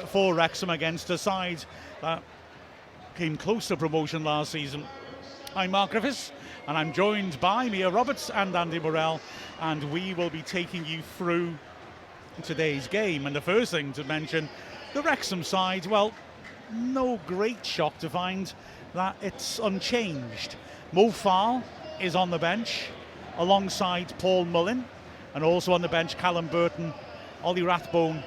for Wrexham against a side that came close to promotion last season. I'm Mark Griffiths, and I'm joined by Roberts and Andy Morrell, and we will be taking you through today's game. And the first thing to mention, the Wrexham side, well, no great shock to find that it's unchanged. Mo Farr is on the bench alongside Paul Mullin, and also on the bench Callum Burton, Ollie Rathbone,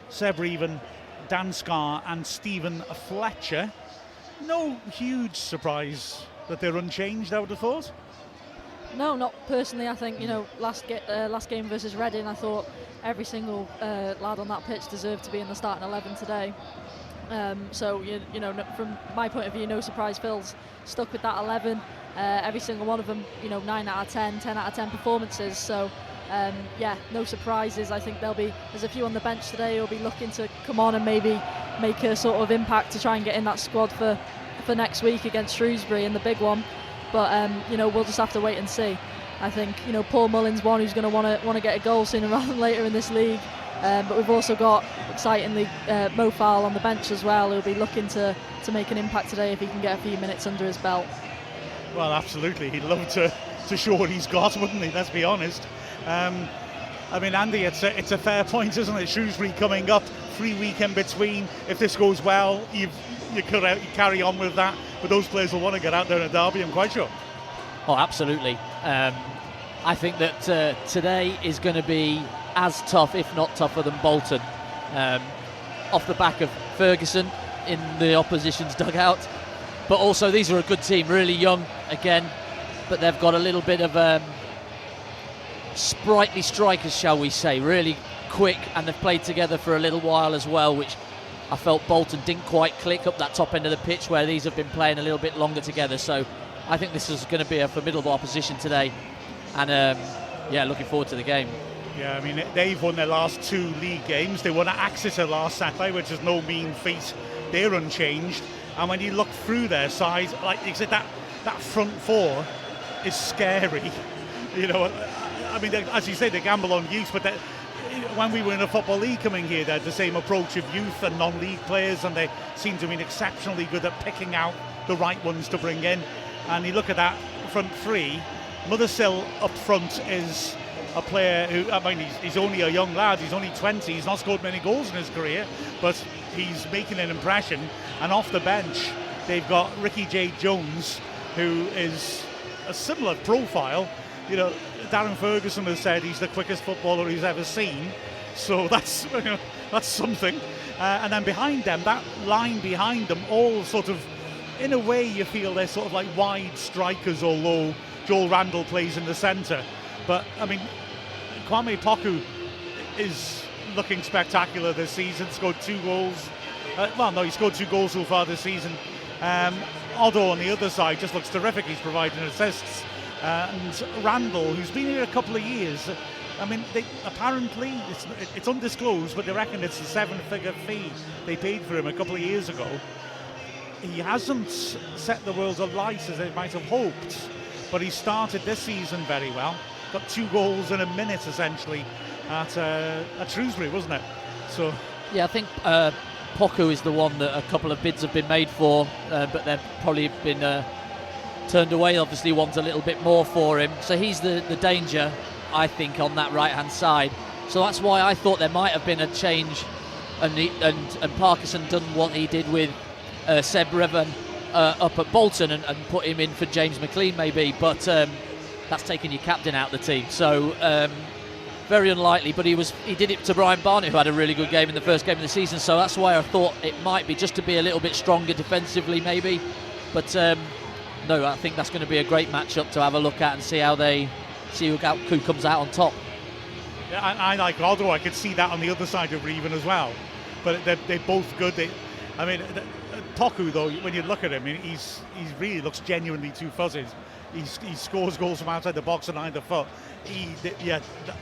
Seb Reven, Dan Scarr and Stephen Fletcher. No huge surprise that they're unchanged, I would have thought. No, not personally. I think, last game versus Reading, I thought every single lad on that pitch deserved to be in the starting 11 today. So, from my point of view, no surprise. Phil's stuck with that 11. Every single one of them, 9 out of 10, 10 out of 10 performances. So, no surprises. I think there's a few on the bench today who'll be looking to come on and maybe make a sort of impact to try and get in that squad for next week against Shrewsbury in the big one. But we'll just have to wait and see. I think Paul Mullin's one who's going to want to get a goal sooner rather than later in this league. But we've also got, excitingly, Mo Farr on the bench as well, who'll be looking to make an impact today if he can get a few minutes under his belt. Well, absolutely. He'd love to show what he's got, wouldn't he? Let's be honest. Andy, it's a fair point, isn't it? Shrewsbury coming up, 3 weeks in between. If this goes well, you carry on with that. But those players will want to get out there in a derby, I'm quite sure. Oh, absolutely. I think that today is going to be as tough, if not tougher, than Bolton. Off the back of Ferguson in the opposition's dugout. But also, these are a good team, really young again. But they've got a little bit of sprightly strikers, shall we say, really quick, and they've played together for a little while as well, which I felt Bolton didn't quite click up that top end of the pitch, where these have been playing a little bit longer together. So I think this is going to be a formidable opposition today, and looking forward to the game. Yeah, they've won their last 2 league games. They won at Exeter last Saturday, which is no mean feat. They're unchanged, and when you look through their side, like you said, that front four is scary. As you say, they gamble on youth, but when we were in a football league coming here, they had the same approach of youth and non-league players, and they seem to have been exceptionally good at picking out the right ones to bring in. And you look at that front three, Mothersill up front is a player who, he's only a young lad, he's only 20, he's not scored many goals in his career, but he's making an impression. And off the bench, they've got Ricky J. Jones, who is a similar profile. Darren Ferguson has said he's the quickest footballer he's ever seen, so that's something. And then behind them, that line behind them, all sort of, in a way, you feel they're sort of like wide strikers, although Joel Randall plays in the centre. But Kwame Poku is looking spectacular this season. Scored 2 goals. He scored 2 goals so far this season. Otto on the other side just looks terrific. He's providing assists. And Randall, who's been here a couple of years, apparently it's undisclosed, but they reckon it's a 7-figure fee they paid for him a couple of years ago. He hasn't set the world alight as they might have hoped, but he started this season very well. Got 2 goals in a minute essentially at Shrewsbury, wasn't it? So yeah, I think Poku is the one that a couple of bids have been made for, but they've probably been turned away. Obviously wants a little bit more for him, so he's the danger, I think, on that right hand side. So that's why I thought there might have been a change, and Parkinson done what he did with Seb Reven up at Bolton and put him in for James McLean maybe, but that's taking your captain out of the team, so very unlikely. But he did it to Brian Barnett, who had a really good game in the first game of the season, so that's why I thought it might be just to be a little bit stronger defensively maybe. But no, I think that's going to be a great matchup to have a look at and see who comes out on top. Yeah, I like Otto. I could see that on the other side of Reven as well. But they're both good. Poku, though, when you look at him, he really looks genuinely too fuzzy. He scores goals from outside the box on either foot.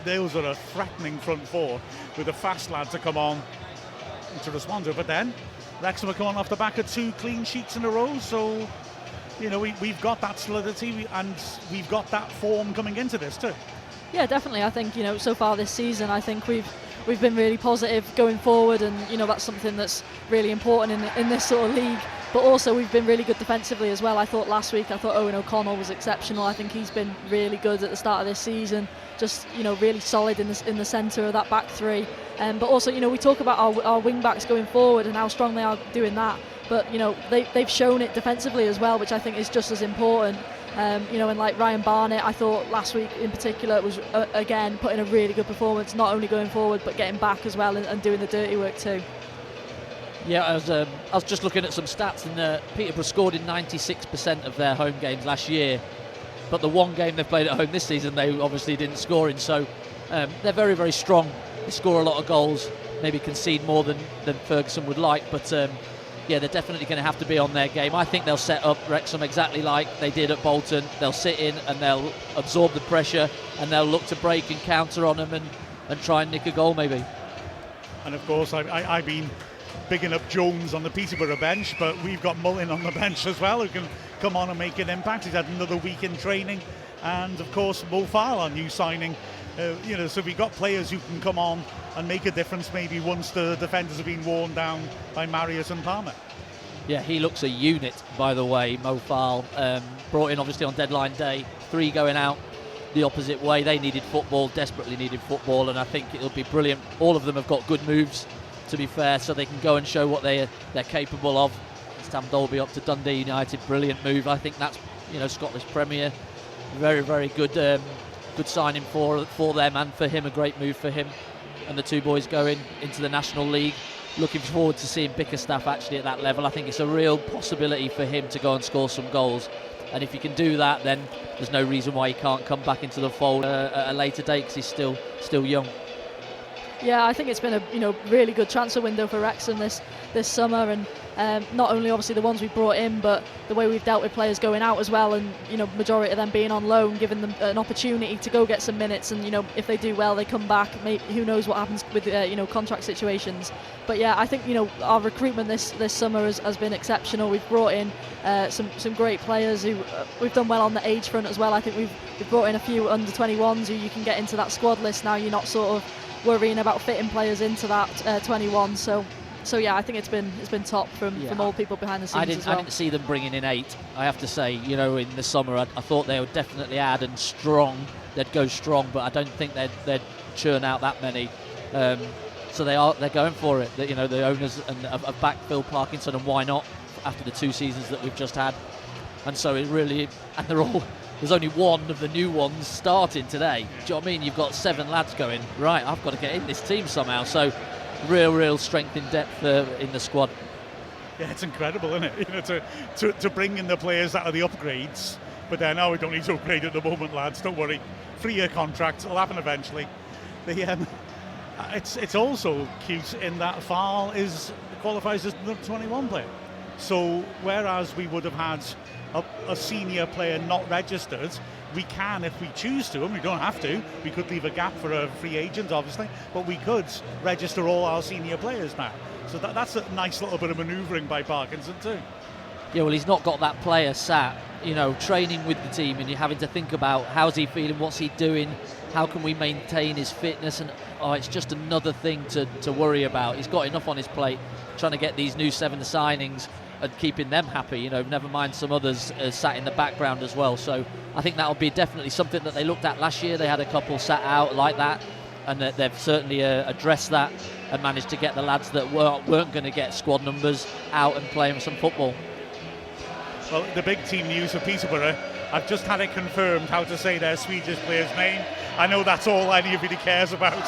Those are a threatening front four with a fast lad to come on to respond to it. But then Wrexham are coming off the back of 2 clean sheets in a row, so we've got that solidity and we've got that form coming into this too. Yeah, definitely. I think so far this season, I think we've we've been really positive going forward, and that's something that's really important in this sort of league. But also we've been really good defensively as well. I thought last week, Owen O'Connell was exceptional. I think he's been really good at the start of this season, just really solid in the centre of that back three. But also we talk about our wing backs going forward and how strong they are doing that, but they've shown it defensively as well, which I think is just as important. And like Ryan Barnett, I thought last week in particular was again putting a really good performance, not only going forward but getting back as well and doing the dirty work too. Yeah, I was just looking at some stats, and Peterborough scored in 96% of their home games last year, but the one game they've played at home this season they obviously didn't score in, so they're very, very strong. They score a lot of goals, maybe concede more than Ferguson would like, but they're definitely going to have to be on their game. I think they'll set up Wrexham exactly like they did at Bolton. They'll sit in and they'll absorb the pressure, and they'll look to break and counter on them and try and nick a goal maybe. And of course I've been bigging up Jones on the Peterborough bench, but we've got Mullin on the bench as well, who can come on and make an impact. He's had another week in training, and of course Mo Farrell, our new signing. So we've got players who can come on and make a difference maybe once the defenders have been worn down by Marius and Palmer. Yeah, he looks a unit, by the way, Mo Farrell. Brought in obviously on deadline day, 3 going out the opposite way. They needed football, desperately needed football, and I think it'll be brilliant. All of them have got good moves, to be fair, so they can go and show what they're capable of. Stam Dolby up to Dundee United, brilliant move. I think that's Scottish Premier, very, very good signing for them and for him, a great move for him and the two boys going into the National League. Looking forward to seeing Bickerstaff actually at that level. I think it's a real possibility for him to go and score some goals, and if he can do that, then there's no reason why he can't come back into the fold at a later date, because he's still young. Yeah, I think it's been a really good transfer window for Wrexham this summer, and not only obviously the ones we brought in, but the way we've dealt with players going out as well, and majority of them being on loan, giving them an opportunity to go get some minutes, and if they do well they come back. Who knows what happens with contract situations. But yeah, I think our recruitment this summer has been exceptional. We've brought in some great players who we've done well on the age front as well. I think we've brought in a few under 21s who you can get into that squad list now. You're not sort of worrying about fitting players into that 21. So yeah, I think it's been top from all people behind the scenes as well. I didn't see them bringing in 8. I have to say, in the summer, I thought they would definitely add and strong. They'd go strong, but I don't think they'd churn out that many. So they're going for it. The owners have backed Phil Parkinson, and why not after the 2 seasons that we've just had? And so it really, and they're all. There's only one of the new ones starting today. Do you know what I mean? You've got 7 lads going, right, I've got to get in this team somehow. So real strength in depth in the squad. Yeah, it's incredible, isn't it? To bring in the players that are the upgrades, but then we don't need to upgrade at the moment, lads. Don't worry. 3-year contracts will happen eventually. It's also cute in that Farrell qualifies as the 21 player. So whereas we would have had a senior player not registered, we can, if we choose to, and we don't have to. We could leave a gap for a free agent, obviously, but we could register all our senior players now. So that's a nice little bit of manoeuvring by Parkinson too. Yeah, well, he's not got that player sat, training with the team, and you're having to think about how's he feeling, what's he doing, how can we maintain his fitness, and it's just another thing to worry about. He's got enough on his plate trying to get these new 7 signings and keeping them happy, never mind some others sat in the background as well. So I think that'll be definitely something that they looked at last year. They had a couple sat out like that, and they've certainly addressed that and managed to get the lads that weren't going to get squad numbers out and playing some football. Well, the big team news for Peterborough, I've just had it confirmed how to say their Swedish player's name. I know that's all anybody cares about.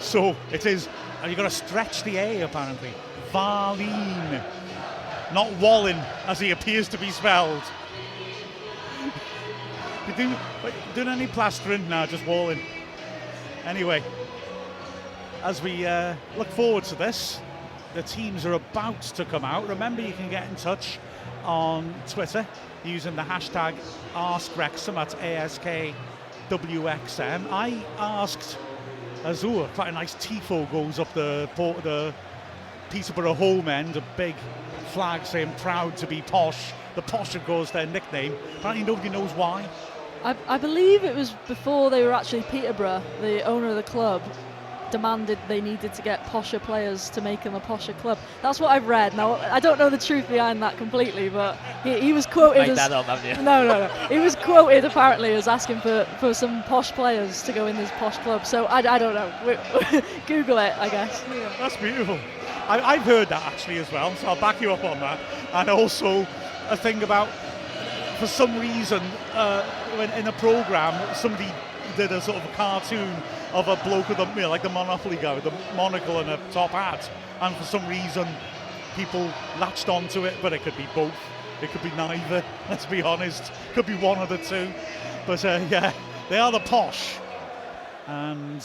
So it is, you've got to stretch the A apparently. Wallin. Not Wallin, as he appears to be spelled. You doing any plastering? No, just Wallin. Anyway, as we look forward to this, the teams are about to come out. Remember, you can get in touch on Twitter using the hashtag AskWrexham, that's ASKWXM. I asked Azure, quite a nice tifo goes up the Peterborough home end, a big flag saying proud to be posh. The posh, of course, their nickname. Apparently nobody knows why. I believe it was before they were actually Peterborough, the owner of the club demanded they needed to get posher players to make him a posher club. That's what I've read. Now, I don't know the truth behind that completely, but he was quoted Made as... that up, haven't you? No. He was quoted apparently as asking for some posh players to go in this posh club. So I don't know. Google it, I guess. Yeah, that's beautiful. I've heard that actually as well, so I'll back you up on that. And also a thing about, for some reason, when in a programme, somebody did a sort of a cartoon of a bloke with like the Monopoly guy with the monocle and a top hat, and for some reason people latched onto it, but it could be both, it could be neither, let's be honest, could be one of the two, but yeah, they are the posh. And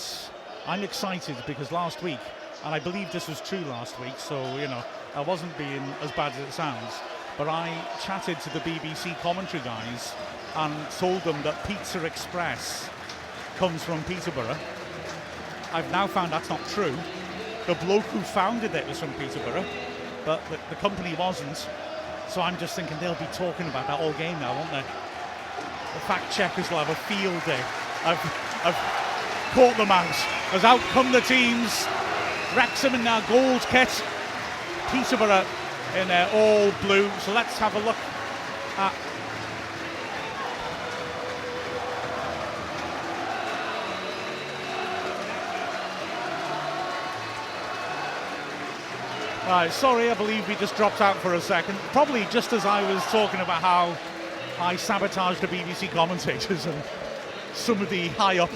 I'm excited because last week, and I believe this was true last week, so you know, I wasn't being as bad as it sounds, but I chatted to the BBC commentary guys and told them that Pizza Express comes from Peterborough. I've now found that's not true. The bloke who founded it was from Peterborough, but the company wasn't. So I'm just thinking they'll be talking about that all game now, won't they? The fact checkers will have a field day. I've caught them out. As out come the teams. Wrexham in their gold kit, Peterborough in their all blue. So let's have a look at right, sorry, I believe we just dropped out for a second. Probably just as I was talking about how I sabotaged the BBC commentators and somebody high up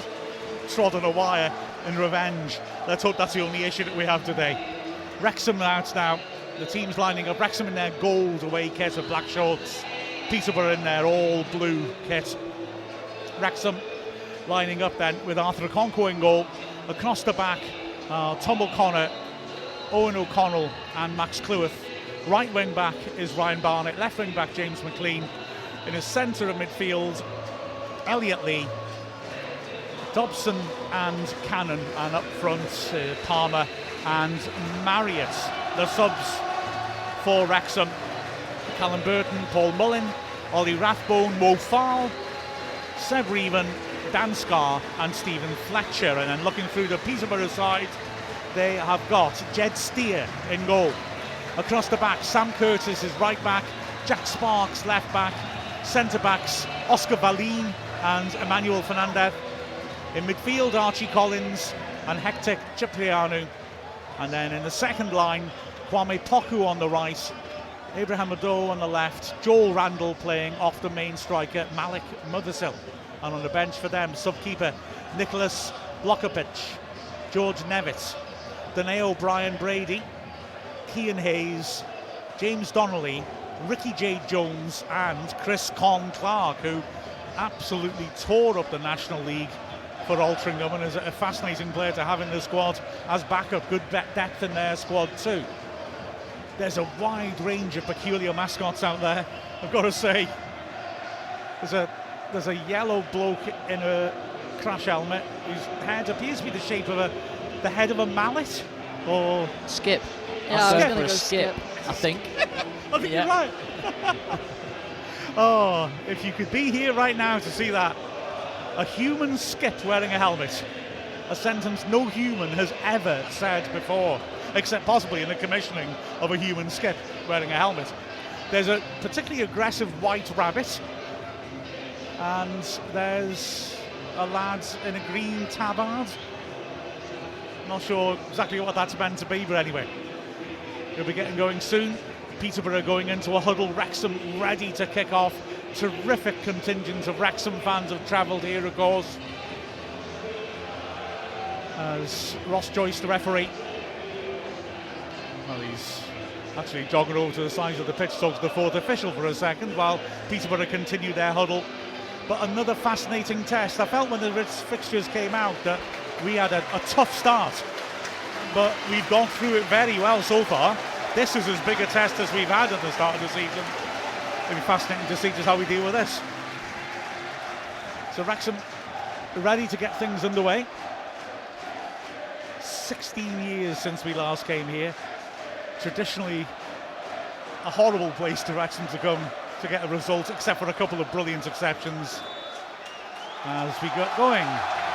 trod on a wire in revenge. Let's hope that's the only issue that we have today. Wrexham out now. The team's lining up. Wrexham in their gold away kit with black shorts. Peterborough in their all blue kit. Wrexham lining up then with Arthur Okonkwo in goal. Across the back, Tom O'Connor, Owen O'Connell and Max Cleworth. Right wing back is Ryan Barnett. Left wing back James McLean. In his centre of midfield, Elliot Lee, Dobson and Cannon, and up front Palmer and Marriott. The subs for Wrexham: Callum Burton, Paul Mullin, Ollie Rathbone, Mo Farl, Seb Reevan, Dan Scarr and Stephen Fletcher. And then looking through the Peterborough side, they have got Jed Steer in goal. Across the back, Sam Curtis is right back, Jack Sparks left back, centre backs Oscar Valine and Emmanuel Fernandez. In midfield, Archie Collins and Hector Cipriano. And then in the second line, Kwame Poku on the right, Abraham Ado on the left, Joel Randall playing off the main striker, Malik Mothersill. And on the bench for them, sub-keeper Nicholas Blokopich, George Nevitt, Danae O'Brien Brady, Cian Hayes, James Donnelly, Ricky J. Jones and Chris Con Clark, who absolutely tore up the National League for Altrincham and is a fascinating player to have in the squad as backup. Good depth in their squad too. There's a wide range of peculiar mascots out there, I've got to say. There's a yellow bloke in a crash helmet whose head appears to be the shape of the head of a mallet or Skip. Yeah, I was gonna going go for a skip, I think. I think you're right. Oh, if you could be here right now to see that. A human skip wearing a helmet. A sentence no human has ever said before, except possibly in the commissioning of a human skip wearing a helmet. There's a particularly aggressive white rabbit, and there's a lad in a green tabard. Not sure exactly what that's meant to be, but anyway, we'll be getting going soon. Peterborough going into a huddle, Wrexham ready to kick off. Terrific contingent of Wrexham fans have travelled here, of course. As Ross Joyce, the referee, well, he's actually jogging over to the sides of the pitch, talks to the fourth official for a second while Peterborough continue their huddle. But another fascinating test. I felt when the fixtures came out that we had a tough start, but we've gone through it very well so far. This is as big a test as we've had at the start of the season. It'll be fascinating to see just how we deal with this. So Wrexham ready to get things underway. 16 years since we last came here. Traditionally a horrible place to Wrexham to come to get a result, except for a couple of brilliant exceptions. As we get going,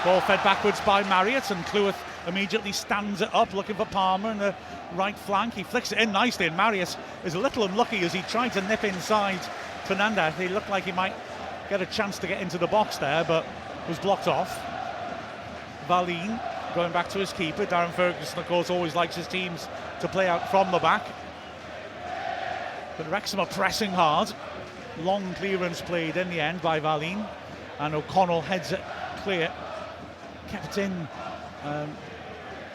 ball fed backwards by Marriott, and Cleworth immediately stands it up, looking for Palmer in the right flank. He flicks it in nicely, and Marius is a little unlucky as he tried to nip inside Fernandez. He looked like he might get a chance to get into the box there, but was blocked off. Valine going back to his keeper. Darren Ferguson, of course, always likes his teams to play out from the back. But Wrexham are pressing hard. Long clearance played in the end by Valine, and O'Connell heads it clear. Kept in,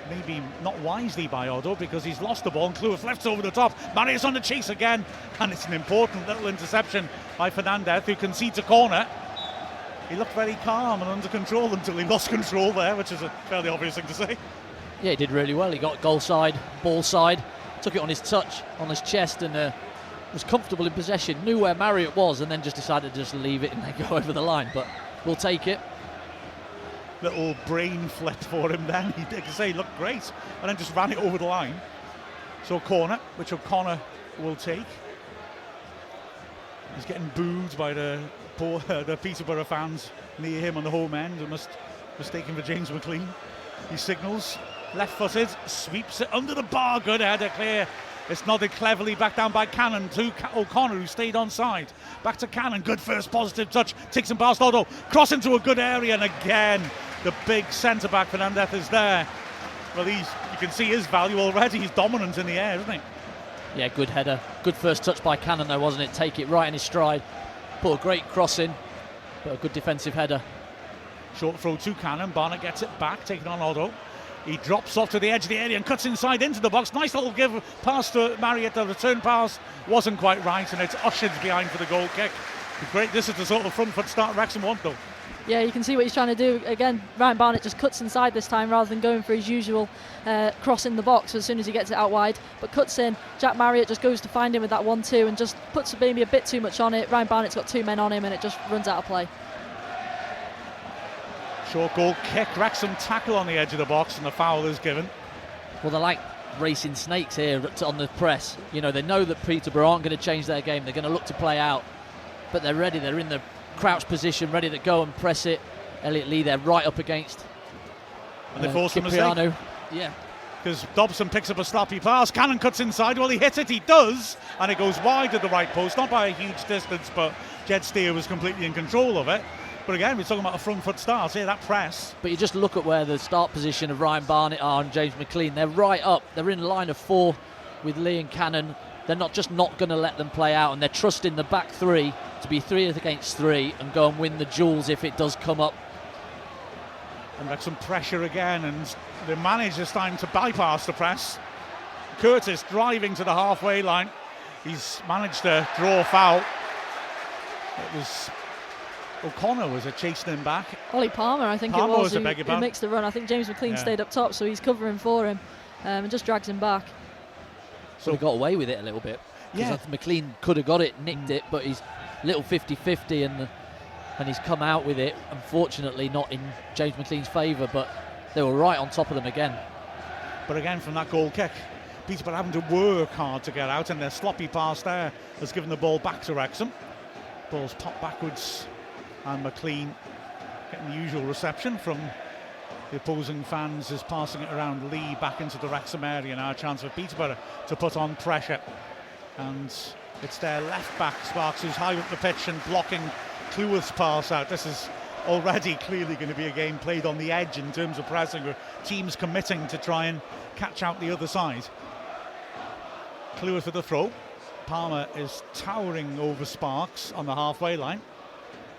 maybe not wisely by Odo, because he's lost the ball, and Cleworth lifts over the top. Marius on the chase again, and it's an important little interception by Fernandez, who concedes a corner. He looked very calm and under control until he lost control there, which is a fairly obvious thing to say. Yeah, he did really well. He got goal side, ball side, took it on his touch, on his chest, and was comfortable in possession, knew where Marriott was, and then just decided to just leave it and then go over the line. But we'll take it. Little brain flip for him then. He did say he looked great, and then just ran it over the line. So corner, which O'Connor will take. He's getting booed by the Peterborough fans near him on the home end, and mistaken for James McLean. He signals, left-footed, sweeps it under the bar. Good header, clear. It's nodded cleverly back down by Cannon to O'Connor, who stayed onside. Back to Cannon, good first positive touch, takes him past Odo, cross into a good area, and again the big centre-back Fernandez is there. Well, you can see his value already. He's dominant in the air, isn't he? Yeah, good header. Good first touch by Cannon though, wasn't it? Take it right in his stride. Put a great cross in, but a good defensive header. Short throw to Cannon, Barnett gets it back, taking on Odo. He drops off to the edge of the area and cuts inside into the box. Nice little give pass to Marriott. The return pass wasn't quite right, and it's ushered behind for the goal kick. Great, this is the sort of front foot start Wrexham want though. Yeah, you can see what he's trying to do. Again, Ryan Barnett just cuts inside this time rather than going for his usual cross in the box as soon as he gets it out wide. But cuts in, Jack Marriott just goes to find him with that 1-2 and just puts maybe a bit too much on it. Ryan Barnett's got two men on him and it just runs out of play. Short goal kick, Wrexham tackle on the edge of the box, and the foul is given. Well, they're like racing snakes here on the press. You know, they know that Peterborough aren't going to change their game. They're going to look to play out, but they're ready. They're in the crouch position, ready to go and press it. Elliot Lee, they're right up against. And they force a mistake. Yeah. Because Dobson picks up a sloppy pass. Cannon cuts inside. Well, he hits it. He does. And it goes wide at the right post. Not by a huge distance, but Jed Steer was completely in control of it. But again, we're talking about a front foot start here, that press. But you just look at where the start position of Ryan Barnett are and James McLean. They're right up. They're in a line of four with Lee and Cannon. They're not going to let them play out, and they're trusting the back three to be 3 against 3 and go and win the duels if it does come up. And Wrexham pressure again, and they manage this time to bypass the press. Curtis driving to the halfway line. He's managed to draw a foul. It was O'Connor was chasing him back. Ollie Palmer, I think Palmer it was, who makes the run. I think James McLean stayed up top, so he's covering for him and just drags him back. So he got away with it a little bit. Yeah. McLean could have got it, nicked it, but he's a little 50-50 and he's come out with it. Unfortunately, not in James McLean's favour, but they were right on top of them again. But again, from that goal kick, Peterborough having to work hard to get out, and their sloppy pass there has given the ball back to Wrexham. Ball's popped backwards, and McLean getting the usual reception from the opposing fans is passing it around. Lee back into the Wrexham area now. A chance for Peterborough to put on pressure, and it's their left back Sparks who's high up the pitch and blocking Cleworth's pass out. This is already clearly going to be a game played on the edge in terms of pressing, or teams committing to try and catch out the other side. Cleworth for the throw. Palmer is towering over Sparks on the halfway line,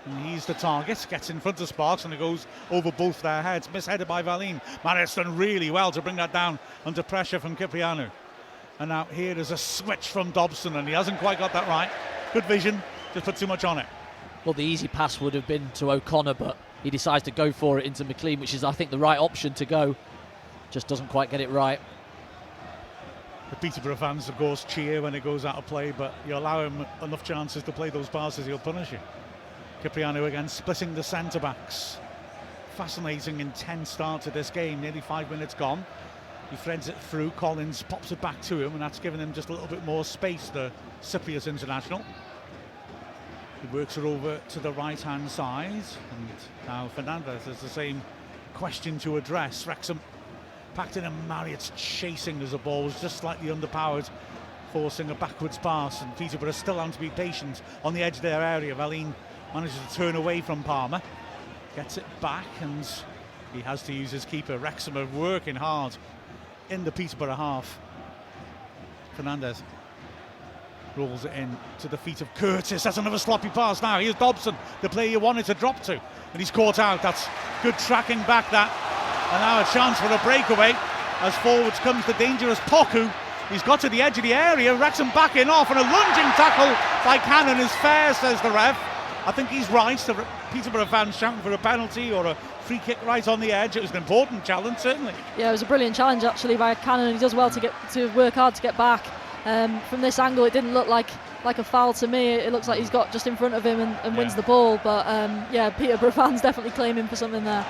and he's the target. Gets in front of Sparks and it goes over both their heads. Misheaded by Valine. Marriott's done really well to bring that down under pressure from Cipriano. And now here is a switch from Dobson, and he hasn't quite got that right. Good vision, just put too much on it. Well, the easy pass would have been to O'Connor, but he decides to go for it into McLean, which is, I think, the right option to go. Just doesn't quite get it right. The Peterborough fans, of course, cheer when it goes out of play, but you allow him enough chances to play those passes, he'll punish you. Cipriano again splitting the centre-backs. Fascinating, intense start to this game. Nearly 5 minutes gone. He threads it through. Collins pops it back to him, and that's given him just a little bit more space, the Cypriot international. He works it over to the right-hand side, and now Fernandez has the same question to address. Wrexham packed in, and Marriott's chasing as the ball was just slightly underpowered, forcing a backwards pass, and Peterborough still having to be patient on the edge of their area. Valine manages to turn away from Palmer, gets it back, and he has to use his keeper. Wrexham are working hard in the Peterborough half. Fernandez rolls it in to the feet of Curtis. That's another sloppy pass now. Here's Dobson, the player you wanted to drop to, and he's caught out. That's good tracking back, that. And now a chance for a breakaway as forwards comes the dangerous Poku. He's got to the edge of the area. Wrexham backing off, and a lunging tackle by Cannon is fair, says the ref. I think he's right. The Peterborough fans shouting for a penalty or a free kick right on the edge. It was an important challenge, certainly. Yeah, it was a brilliant challenge actually by Cannon. He does well to work hard to get back. From this angle, it didn't look like a foul to me. It looks like he's got just in front of him and wins the ball. But Peterborough fans definitely claiming for something there.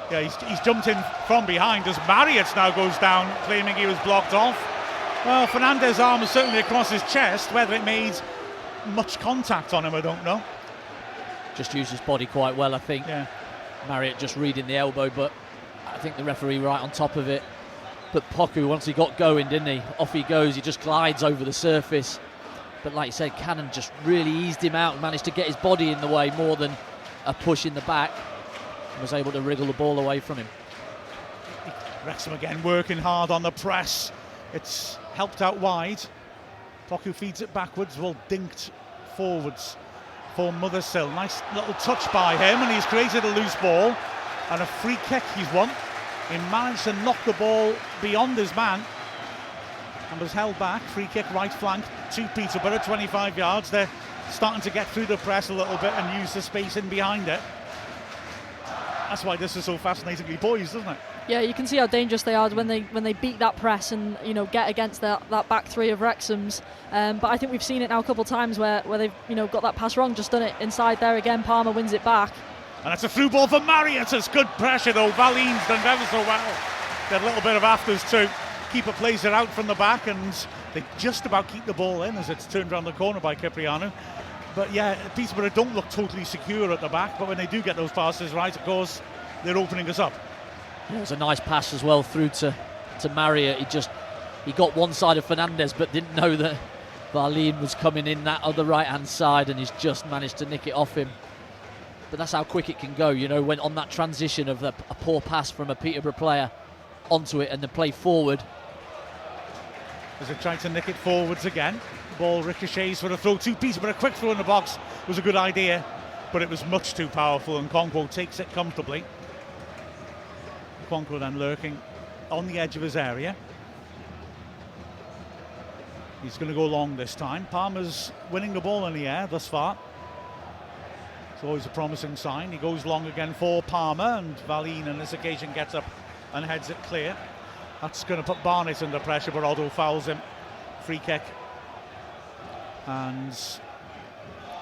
Yeah, he's jumped in from behind as Marriott now goes down, claiming he was blocked off. Well, Fernandez's arm is certainly across his chest. Whether it made much contact on him, I don't know. Just used his body quite well, I think. Yeah. Marriott just reading the elbow, but I think the referee right on top of it. But Poku, once he got going, didn't he? Off he goes, he just glides over the surface. But like you said, Cannon just really eased him out and managed to get his body in the way more than a push in the back. And was able to wriggle the ball away from him. Wrexham again working hard on the press. It's helped out wide. Poku feeds it backwards, well dinked forwards for Mothersill. Nice little touch by him, and he's created a loose ball and a free kick he's won. He managed to knock the ball beyond his man and was held back. Free kick right flank to Peterborough, 25 yards. They're starting to get through the press a little bit and use the space in behind it. That's why this is so fascinatingly poised, isn't it? Yeah, you can see how dangerous they are when they beat that press and get against that back three of Wrexham's. But I think we've seen it now a couple of times where they've got that pass wrong, just done it inside there again. Palmer wins it back. And it's a through ball for Marriott. It's good pressure though. Valine's done ever so well. Get a little bit of afters too. Keeper plays it out from the back, and they just about keep the ball in as it's turned around the corner by Cipriano. But yeah, Peterborough don't look totally secure at the back, but when they do get those passes right, of course, they're opening us up. It was a nice pass as well through to Marriott. He got one side of Fernandez, but didn't know that Valine was coming in that other right-hand side, and he's just managed to nick it off him. But that's how quick it can go, when on that transition of a poor pass from a Peterborough player onto it and the play forward. As they try to nick it forwards again, ball ricochets for a throw to Peterborough. Quick throw in the box was a good idea, but it was much too powerful, and Conquo takes it comfortably. Conquo then lurking on the edge of his area. He's going to go long this time. Palmer's winning the ball in the air thus far. It's always a promising sign. He goes long again for Palmer, and Valine on this occasion gets up and heads it clear. That's going to put Barnett under pressure, but Otto fouls him. Free kick. And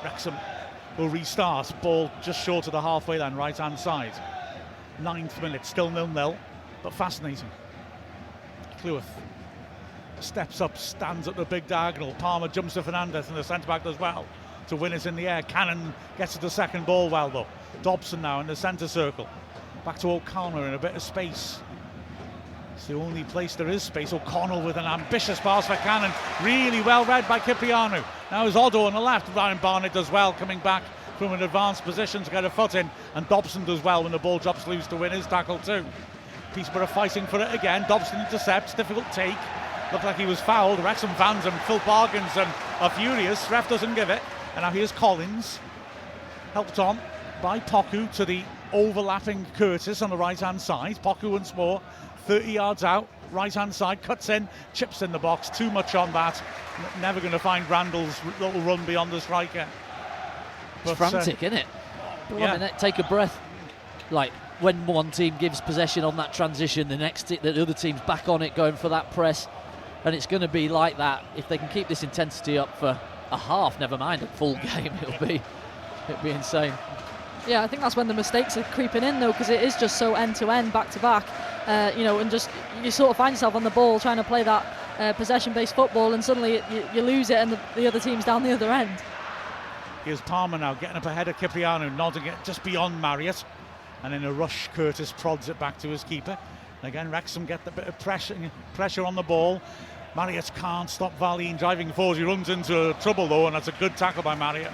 Wrexham will restart. Ball just short of the halfway line, right hand side. 9th minute, still 0-0, but fascinating. Cleworth steps up, stands at the big diagonal. Palmer jumps to Fernandez, and the centre back does well to win it in the air. Cannon gets to the second ball well though. Dobson now in the centre circle. Back to O'Connor in a bit of space. It's the only place there is space. O'Connell with an ambitious pass for Cannon. Really well read by Cipriano. Now is Otto on the left. Ryan Barnett does well, coming back from an advanced position to get a foot in, and Dobson does well when the ball drops loose to win his tackle too. Peterborough fighting for it again. Dobson intercepts, difficult take. Looked like he was fouled. Wrexham fans and Phil Parkinson are furious. Ref doesn't give it. And now here's Collins, helped on by Poku to the overlapping Curtis on the right hand side. Poku once more, 30 yards out, right hand side, cuts in, chips in the box. Too much on that. Never going to find Randall's little run beyond the striker. It's frantic, isn't it? Yeah. Take a breath. Like when one team gives possession on that transition, the other team's back on it, going for that press, and it's going to be like that if they can keep this intensity up for a half. Never mind a full game. It'll be insane. Yeah, I think that's when the mistakes are creeping in though, because it is just so end to end, back to back. And just you sort of find yourself on the ball trying to play that possession-based football, and suddenly you lose it, and the other team's down the other end. Here's Palmer now getting up ahead of Cipriano, nodding it just beyond Marriott, and in a rush Curtis prods it back to his keeper. Again, Wrexham get the bit of pressure on the ball. Marriott can't stop Valine driving forward. He runs into trouble though, and that's a good tackle by Marriott.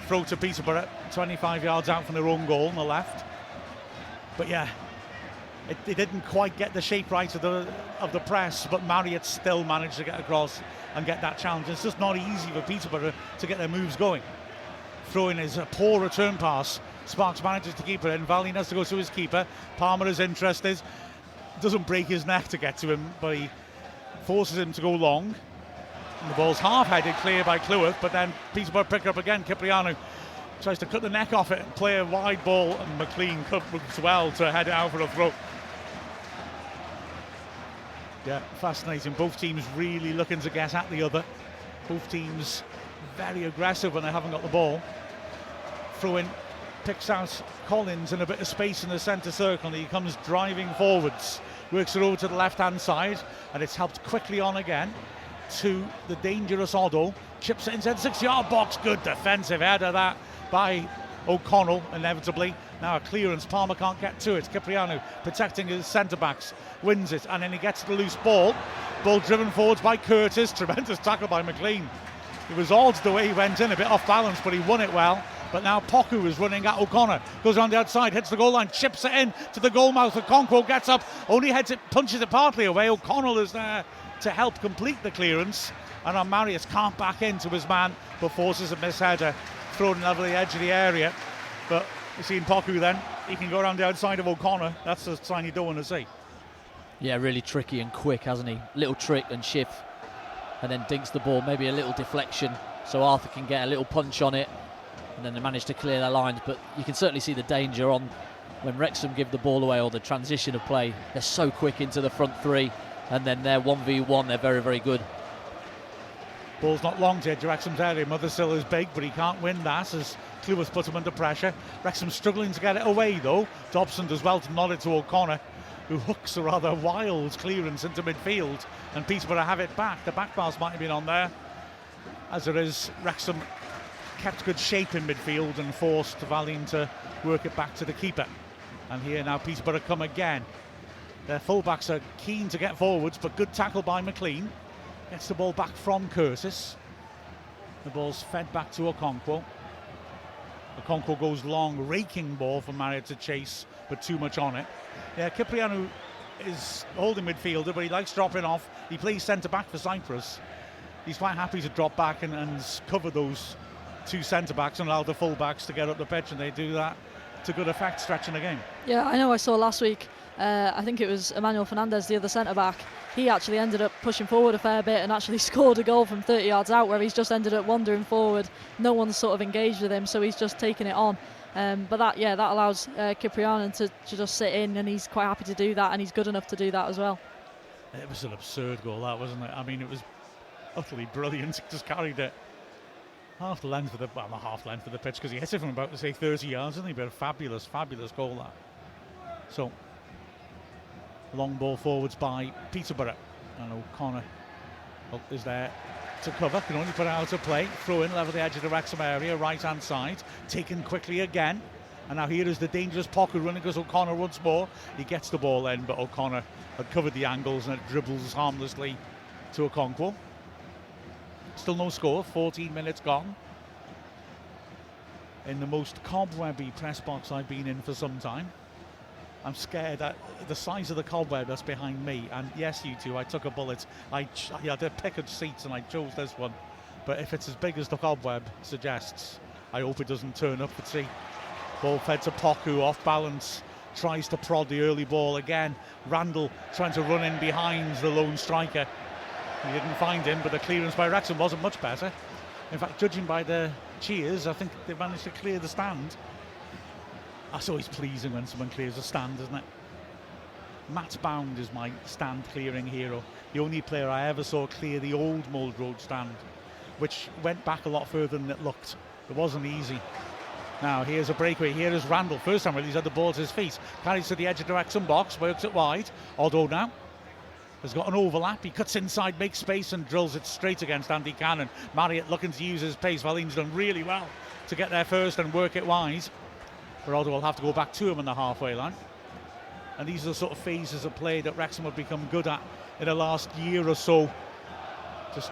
Throw to Peterborough, 25 yards out from their own goal on the left. But yeah, it didn't quite get the shape right of the press, but Marriott still managed to get across and get that challenge. It's just not easy for Peterborough to get their moves going. Throwing is a poor return pass. Sparks manages to keep it in. Valine has to go to his keeper. Palmer is interested. Doesn't break his neck to get to him, but he forces him to go long. And the ball's half-headed clear by Cleworth, but then Peterborough pick up again. Cipriano tries to cut the neck off it and play a wide ball, and McLean comes well to head it out for a throw. Yeah, fascinating. Both teams really looking to get at the other. Both teams very aggressive when they haven't got the ball. Throw in, picks out Collins in a bit of space in the centre circle, and he comes driving forwards. Works it over to the left-hand side, and it's helped quickly on again to the dangerous Oddo. Chips it inside the 6-yard box. Good defensive header that by O'Connell, inevitably. Now a clearance, Palmer can't get to it. Cipriano protecting his centre-backs, wins it, and then he gets the loose ball. Ball driven forwards by Curtis. Tremendous tackle by McLean. It was odd the way he went in, a bit off balance, but he won it well. But now Poku is running at O'Connor, goes on the outside, hits the goal line, chips it in to the goal mouth. Okonkwo gets up, only heads it, punches it partly away. O'Connell is there to help complete the clearance, and now Marius can't back into his man, but forces a misheader thrown over the edge of the area. But you see in Poku then, he can go around the outside of O'Connor. That's the sign you don't want to see. Yeah, really tricky and quick, hasn't he? Little trick and shift, and then dinks the ball, maybe a little deflection, so Arthur can get a little punch on it, and then they manage to clear their lines. But you can certainly see the danger on when Wrexham give the ball away, or the transition of play. They're so quick into the front three, and then they're 1v1, they're very, very good. Ball's not long to edge Wrexham's area. Mothersill is big, but he can't win that as Cleworth puts him under pressure. Wrexham struggling to get it away though. Dobson does well to nod it to O'Connor, who hooks a rather wild clearance into midfield, and Peterborough have it back. The back pass might have been on there. As it is, Wrexham kept good shape in midfield and forced Valine to work it back to the keeper. And here now Peterborough come again. Their fullbacks are keen to get forwards, but good tackle by McLean. Gets the ball back from Curtis. The ball's fed back to Okonkwo. Okonkwo goes long, raking ball for Marriott to chase, but too much on it. Yeah, Cipriano is holding midfielder, but he likes dropping off. He plays centre-back for Cyprus. He's quite happy to drop back and cover those two centre-backs and allow the full-backs to get up the pitch, and they do that to good effect, stretching the game. Yeah, I know I saw last week, I think it was Emmanuel Fernandez, the other centre-back. He actually ended up pushing forward a fair bit and actually scored a goal from 30 yards out, where he's just ended up wandering forward. No one's sort of engaged with him, so he's just taken it on. But that allows Cipriano to just sit in, and he's quite happy to do that, and he's good enough to do that as well. It was an absurd goal, that, wasn't it? I mean, it was utterly brilliant. He just carried it half the length of the, well, not half the length of the pitch, because he hit it from about, say, 30 yards, didn't he? But a fabulous, fabulous goal, that. So, long ball forwards by Peterborough, and O'Connor is there to cover, can only put it out of play. Throw in, level the edge of the Wrexham area, right hand side, taken quickly again. And now here is the dangerous Poku running, because O'Connor once more. He gets the ball in, but O'Connor had covered the angles, and it dribbles harmlessly to Okonkwo. Still no score, 14 minutes gone. In the most cobwebby press box I've been in for some time. I'm scared that the size of the cobweb that's behind me, and yes, you two, I took a bullet. I had a pick of seats and I chose this one. But if it's as big as the cobweb suggests, I hope it doesn't turn up. Let's see. Ball fed to Poku, off balance, tries to prod the early ball again. Randall trying to run in behind the lone striker. He didn't find him, but the clearance by Wrexham wasn't much better. In fact, judging by the cheers, I think they managed to clear the stand. That's always pleasing when someone clears a stand, isn't it? Matt Bound is my stand clearing hero. The only player I ever saw clear the old Mould Road stand, which went back a lot further than it looked. It wasn't easy. Now here's a breakaway. Here is Randall. First time really he's had the ball at his feet. Carries to the edge of the Wrexham box, works it wide. Oddo now has got an overlap. He cuts inside, makes space, and drills it straight against Andy Cannon. Marriott looking to use his pace. Valine's done really well to get there first and work it wide. But Oddo will have to go back to him on the halfway line. And these are the sort of phases of play that Wrexham have become good at in the last year or so. Just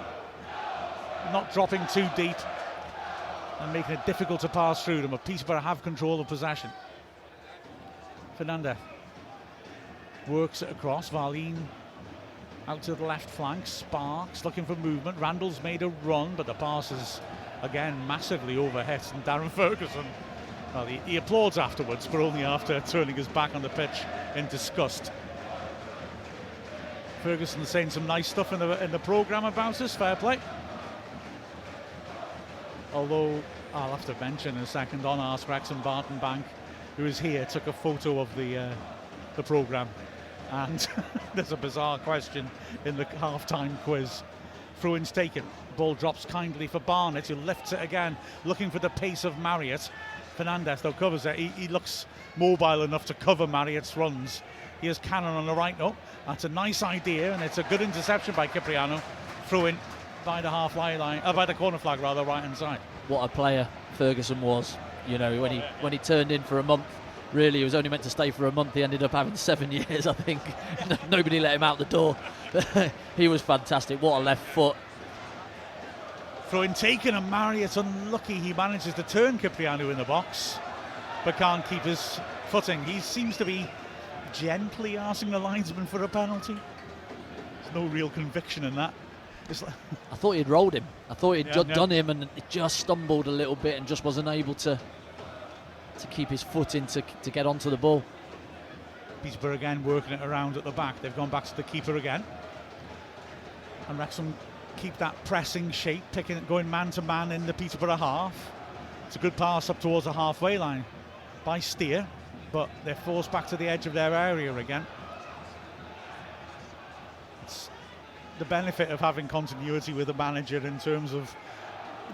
not dropping too deep and making it difficult to pass through them. But Peterborough have control of possession. Fernandez works it across. Varlin out to the left flank. Sparks looking for movement. Randall's made a run, but the pass is again massively overhit. And Darren Ferguson, well, he applauds afterwards, but only after turning his back on the pitch in disgust. Ferguson saying some nice stuff in the programme about us. Fair play. Although I'll have to mention in a second, on Ask Wrexham, Barton Bank, who is here, took a photo of the programme, and there's a bizarre question in the half-time quiz. Throw-in's taken, ball drops kindly for Barnett, who lifts it again, looking for the pace of Marriott. Fernandez though covers it. He looks mobile enough to cover Marriott's runs. Here's Cannon on the right. No, that's a nice idea, and it's a good interception by Cipriano. Throw-in by the half-line line, by the corner flag rather, right-hand side. What a player Ferguson was. You know, when he turned in for a month, really he was only meant to stay for a month. He ended up having 7 years, I think. Nobody let him out the door. He was fantastic. What a left foot. Throw-in taken, and Marriott unlucky. He manages to turn Cipriano in the box, but can't keep his footing. He seems to be gently asking the linesman for a penalty. There's no real conviction in that. I thought he'd rolled him. I thought he'd done him, and it just stumbled a little bit and just wasn't able to keep his foot in to get onto the ball. Peterborough again working it around at the back. They've gone back to the keeper again. And Wrexham keep that pressing shape, going man to man in the Peterborough half. It's a good pass up towards the halfway line by Steer, but they're forced back to the edge of their area again. It's the benefit of having continuity with the manager in terms of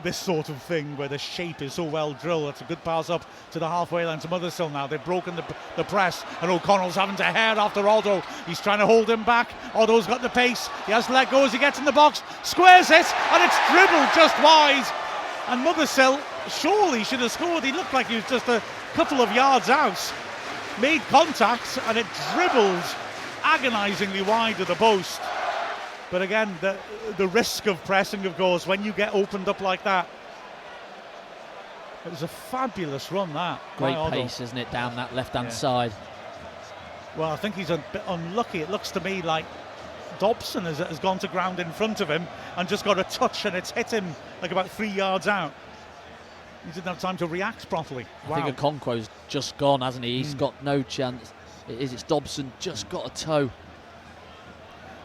this sort of thing where the shape is so well drilled. That's a good pass up to the halfway line to Mothersill now. They've broken the press, and O'Connell's having to head after Aldo. He's trying to hold him back. Aldo's got the pace. He has to let go as he gets in the box. Squares it, and it's dribbled just wide. And Mothersill surely should have scored. He looked like he was just a couple of yards out. Made contact, and it dribbled agonisingly wide of the post. But again, the risk of pressing, of course, when you get opened up like that. It was a fabulous run, that. Great pace, isn't it, down that left-hand side. Well, I think he's a bit unlucky. It looks to me like Dobson has gone to ground in front of him and just got a touch, and it's hit him like about 3 yards out. He didn't have time to react properly. I think Okonkwo's just gone, hasn't he? He's got no chance. It's Dobson just got a toe.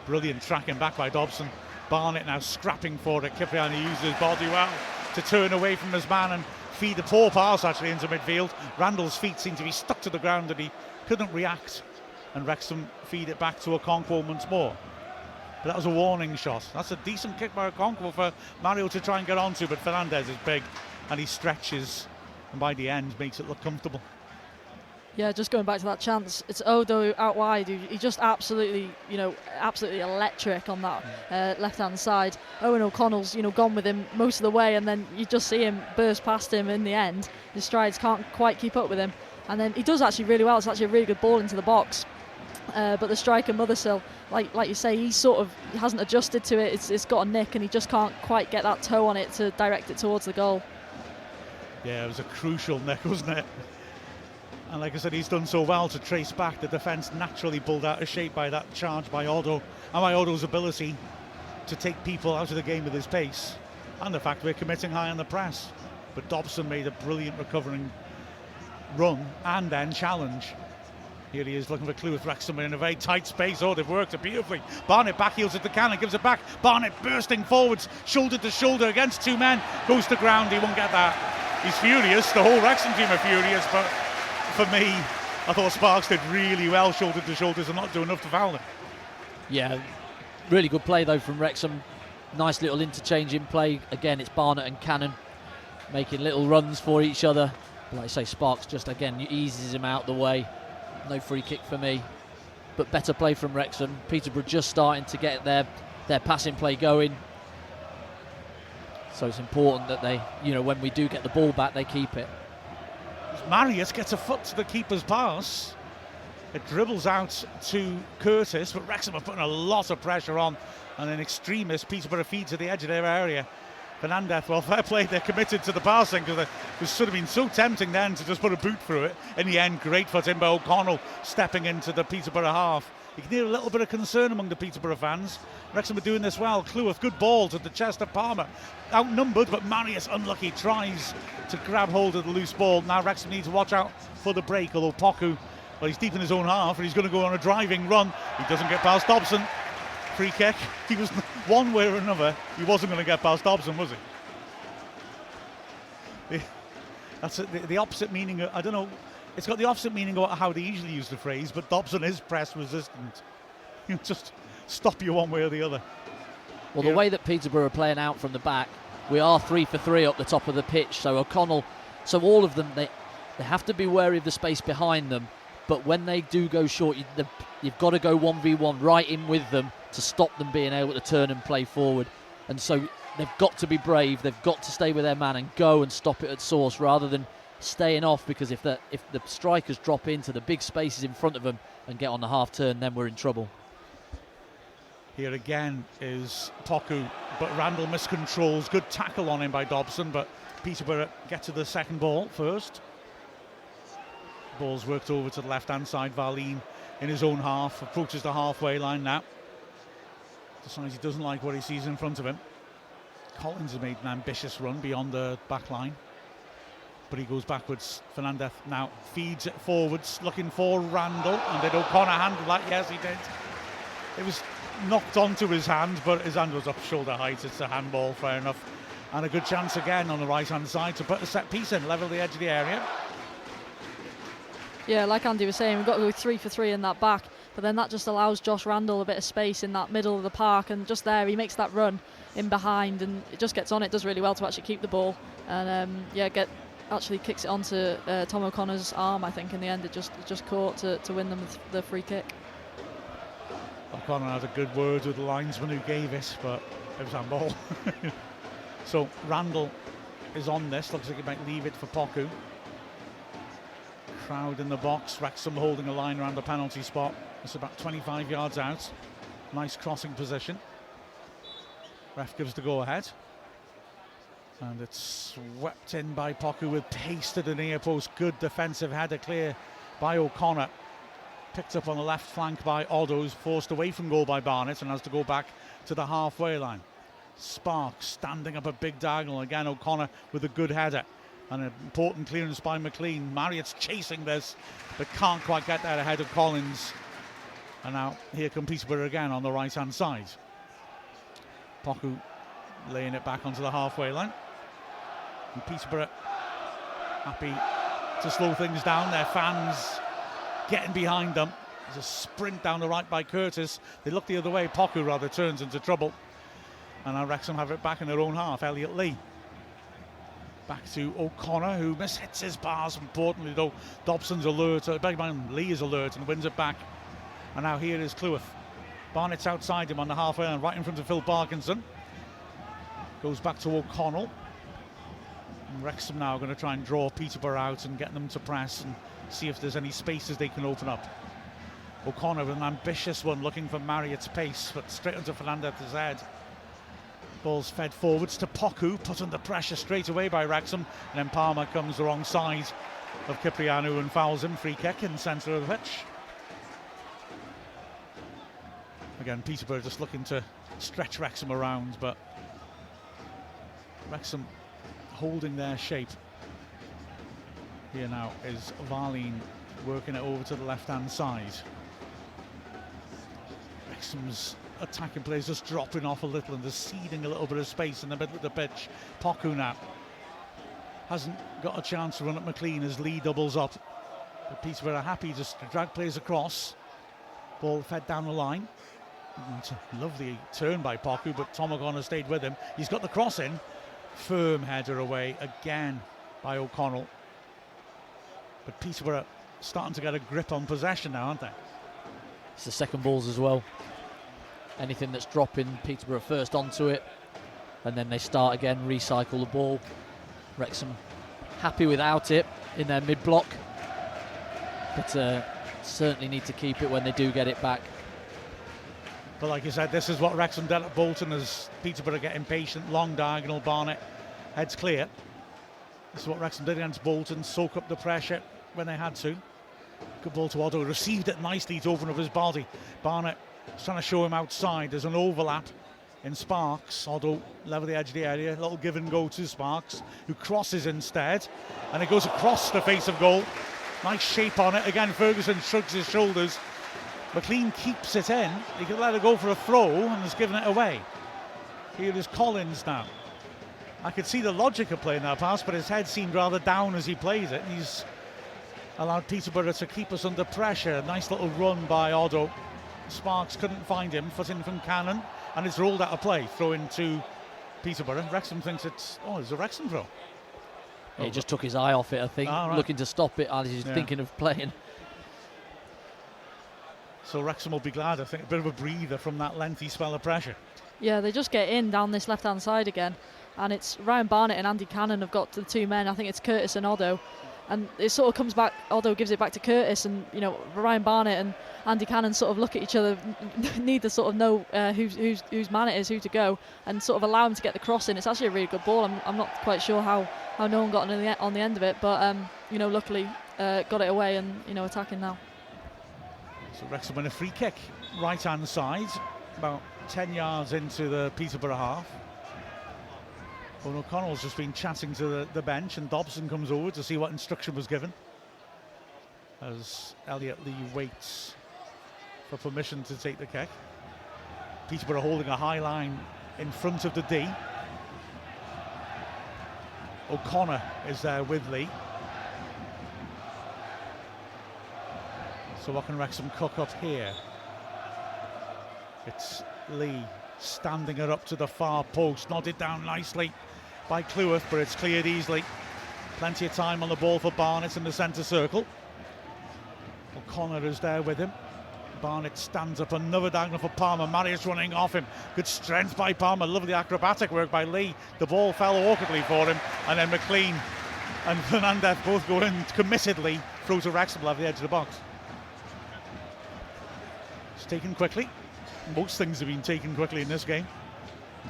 Brilliant tracking back by Dobson. Barnett now scrapping for it. Cipriano uses his body well to turn away from his man and feed the poor pass actually into midfield. Randall's feet seem to be stuck to the ground and he couldn't react. And Wrexham feed it back to Okonkwo once more. But that was a warning shot. That's a decent kick by Okonkwo for Mario to try and get onto, but Fernandez is big and he stretches and by the end makes it look comfortable. Yeah, just going back to that chance, it's Odo out wide. He just absolutely electric on that left-hand side. Owen O'Connell's, gone with him most of the way, and then you just see him burst past him in the end. His strides can't quite keep up with him, and then he does actually really well. It's actually a really good ball into the box. But the striker Mothersill, like you say, he hasn't adjusted to it. It's got a nick, and he just can't quite get that toe on it to direct it towards the goal. Yeah, it was a crucial nick, wasn't it? And like I said, he's done so well to trace back. The defence naturally pulled out of shape by that charge by Aldo, and by Aldo's ability to take people out of the game with his pace, and the fact we're committing high on the press. But Dobson made a brilliant recovering run and then challenge. Here he is looking for clue with Wrexham in a very tight space. Oh, they've worked it beautifully. Barnett backheels at the Cannon, gives it back. Barnett bursting forwards, shoulder to shoulder against two men. Goes to ground, he won't get that. He's furious, the whole Wrexham team are furious, but for me, I thought Sparks did really well shoulder to shoulders and not do enough to foul him. Yeah, really good play though from Wrexham. Nice little interchange in play. Again, it's Barnett and Cannon making little runs for each other. Like I say, Sparks just again eases him out the way. No free kick for me, but better play from Wrexham. Peterborough just starting to get their passing play going. So it's important that they, when we do get the ball back, they keep it. Marriott gets a foot to the keeper's pass. It dribbles out to Curtis, but Wrexham are putting a lot of pressure on, and an extremist Peterborough feeds to the edge of their area. Fernandez, well, fair play, they're committed to the passing, because it was sort of been so tempting then to just put a boot through it. In the end, great foot in by O'Connell, stepping into the Peterborough half. You can hear a little bit of concern among the Peterborough fans. Wrexham are doing this well. Cleworth, good ball to the chest of Palmer. Outnumbered, but Marius, unlucky, tries to grab hold of the loose ball. Now Wrexham need to watch out for the break, although Poku, well, he's deep in his own half, and he's going to go on a driving run. He doesn't get past Dobson. Free kick. He was, one way or another, he wasn't going to get past Dobson, was he? That's the opposite meaning of, I don't know, it's got the opposite meaning of how they usually use the phrase, but Dobson is press resistant. He'll just stop you one way or the other. Well, the way that Peterborough are playing out from the back, we are 3 for 3 up the top of the pitch. So O'Connell, so all of them, they have to be wary of the space behind them. But when they do go short, you've got to go 1v1 right in with them to stop them being able to turn and play forward. And so they've got to be brave. They've got to stay with their man and go and stop it at source rather than staying off, because if the strikers drop into the big spaces in front of them and get on the half turn, then we're in trouble. Here again is Poku, but Randall miscontrols. Good tackle on him by Dobson, but Peterborough get to the second ball first. Ball's worked over to the left-hand side. Varleen in his own half, approaches the halfway line now. Decides he doesn't like what he sees in front of him. Collins has made an ambitious run beyond the back line, but he goes backwards. Fernandez now feeds it forwards, looking for Randall, and did O'Connor handle that? Yes, he did. It was knocked onto his hand, but his hand was up shoulder height. It's a handball, fair enough. And a good chance again on the right-hand side to put a set piece in, level the edge of the area. Yeah, like Andy was saying, we've got to go 3 for 3 in that back, but then that just allows Josh Randall a bit of space in that middle of the park, and just there he makes that run in behind, and it just gets on it, does really well to actually keep the ball, and actually kicks it onto Tom O'Connor's arm. I think in the end it just caught to win them the free kick. O'Connor had a good word with the linesman who gave it, but it was handball. So Randall is on this, looks like he might leave it for Poku. Crowd in the box, Wrexham holding a line around the penalty spot. It's about 25 yards out. Nice crossing position. Ref gives the go ahead. And it's swept in by Poku with pace to the near post. Good defensive header clear by O'Connor. Picked up on the left flank by Oddo's, forced away from goal by Barnett and has to go back to the halfway line. Sparks standing up a big diagonal. Again, O'Connor with a good header. An important clearance by McLean. Marriott's chasing this, but can't quite get that ahead of Collins. And now here come Peterborough again on the right-hand side. Poku laying it back onto the halfway line. And Peterborough happy to slow things down. Their fans getting behind them. There's a sprint down the right by Curtis. They look the other way. Poku rather turns into trouble. And now Wrexham have it back in their own half. Elliot Lee. Back to O'Connor, who mishits his pass. Importantly, though, Dobson's alert. Lee is alert and wins it back. And now here is Cleworth. Barnett's outside him on the halfway line, right in front of Phil Parkinson. Goes back to O'Connell. And Wrexham now going to try and draw Peterborough out and get them to press and see if there's any spaces they can open up. O'Connor with an ambitious one, looking for Marriott's pace, but straight onto Fernandez's head. Ball's fed forwards to Poku, put under pressure straight away by Wrexham, and then Palmer comes the wrong side of Cipriano and fouls him. Free kick in the centre of the pitch. Again, Peterborough just looking to stretch Wrexham around, but Wrexham holding their shape. Here now is Varleen working it over to the left-hand side. Wrexham's attacking players just dropping off a little and just ceding a little bit of space in the middle of the pitch. Poku now hasn't got a chance to run at McLean as Lee doubles up. But Peterborough are happy just to drag players across. Ball fed down the line. It's a lovely turn by Poku, but Tom O'Connor stayed with him. He's got the cross in. Firm header away again by O'Connell. But Peterborough starting to get a grip on possession now, aren't they? It's the second balls as well. Anything that's dropping, Peterborough first onto it, and then they start again, recycle the ball. Wrexham happy without it in their mid-block, but certainly need to keep it when they do get it back. But like you said, this is what Wrexham did at Bolton as Peterborough get impatient. Long diagonal, Barnett heads clear. This is what Wrexham did against Bolton, soak up the pressure when they had to. Good ball to Otto, received it nicely to open up his body. Barnett is trying to show him outside. There's an overlap in Sparks. Otto level the edge of the area, a little give and go to Sparks, who crosses instead, and it goes across the face of goal. Nice shape on it. Again, Ferguson shrugs his shoulders. McLean keeps it in. He could let it go for a throw and has given it away. Here is Collins now. I could see the logic of playing that pass, but his head seemed rather down as he plays it. He's allowed Peterborough to keep us under pressure. Nice little run by Otto. Sparks couldn't find him. Foot in from Cannon, and it's rolled out of play. Throw into Peterborough. Wrexham thinks it's a Wrexham throw. Yeah, he just took his eye off it, I think, right. Looking to stop it as he's thinking of playing. So Wrexham will be glad, I think, a bit of a breather from that lengthy spell of pressure. Yeah, they just get in down this left-hand side again, and it's Ryan Barnett and Andy Cannon have got the two men. I think it's Curtis and Otto, and it sort of comes back. Otto gives it back to Curtis, and Ryan Barnett and Andy Cannon sort of look at each other, neither sort of know whose man it is, who to go, and sort of allow him to get the cross in. It's actually a really good ball. I'm not quite sure how no one got on the end of it, but luckily got it away and attacking now. So Wrexham win a free kick, right-hand side, about 10 yards into the Peterborough half. Owen O'Connell's just been chatting to the bench, and Dobson comes over to see what instruction was given as Elliot Lee waits for permission to take the kick. Peterborough holding a high line in front of the D. O'Connor is there with Lee. So what can Wrexham cook up here? It's Lee standing it up to the far post, nodded down nicely by Cleworth, but it's cleared easily. Plenty of time on the ball for Barnett in the centre circle. O'Connor is there with him. Barnett stands up, another diagonal for Palmer. Marius running off him. Good strength by Palmer, lovely acrobatic work by Lee. The ball fell awkwardly for him, and then McLean and Fernandez both go in committedly, throw to Wrexham level the edge of the box. Taken quickly. Most things have been taken quickly in this game.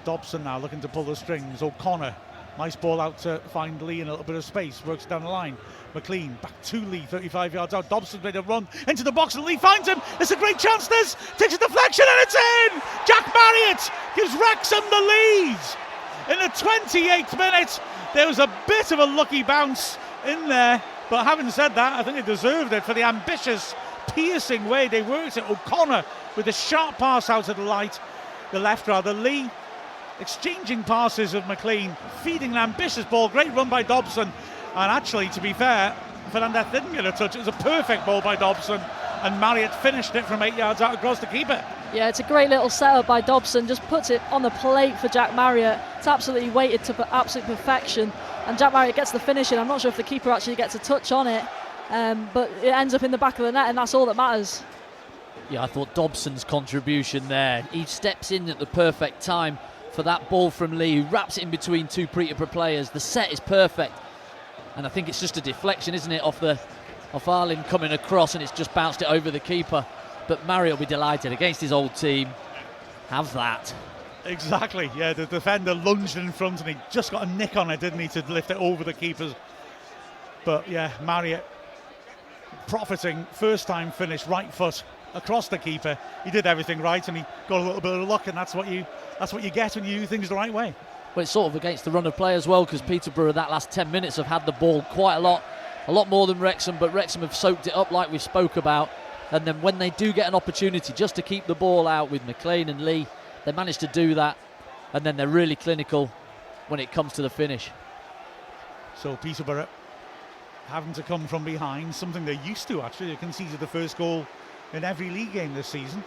Dobson now looking to pull the strings. O'Connor, nice ball out to find Lee in a little bit of space, works down the line. McLean back to Lee, 35 yards out. Dobson made a run into the box and Lee finds him. It's a great chance, this takes a deflection and it's in. Jack Marriott gives Wrexham the lead in the 28th minute. There was a bit of a lucky bounce in there, but having said that, I think they deserved it for the ambitious, piercing way they worked it. O'Connor with a sharp pass out of the left. Lee exchanging passes of McLean, feeding an ambitious ball. Great run by Dobson, and actually, to be fair, Fernandez didn't get a touch. It was a perfect ball by Dobson, and Marriott finished it from 8 yards out across the keeper. Yeah, it's a great little setup by Dobson, just puts it on the plate for Jack Marriott. It's absolutely weighted to absolute perfection, and Jack Marriott gets the finish in. I'm not sure if the keeper actually gets a touch on it, but it ends up in the back of the net, and that's all that matters. Yeah, I thought Dobson's contribution there. He steps in at the perfect time for that ball from Lee, who wraps it in between two Peterborough players. The set is perfect, and I think it's just a deflection, isn't it, off Arlen coming across, and it's just bounced it over the keeper. But Marriott will be delighted against his old team. Have that. Exactly, yeah, the defender lunged in front and he just got a nick on it, didn't he, to lift it over the keepers. But yeah, Marriott profiting, first time finish, right foot across the keeper. He did everything right and he got a little bit of luck, and that's what you get when you do things the right way. Well, it's sort of against the run of play as well, because Peterborough that last 10 minutes have had the ball quite a lot more than Wrexham, but Wrexham have soaked it up like we spoke about. And then when they do get an opportunity just to keep the ball out with McLean and Lee, they manage to do that, and then they're really clinical when it comes to the finish. So Peterborough having to come from behind, something they're used to actually. They conceded the first goal in every league game this season.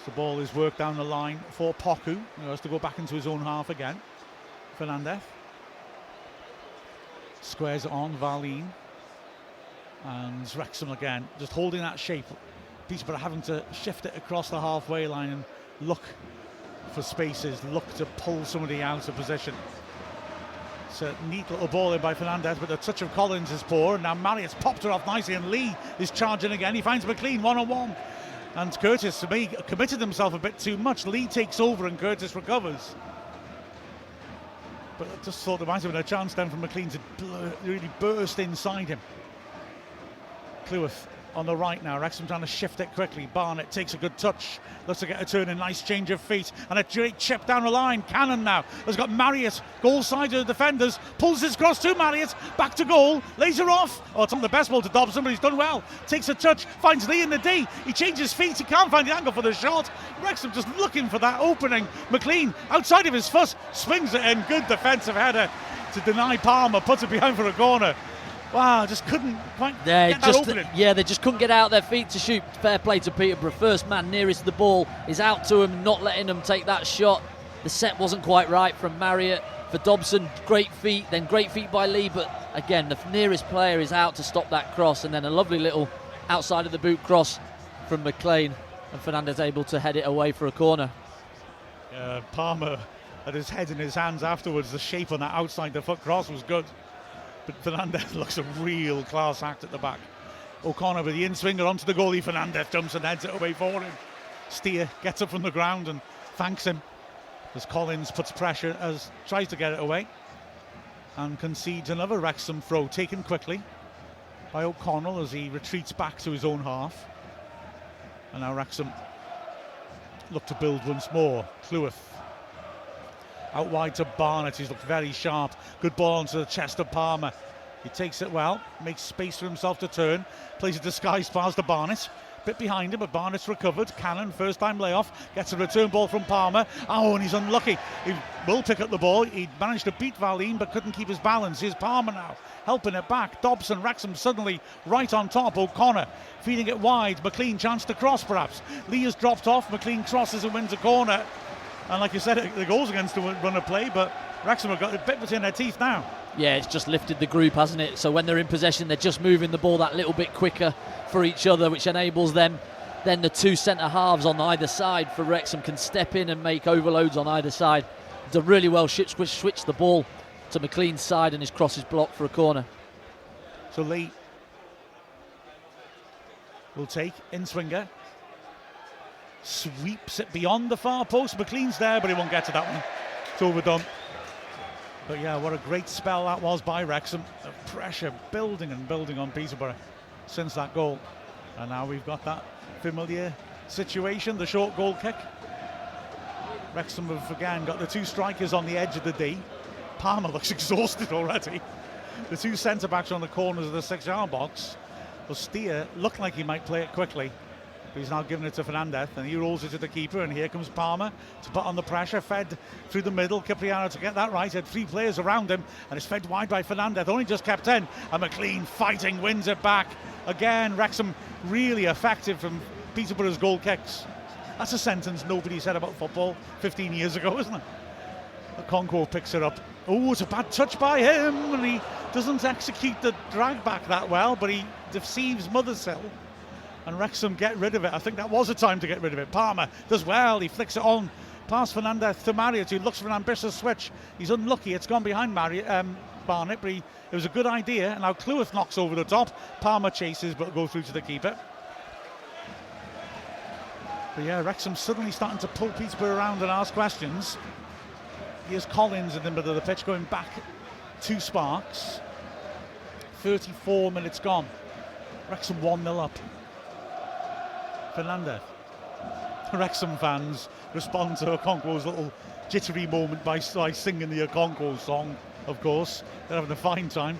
So the ball is worked down the line for Poku, who has to go back into his own half again. Fernandez squares it on, Valine. And Wrexham again, just holding that shape. Peterborough having to shift it across the halfway line and look for spaces, look to pull somebody out of position. It's a neat little ball in by Fernandez, but the touch of Collins is poor. Now Marius popped her off nicely, and Lee is charging again. He finds McLean one-on-one. And Curtis, to me, committed himself a bit too much. Lee takes over and Curtis recovers. But I just thought there might have been a chance then for McLean to really burst inside him. Cleworth on the right now. Wrexham trying to shift it quickly. Barnett takes a good touch. Looks to get a turn, a nice change of feet. And a great chip down the line. Cannon now has got Marius, goal side of the defenders. Pulls his cross to Marius. Back to goal. Lays her off. Oh, it's on the best ball to Dobson, but he's done well. Takes a touch. Finds Lee in the D. He changes feet. He can't find the angle for the shot. Wrexham just looking for that opening. McLean, outside of his foot, swings it in. Good defensive header to deny Palmer. Puts it behind for a corner. Wow, just couldn't quite get that opening. Yeah, they just couldn't get out their feet to shoot. Fair play to Peterborough. First man nearest the ball is out to him, not letting them take that shot. The set wasn't quite right from Marriott. For Dobson, great feet, then great feet by Lee, but again, the nearest player is out to stop that cross, and then a lovely little outside of the boot cross from McLean, and Fernandez able to head it away for a corner. Palmer had his head in his hands afterwards. The shape on that outside the foot cross was good. But Fernandez looks a real class act at the back. O'Connor with the in-swinger onto the goalie. Fernandez jumps and heads it away for him. Steer gets up from the ground and thanks him as Collins puts pressure, as tries to get it away and concedes another Wrexham throw, taken quickly by O'Connell as he retreats back to his own half. And now Wrexham look to build once more. Cleworth out wide to Barnett. He's looked very sharp. Good ball onto the chest of Palmer. He takes it well, makes space for himself to turn, plays a disguise pass to Barnett. Bit behind him, but Barnett's recovered. Cannon, first time layoff, gets a return ball from Palmer. Oh, and he's unlucky. He will pick up the ball. He managed to beat Valine, but couldn't keep his balance. Here's Palmer now, helping it back. Dobson, Wrexham suddenly right on top. O'Connor feeding it wide. McLean, chance to cross perhaps. Lee has dropped off. McLean crosses and wins a corner. And like you said, the goal's against the run of play, but Wrexham have got a bit between their teeth now. Yeah, it's just lifted the group, hasn't it? So when they're in possession, they're just moving the ball that little bit quicker for each other, which enables them. Then the two centre halves on either side for Wrexham can step in and make overloads on either side. Done really well, switch the ball to McLean's side, and his cross is blocked for a corner. So Lee will take in swinger. Sweeps it beyond the far post. McLean's there, but he won't get to that one. It's overdone. But yeah, what a great spell that was by Wrexham. The pressure building and building on Peterborough since that goal. And now we've got that familiar situation, the short goal kick. Wrexham have again got the two strikers on the edge of the D. Palmer looks exhausted already. The two centre-backs on the corners of the 6-yard box. Well, Steer looked like he might play it quickly. But he's now giving it to Fernandez, and he rolls it to the keeper, and here comes Palmer to put on the pressure, fed through the middle. Cipriano to get that right, had three players around him, and it's fed wide by Fernandez, only just kept in, and McLean fighting, wins it back. Again, Wrexham really effective from Peterborough's goal kicks. That's a sentence nobody said about football 15 years ago, isn't it? Okonkwo picks it up. Oh, it's a bad touch by him, and he doesn't execute the drag back that well, but he deceives Mothersill. And Wrexham get rid of it. I think that was a time to get rid of it. Palmer does well. He flicks it on past Fernandez to Marriott, who looks for an ambitious switch. He's unlucky. It's gone behind Barnett, but it was a good idea. And now Cleworth knocks over the top. Palmer chases, but goes through to the keeper. But yeah, Wrexham suddenly starting to pull Peterborough around and ask questions. Here's Collins in the middle of the pitch going back to Sparks. 34 minutes gone. Wrexham 1-0 up. Fernandez. Wrexham fans respond to Okonkwo's little jittery moment by singing the Okonkwo song, of course. They're having a fine time.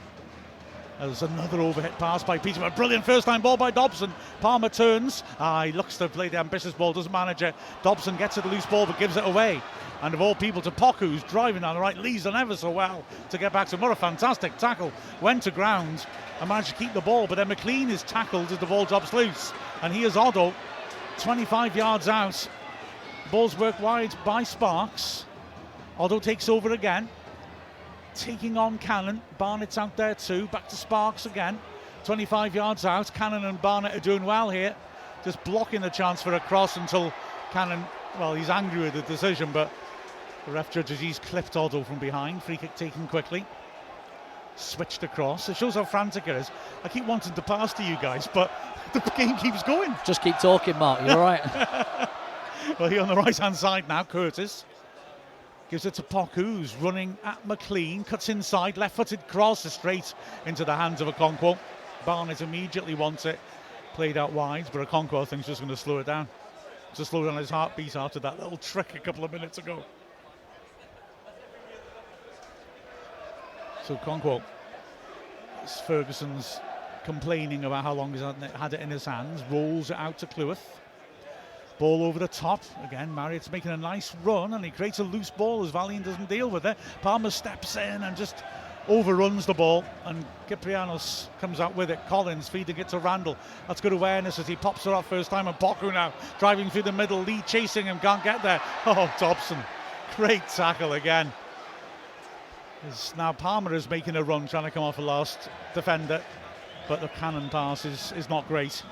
There's another overhit pass by Peterborough. Brilliant first time ball by Dobson. Palmer turns. He looks to play the ambitious ball, doesn't manage it. Dobson gets it, a loose ball, but gives it away. And of all people to Poku, who's driving down the right, leads on ever so well to get back to him. What a fantastic tackle. Went to ground and managed to keep the ball, but then McLean is tackled as the ball drops loose. And here's Otto, 25 yards out. Ball's worked wide by Sparks. Otto takes over again, taking on Cannon. Barnett's out there too. Back to Sparks again. 25 yards out. Cannon and Barnett are doing well here, just blocking the chance for a cross until Cannon, well, he's angry with the decision, but The ref judges he's clipped Otto from behind. Free kick taken quickly. Switched across. It shows how frantic it is. I keep wanting to pass to you guys, but the game keeps going. Just keep talking, Mark. You're all right. Well, here on the right-hand side now, Curtis gives it to Poku, who's running at McLean. Cuts inside, left-footed cross straight into the hands of Okonkwo. Barnett immediately wants it played out wide, but Okonkwo thinks just going to slow it down. To slow down his heartbeat after that little trick a couple of minutes ago. So Okonkwo, Ferguson's complaining about how long he's had it in his hands, rolls it out to Cleworth. Ball over the top. Again, Marriott's making a nice run and he creates a loose ball as Valiant doesn't deal with it. Palmer steps in and just overruns the ball and Kyprianos comes out with it. Collins feeding it to Randall. That's good awareness as he pops it off first time, and Poku now driving through the middle. Lee chasing him, can't get there. Oh, Dobson. Great tackle again. Now Palmer is making a run trying to come off the last defender, but the cannon pass is not great.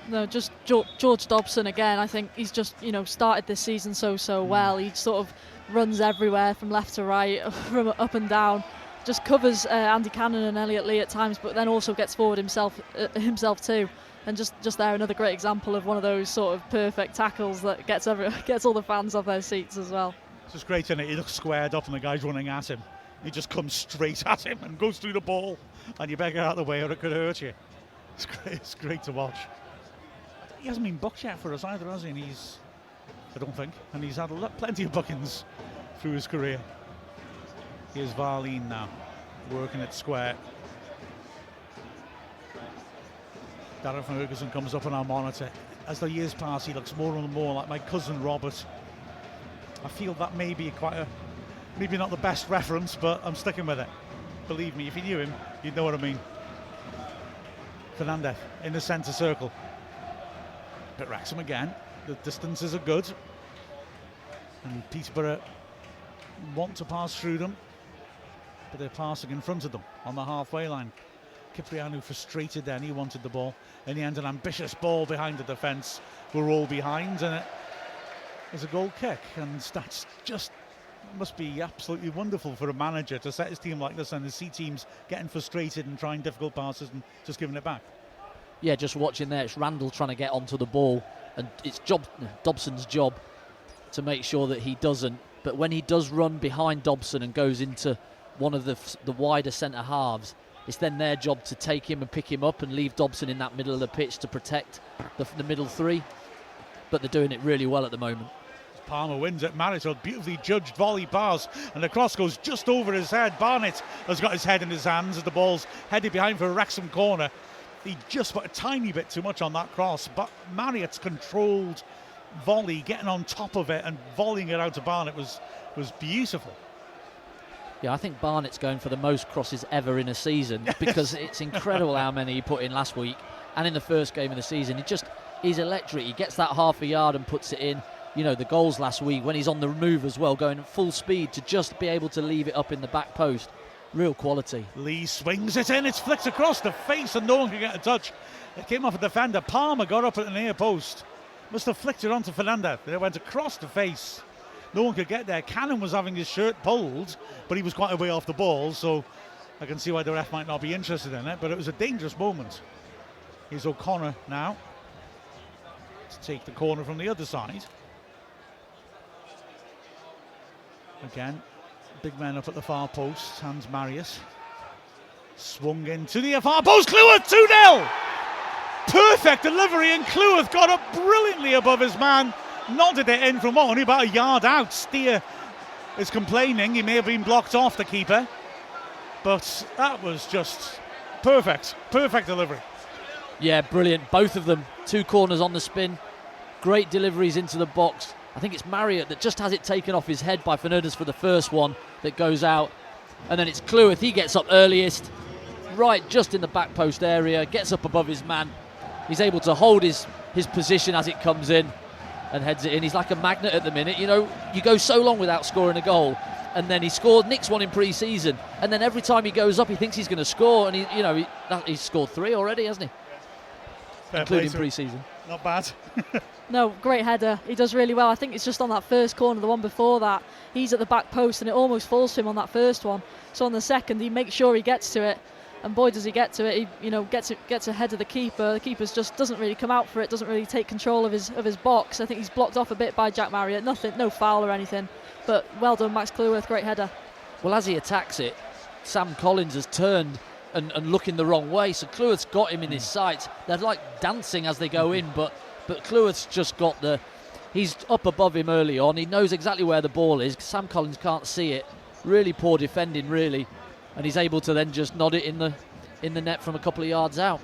No, just George Dobson again. I think he's just, started this season so well. He sort of runs everywhere from left to right, from up and down. Just covers Andy Cannon and Elliot Lee at times, but then also gets forward himself too. And just there, another great example of one of those sort of perfect tackles that gets all the fans off their seats as well. It's just great, isn't it? He looks squared up and the guy's running at him. He just comes straight at him and goes through the ball, and you better get out of the way or it could hurt you. It's great. It's great to watch. He hasn't been booked yet for us either, has he? And I don't think. And he's had plenty of bookings through his career. Here's Varleen now, working it square. Darren Ferguson comes up on our monitor. As the years pass, he looks more and more like my cousin Robert. I feel that may be maybe not the best reference, but I'm sticking with it. Believe me, if you knew him, you'd know what I mean. Fernandez in the centre circle. But Wrexham again, the distances are good. And Peterborough want to pass through them, but they're passing in front of them on the halfway line. Kyprianou frustrated then, he wanted the ball. In the end, an ambitious ball behind the defence. We're all behind, and it is a goal kick. And that's just must be absolutely wonderful for a manager to set his team like this and to see teams getting frustrated and trying difficult passes and just giving it back. Yeah, just watching there, it's Randall trying to get onto the ball, and it's Dobson's job to make sure that he doesn't. But when he does run behind Dobson and goes into one of the wider centre halves, it's then their job to take him and pick him up and leave Dobson in that middle of the pitch to protect the middle three. But they're doing it really well at the moment. Palmer wins it. Marriott, beautifully judged volley pass, and the cross goes just over his head. Barnett has got his head in his hands as the ball's headed behind for a Wrexham corner. He just put a tiny bit too much on that cross, but Marriott's controlled volley, getting on top of it and volleying it out to Barnett was beautiful. Yeah, I think Barnett's going for the most crosses ever in a season because it's incredible how many he put in last week and in the first game of the season. He's electric. He gets that half a yard and puts it in. The goals last week when he's on the move as well, going at full speed to just be able to leave it up in the back post. Real quality. Lee swings it in. It's flicked across the face and no one can get a touch. It came off a defender. Palmer got up at the near post. Must have flicked it onto Fernandez. It went across the face. No one could get there. Cannon was having his shirt pulled, but he was quite a way off the ball, so I can see why the ref might not be interested in it, but it was a dangerous moment. Here's O'Connor now to take the corner from the other side. Again, big man up at the far post, Hans Marius. Swung into the far post, Cleworth 2-0! Perfect delivery, and Cleworth got up brilliantly above his man, nodded it in from only about a yard out. Steer is complaining, he may have been blocked off, the keeper, but that was just perfect delivery. Yeah, brilliant, both of them, 2 corners on the spin, great deliveries into the box. I think it's Marriott that just has it taken off his head by Fernandez for the first one that goes out, and then it's Cleworth, he gets up earliest, right just in the back post area, gets up above his man. He's able to hold his position as it comes in and heads it in. He's like a magnet at the minute. You go so long without scoring a goal, and then he nicks one in pre-season, and then every time he goes up he thinks he's going to score, and he's scored 3 already, hasn't he? Fair including play, pre-season. Not bad. No, great header. He does really well. I think it's just on that first corner, the one before that. He's at the back post and it almost falls to him on that first one. So on the second, he makes sure he gets to it. And boy, does he get to it. He gets ahead of the keeper. The keeper just doesn't really come out for it, doesn't really take control of his box. I think he's blocked off a bit by Jack Marriott. Nothing, no foul or anything. But well done, Max Cleworth. Great header. Well, as he attacks it, Sam Collins has turned and looking the wrong way. So Cleworth's got him in his sights. They're like dancing as they go in, but Cleworth's just got he's up above him early on. He knows exactly where the ball is. Sam Collins can't see it. Really poor defending, really. And he's able to then just nod it in the net from a couple of yards out.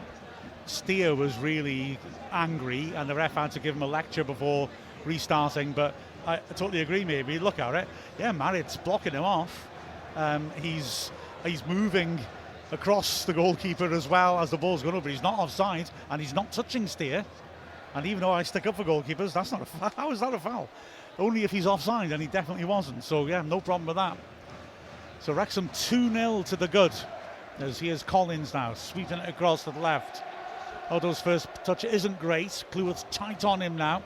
Steer was really angry and the ref had to give him a lecture before restarting, but I totally agree. Maybe look at it. Yeah, Marriott's blocking him off. He's moving across the goalkeeper as well as the ball's going over. He's not offside and he's not touching Steer. And even though I stick up for goalkeepers, that's not a foul. How is that a foul? Only if he's offside, and he definitely wasn't. So yeah, no problem with that. So Wrexham 2-0 to the good. As here's Collins now, sweeping it across to the left. Otto's first touch isn't great. Cleworth's tight on him now.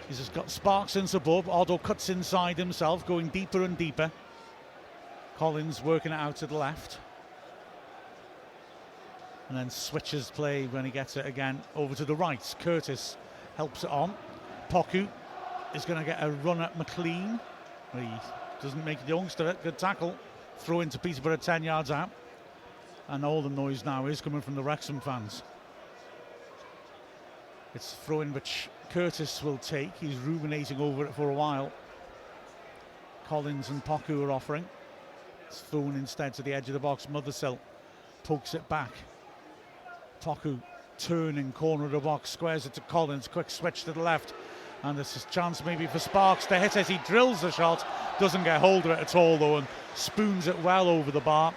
He's just got Sparks in support. Otto cuts inside himself, going deeper and deeper. Collins working it out to the left. And then switches play when he gets it again over to the right. Curtis helps it on. Poku is going to get a run at McLean. He doesn't make the youngster it. Good tackle. Throw into Peterborough 10 yards out. And all the noise now is coming from the Wrexham fans. It's throw-in which Curtis will take. He's ruminating over it for a while. Collins and Poku are offering. It's thrown instead to the edge of the box. Mothersill pokes it back. Poku turning corner of the box, squares it to Collins, quick switch to the left, and there's a chance maybe for Sparks to hit it. He drills the shot, doesn't get hold of it at all though, and spoons it well over the bar.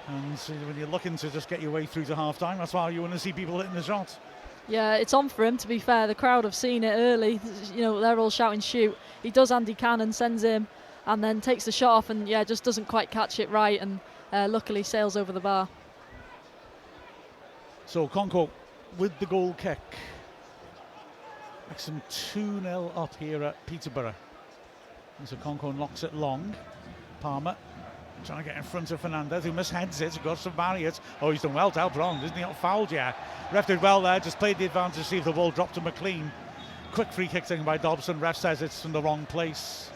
And so when you're looking to just get your way through to half time, that's why you want to see people hitting the shot. Yeah, it's on for him, to be fair. The crowd have seen it early. You know, they're all shouting shoot. He does Andy Cannon, sends him, and then takes the shot off and yeah, just doesn't quite catch it right, and luckily sails over the bar. So Conco with the goal kick. Wrexham 2-0 up here at Peterborough. And so Conco knocks it long. Palmer trying to get in front of Fernandez, who misheads it. He goes to Marriott. Oh, he's done well to help Ron, isn't he? Not fouled yet. Ref did well there, just played the advantage to see if the ball dropped to McLean. Quick free kick taken by Dobson. Ref says it's in the wrong place.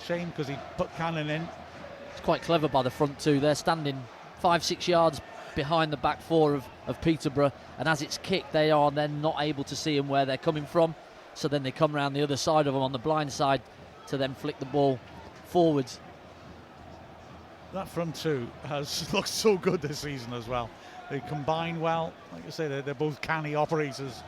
Shame because he put Cannon in. It's quite clever by the front two. They're standing 5-6 yards behind the back four of Peterborough, and as it's kicked they are then not able to see him where they're coming from, so then they come around the other side of them on the blind side to then flick the ball forwards. That front two has looked so good this season as well. They combine well, like I say, they're both canny operators,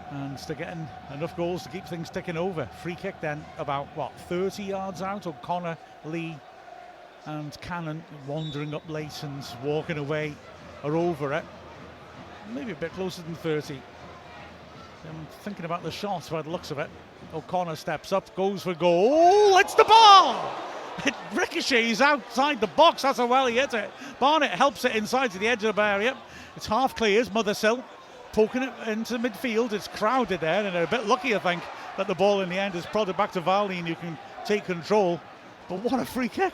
and they're getting enough goals to keep things ticking over. Free kick then about 30 yards out. O'Connor, Lee and Cannon wandering up late and walking away are over it. Maybe a bit closer than 30. I'm thinking about the shot by the looks of it. O'Connor steps up, goes for goal. Oh, it's the ball! It ricochets outside the box. That's how well he hit it. Barnett helps it inside to the edge of the area. It's half clears. Mothersill poking it into midfield. It's crowded there, and they're a bit lucky, I think, that the ball in the end is prodded back to Valney and you can take control. But what a free kick!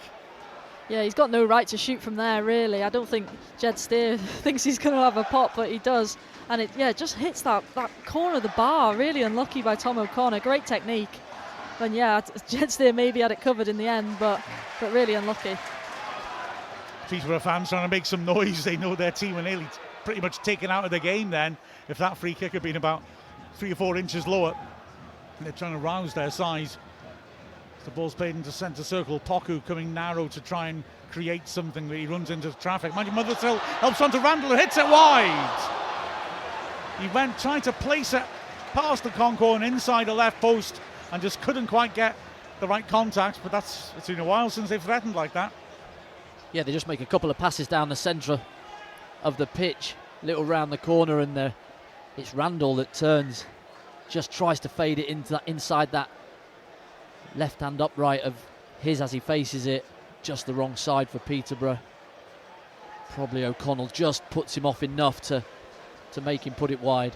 Yeah, he's got no right to shoot from there, really. I don't think Jed Steer thinks he's going to have a pop, but he does. And it just hits that corner of the bar. Really unlucky by Tom O'Connor. Great technique. And yeah, Jed Steer maybe had it covered in the end, but really unlucky. Peterborough fans trying to make some noise. They know their team are nearly pretty much taken out of the game then. If that free kick had been about 3 or 4 inches lower. And they're trying to rouse their size. The ball's played into centre circle. Poku coming narrow to try and create something, but he runs into traffic. Mind you, Mothersill helps on to Randall, who hits it wide. He tried to place it past the Conco and inside the left post and just couldn't quite get the right contact, but it's been a while since they've threatened like that. Yeah, they just make a couple of passes down the centre of the pitch, little round the corner, and it's Randall that turns, just tries to fade it into inside that left-hand upright of his as he faces it, just the wrong side for Peterborough. Probably O'Connell just puts him off enough to make him put it wide.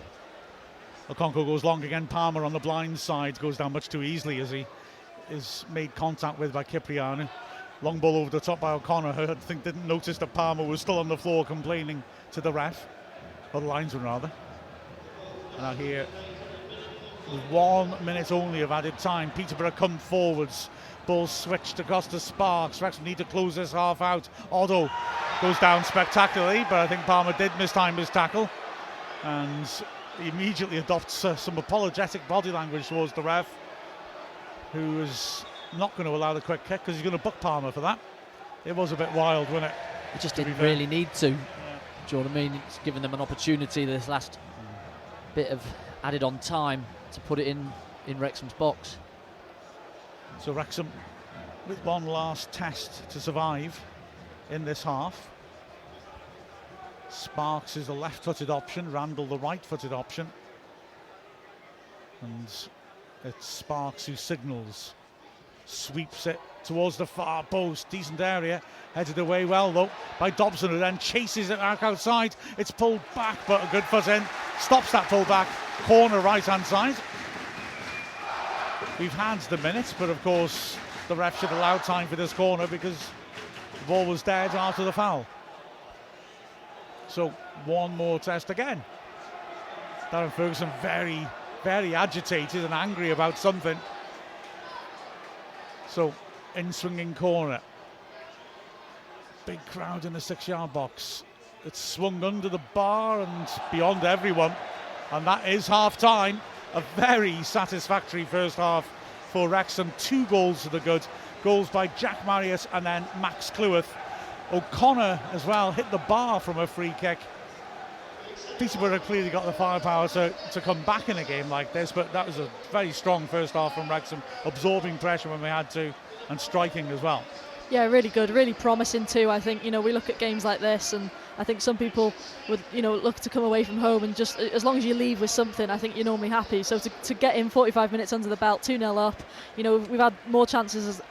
Okonkwo goes long again. Palmer on the blind side goes down much too easily as he is made contact with by Cipriano. Long ball over the top by O'Connor. I think didn't notice that Palmer was still on the floor complaining to the ref, or the linesman rather. And now here, with 1 minute only of added time, Peterborough come forwards. Ball switched across to Sparks. Wrexham need to close this half out. Otto goes down spectacularly, but I think Palmer did mistime his tackle. And he immediately adopts some apologetic body language towards the ref, who is not going to allow the quick kick because he's going to book Palmer for that. It was a bit wild, wasn't it? It just didn't really need to. Yeah. Do you know what I mean? It's given them an opportunity this last bit of added on time to put it in Wrexham's box. So Wrexham with one last test to survive in this half. Sparks is the left-footed option, Randall the right-footed option. And it's Sparks who signals. Sweeps it towards the far post. Decent area. Headed away well though by Dobson, who then chases it back outside. It's pulled back, but a good foot in. Stops that pull back. Corner right-hand side. We've had the minutes, but of course the ref should allow time for this corner because the ball was dead after the foul. So one more test again. Darren Ferguson very, very agitated and angry about something. So in swinging corner. Big crowd in the 6-yard box. It's swung under the bar and beyond everyone. And that is half time. A very satisfactory first half for Wrexham. 2 goals to the good. Goals by Jack Marriott and then Max Cleworth. O'Connor as well hit the bar from a free kick. Peterborough clearly got the firepower to come back in a game like this, but that was a very strong first half from Wrexham, absorbing pressure when we had to and striking as well. Yeah, really good, really promising too. I think, we look at games like this and I think some people would, look to come away from home and just, as long as you leave with something, I think you're normally happy. So to get in 45 minutes under the belt, 2-0 up, we've had more chances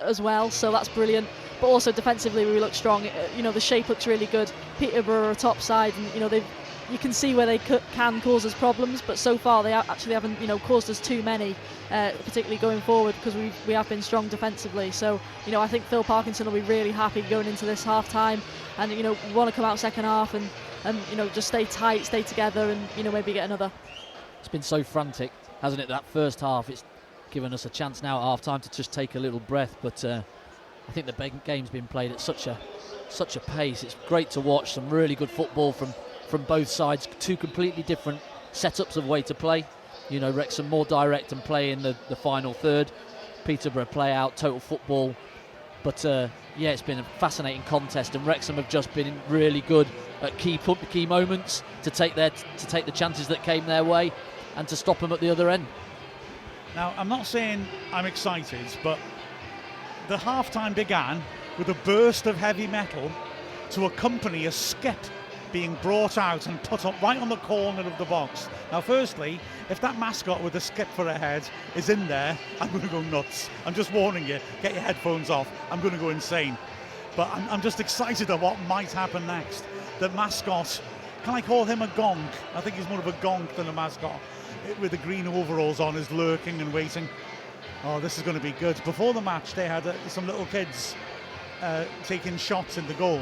as well, so that's brilliant. But also defensively we look strong. The shape looks really good. Peterborough are top side and, you can see where they can cause us problems, but so far they actually haven't, caused us too many, particularly going forward because we have been strong defensively. So, I think Phil Parkinson will be really happy going into this half time, and we want to come out second half and just stay tight, stay together, and maybe get another. It's been so frantic, hasn't it? That first half, it's given us a chance now at half time to just take a little breath. But I think the game's been played at such a pace. It's great to watch some really good football from both sides. 2 completely different setups of way to play. Wrexham more direct and play in the final third. Peterborough play out, total football. But it's been a fascinating contest, and Wrexham have just been really good at key moments to take the chances that came their way and to stop them at the other end. Now, I'm not saying I'm excited, but the half-time began with a burst of heavy metal to accompany a skip being brought out and put up right on the corner of the box. Now, firstly, if that mascot with a skip for a head is in there, I'm going to go nuts. I'm just warning you, get your headphones off. I'm going to go insane. But I'm just excited at what might happen next. The mascot, can I call him a gonk? I think he's more of a gonk than a mascot. With the green overalls on, is lurking and waiting. Oh, this is going to be good. Before the match, they had some little kids taking shots in the goal.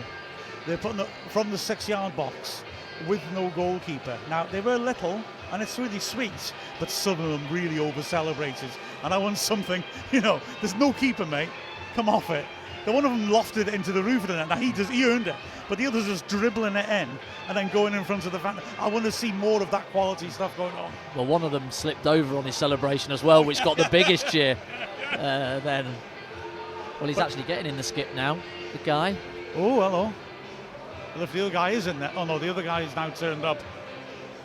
They're putting it from the 6-yard box with no goalkeeper. Now, they were little, and it's really sweet, but some of them really over-celebrated. And I want something, there's no keeper, mate. Come off it. The one of them lofted it into the roof of the net. Now, he earned it, but the other's just dribbling it in and then going in front of the fan. I want to see more of that quality stuff going on. Well, one of them slipped over on his celebration as well, which got the biggest cheer then. Well, he's actually getting in the skip now, the guy. Oh, hello. Well, if the other guy is in there, oh no, the other guy is now turned up.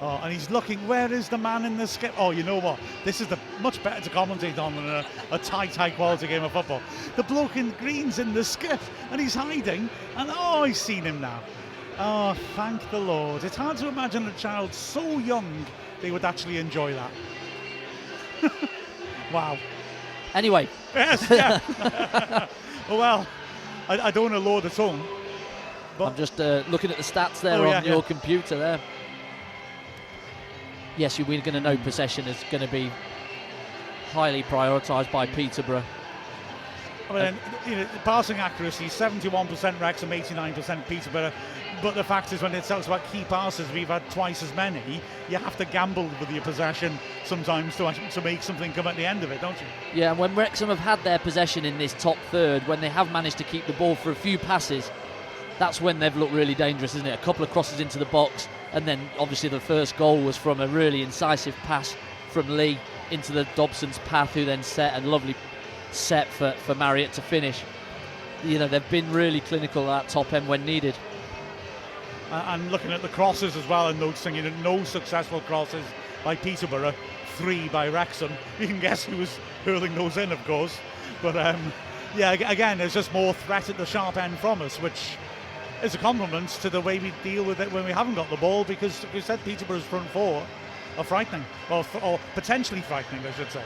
Oh, and he's looking, where is the man in the skip? Oh, you know what? This is much better to commentate on than a tight, high-quality game of football. The bloke in green's in the skip, and he's hiding, and I've seen him now. Oh, thank the Lord. It's hard to imagine a child so young they would actually enjoy that. Wow. Anyway. Yes, yeah. Well, I don't want to lower the tongue. I'm just looking at the stats there on your computer there. yes, we're going to know possession is going to be highly prioritised by Peterborough. I mean, passing accuracy, 71% Wrexham, 89% Peterborough. But the fact is, when it talks about key passes, we've had twice as many. You have to gamble with your possession sometimes to make something come at the end of it, don't you? Yeah, and when Wrexham have had their possession in this top third, when they have managed to keep the ball for a few passes, that's when they've looked really dangerous, isn't it? A couple of crosses into the box, and then obviously the first goal was from a really incisive pass from Lee into the Dobson's path, who then set a lovely set for Marriott to finish. They've been really clinical at that top end when needed. And looking at the crosses as well, and noticing no successful crosses by Peterborough, 3 by Wrexham. You can guess who was hurling those in, of course. But again, there's just more threat at the sharp end from us, which is a compliment to the way we deal with it when we haven't got the ball, because we said Peterborough's front four are frightening, or potentially frightening, I should say.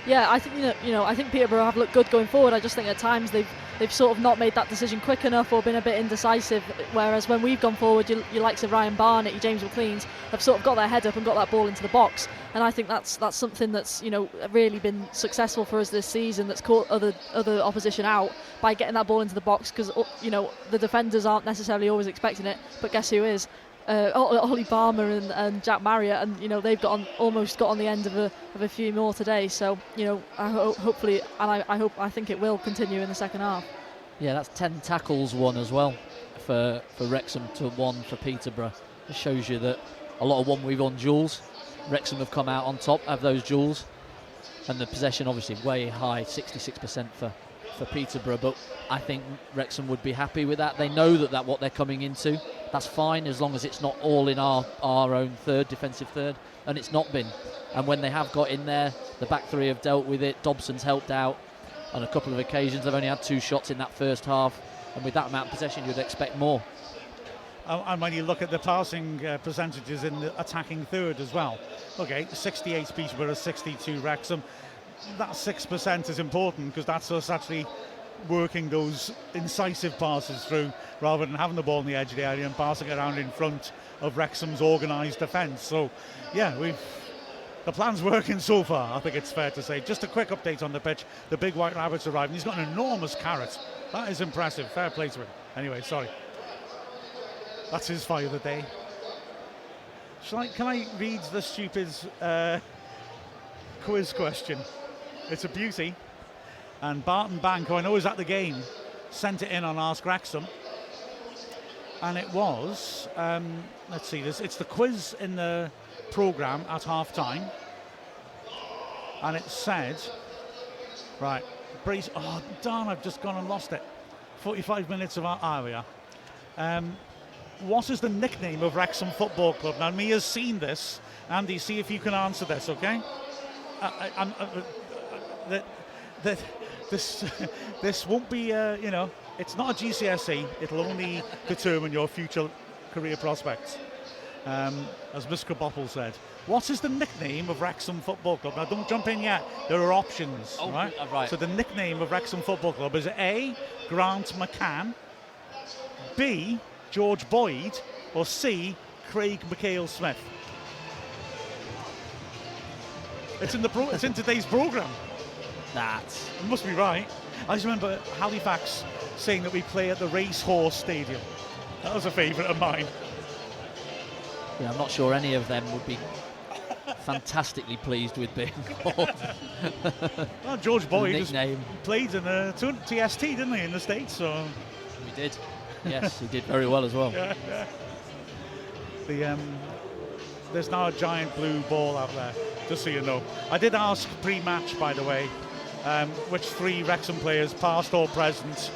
Yeah, I think I think Peterborough have looked good going forward. I just think at times they've sort of not made that decision quick enough, or been a bit indecisive. Whereas when we've gone forward, your likes of Ryan Barnett, your James McLean's have sort of got their head up and got that ball into the box. And I think that's something that's really been successful for us this season. That's caught other opposition out by getting that ball into the box, because the defenders aren't necessarily always expecting it. But guess who is? Ollie Barmer and Jack Marriott, and they've almost got on the end of a few more today. So hopefully, and I think it will continue in the second half. Yeah, that's 10 tackles won as well for Wrexham to 1 for Peterborough. It shows you that a lot of 1v1 duels. Wrexham have come out on top of those duels, and the possession obviously way high, 66% for Peterborough, but I think Wrexham would be happy with that. They know that what they're coming into, that's fine, as long as it's not all in our own defensive third, and it's not been. And when they have got in there, the back three have dealt with it. Dobson's helped out on a couple of occasions. They've only had 2 shots in that first half, and with that amount of possession you'd expect more. And when you look at the passing percentages in the attacking third as well, okay, 68 Peterborough, 62 Wrexham. That 6% is important, because that's us actually working those incisive passes through, rather than having the ball in the edge of the area and passing it around in front of Wrexham's organised defence. So, yeah, the plan's working so far, I think it's fair to say. Just a quick update on the pitch. The big white rabbit's arrived, and he's got an enormous carrot. That is impressive. Fair play to him. Anyway, sorry. That's his fight of the day. Can I read the stupid quiz question? It's a beauty. And Barton Bank, who I know is at the game, sent it in on Ask Wrexham. And it was, let's see, it's the quiz in the programme at half time. And it said, right, brace, oh darn, I've just gone and lost it. 45 minutes of our, we are. What is the nickname of Wrexham Football Club? Now, Mia's seen this. Andy, see if you can answer this, okay? This won't be, it's not a GCSE. It'll only determine your future career prospects. As Miss Kraboppel said. What is the nickname of Wrexham Football Club? Now, don't jump in yet. There are options, right? Right. So the nickname of Wrexham Football Club is A, Grant McCann, B, George Boyd, or C, Craig McHale-Smith. It's in today's programme. It must be right. I just remember Halifax saying that we play at the Racehorse Stadium. That was a favourite of mine. Yeah, I'm not sure any of them would be fantastically pleased with being called. Well, George Boyd played in a TST, didn't he, in the States? So we did. Yes, he did very well as well. Yeah. There's now a giant blue ball out there, just so you know. I did ask pre-match, by the way, which 3 Wrexham players, past or present,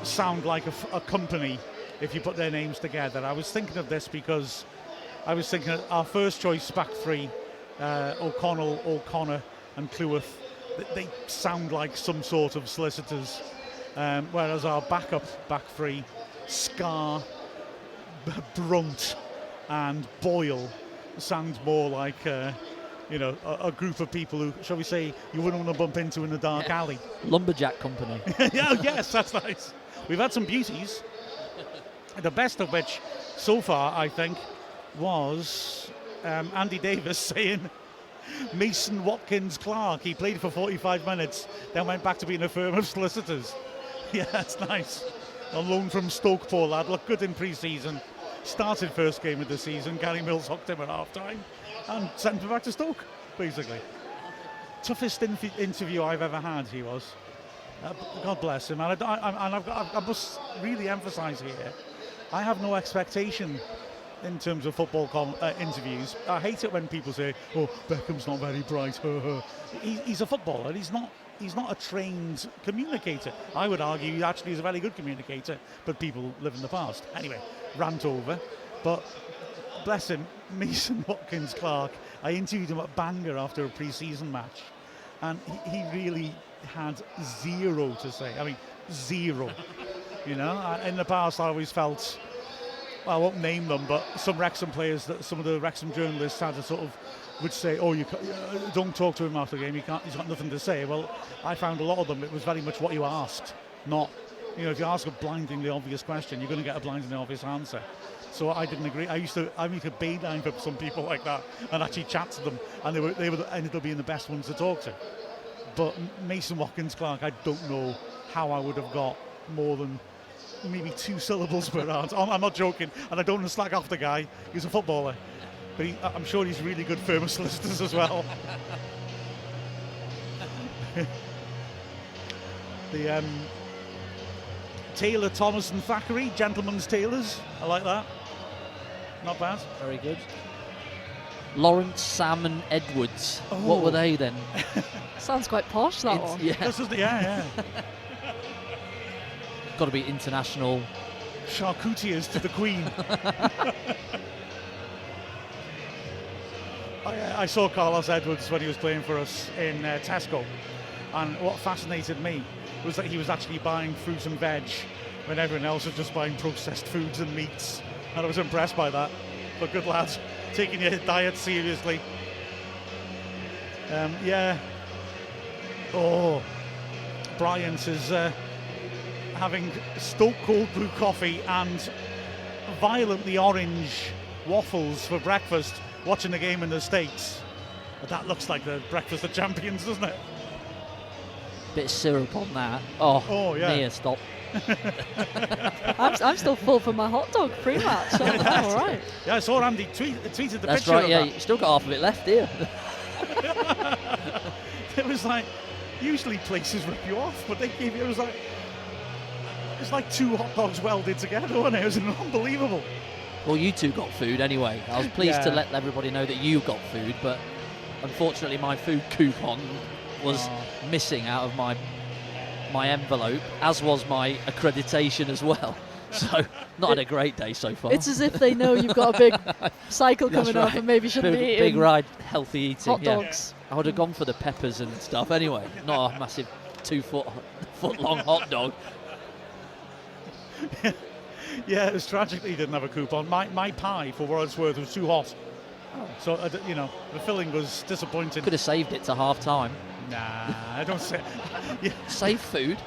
sound like a company if you put their names together. I was thinking of this because I was thinking of our first choice back 3, O'Connor and Cleworth. They sound like some sort of solicitors. Whereas our backup back 3, Scar, Brunt and Boyle, sounds more like a group of people who, shall we say, you wouldn't want to bump into in a dark alley. Lumberjack company. Yes, that's nice. We've had some beauties. The best of which so far, I think, was Andy Davis saying Mason Watkins Clark. He played for 45 minutes, then went back to being a firm of solicitors. Yeah, that's nice. On loan from Stoke, poor lad. Looked good in pre-season. Started first game of the season. Gary Mills hooked him at half-time and sent him back to Stoke, basically. Toughest interview I've ever had, he was. God bless him. And I must really emphasise here, I have no expectation in terms of football interviews. I hate it when people say, "Oh, Beckham's not very bright." He's a footballer. He's not a trained communicator. I would argue he actually is a very good communicator, but people live in the past. Anyway, rant over. But bless him, Mason Watkins Clark. I interviewed him at Bangor after a pre-season match, and he really had zero to say. I mean, zero. You know, in the past I always felt, well, I won't name them, but some Wrexham players, that some of the Wrexham journalists had to sort of would say, "Oh, you don't talk to him after the game. He's got nothing to say." Well, I found a lot of them. It was very much what you asked, not, you know, if you ask a blindingly obvious question, you're going to get a blindingly obvious answer. So I didn't agree. I used to bayline for some people like that and actually chat to them, and they ended up being the best ones to talk to. But Mason Watkins Clark, I don't know how I would have got more than maybe 2 syllables per answer. I'm not joking, and I don't want to slack off the guy. He's a footballer, but I'm sure he's really good firm of solicitors as well. The Taylor, Thomas and Thackeray, gentlemen's tailors. I like that. Not bad. Very good. Lawrence, Sam and Edwards. Oh. What were they then? Sounds quite posh, that one. Yeah. Yeah. Got to be international. Charcutiers to the Queen. I saw Carlos Edwards when he was playing for us in Tesco, and what fascinated me was that he was actually buying fruit and veg when everyone else was just buying processed foods and meats, and I was impressed by that. But good lads, taking your diet seriously. Yeah. Oh, Bryant is having Stoke cold brew coffee and violently orange waffles for breakfast, watching the game in the States. But that looks like the breakfast of champions, doesn't it? Bit of syrup on that. Oh yeah. Mia, stop. I'm still full from my hot dog pre-match. So I'm all right. Yeah, I saw Andy tweeted the That's picture right, of yeah, that. you still got half of it left here. It was like, usually places rip you off, but they gave you, it was like 2 hot dogs welded together, wasn't it? It was unbelievable. Well, you two got food anyway. I was pleased to let everybody know that you got food, but unfortunately my food coupon was missing out of my envelope, as was my accreditation as well. So, not had a great day so far. It's as if they know you've got a big cycle coming up and maybe shouldn't be eating big ride, healthy eating. hot dogs. I would have gone for the peppers and stuff anyway. Not a massive 2 foot long hot dog. Yeah, it was tragic that he didn't have a coupon. My pie, for what it's worth, was too hot. So, you know, the filling was disappointing. Could have saved it to half time. Nah, I don't say. Save food?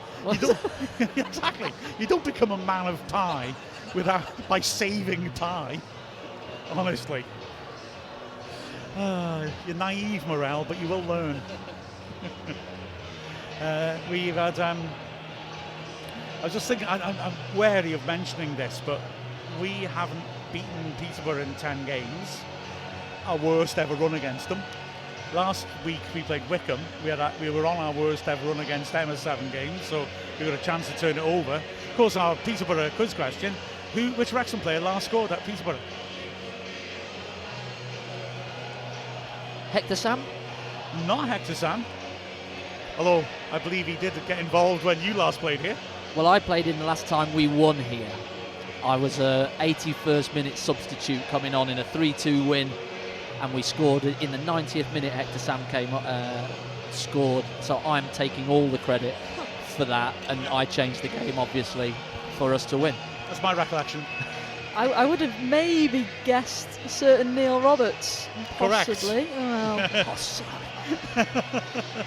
Exactly. You don't become a man of pie by saving pie. Honestly. You're naive, Morrell, but you will learn. We've had. I was just thinking, I'm wary of mentioning this, but we haven't beaten Peterborough in 10 games. Our worst ever run against them. Last week we played Wickham. We were on our worst ever run against them at 7 games, so we got a chance to turn it over. Of course, our Peterborough quiz question: which Wrexham player last scored at Peterborough? Hector Sam? Not Hector Sam. Although I believe he did get involved when you last played here. Well, I played in the last time we won here. I was a 81st minute substitute coming on in a 3-2 win, and we scored in the 90th minute. Hector Sam came scored, so I'm taking all the credit for that, and I changed the game obviously for us to win. That's my recollection. I would have maybe guessed a certain Neil Roberts, possibly. Correct. Well, Possibly.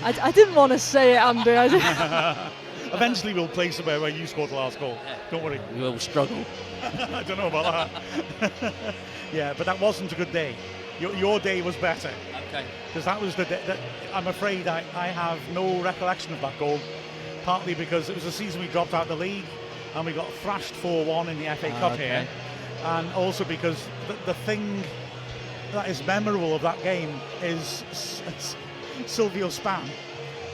I didn't want to say it, Andrew. Eventually we'll play somewhere where you scored the last goal. Don't worry. We will struggle. I don't know about that. Yeah, but that wasn't a good day. Your day was better. Okay. Because that was the day that I'm afraid I have no recollection of that goal. Partly because it was the season we dropped out of the league and we got thrashed 4-1 in the FA Cup here. And also because the thing that is memorable of that game is Silvio Span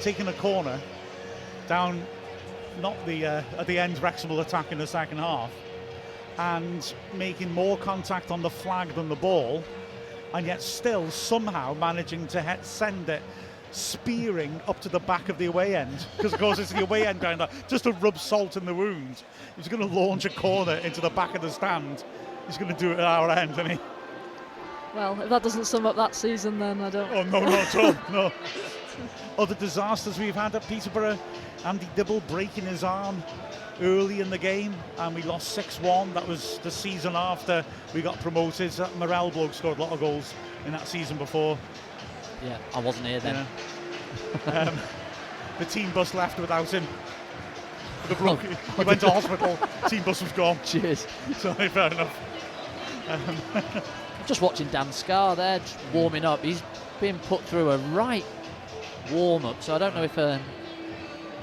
taking a corner down, not the at the end Wrexham will attack in the second half, and making more contact on the flag than the ball, and yet still somehow managing to send it spearing up to the back of the away end, because of course it's the away end down there, just to rub salt in the wound. He's going to launch a corner into the back of the stand. He's going to do it at our end, isn't he? Well, if that doesn't sum up that season, then I don't. Oh no, not at all. No. Other disasters we've had at Peterborough: Andy Dibble breaking his arm early in the game, and we lost 6-1. That was the season after we got promoted. That Morrell bloke scored a lot of goals in that season before. Yeah, I wasn't here then. Yeah. The team bus left without him. The bloke, he went to hospital. Team bus was gone. Cheers. Sorry, fair enough. Just watching Dan Scarr there, just warming up. He's being put through a right warm-up, so I don't know if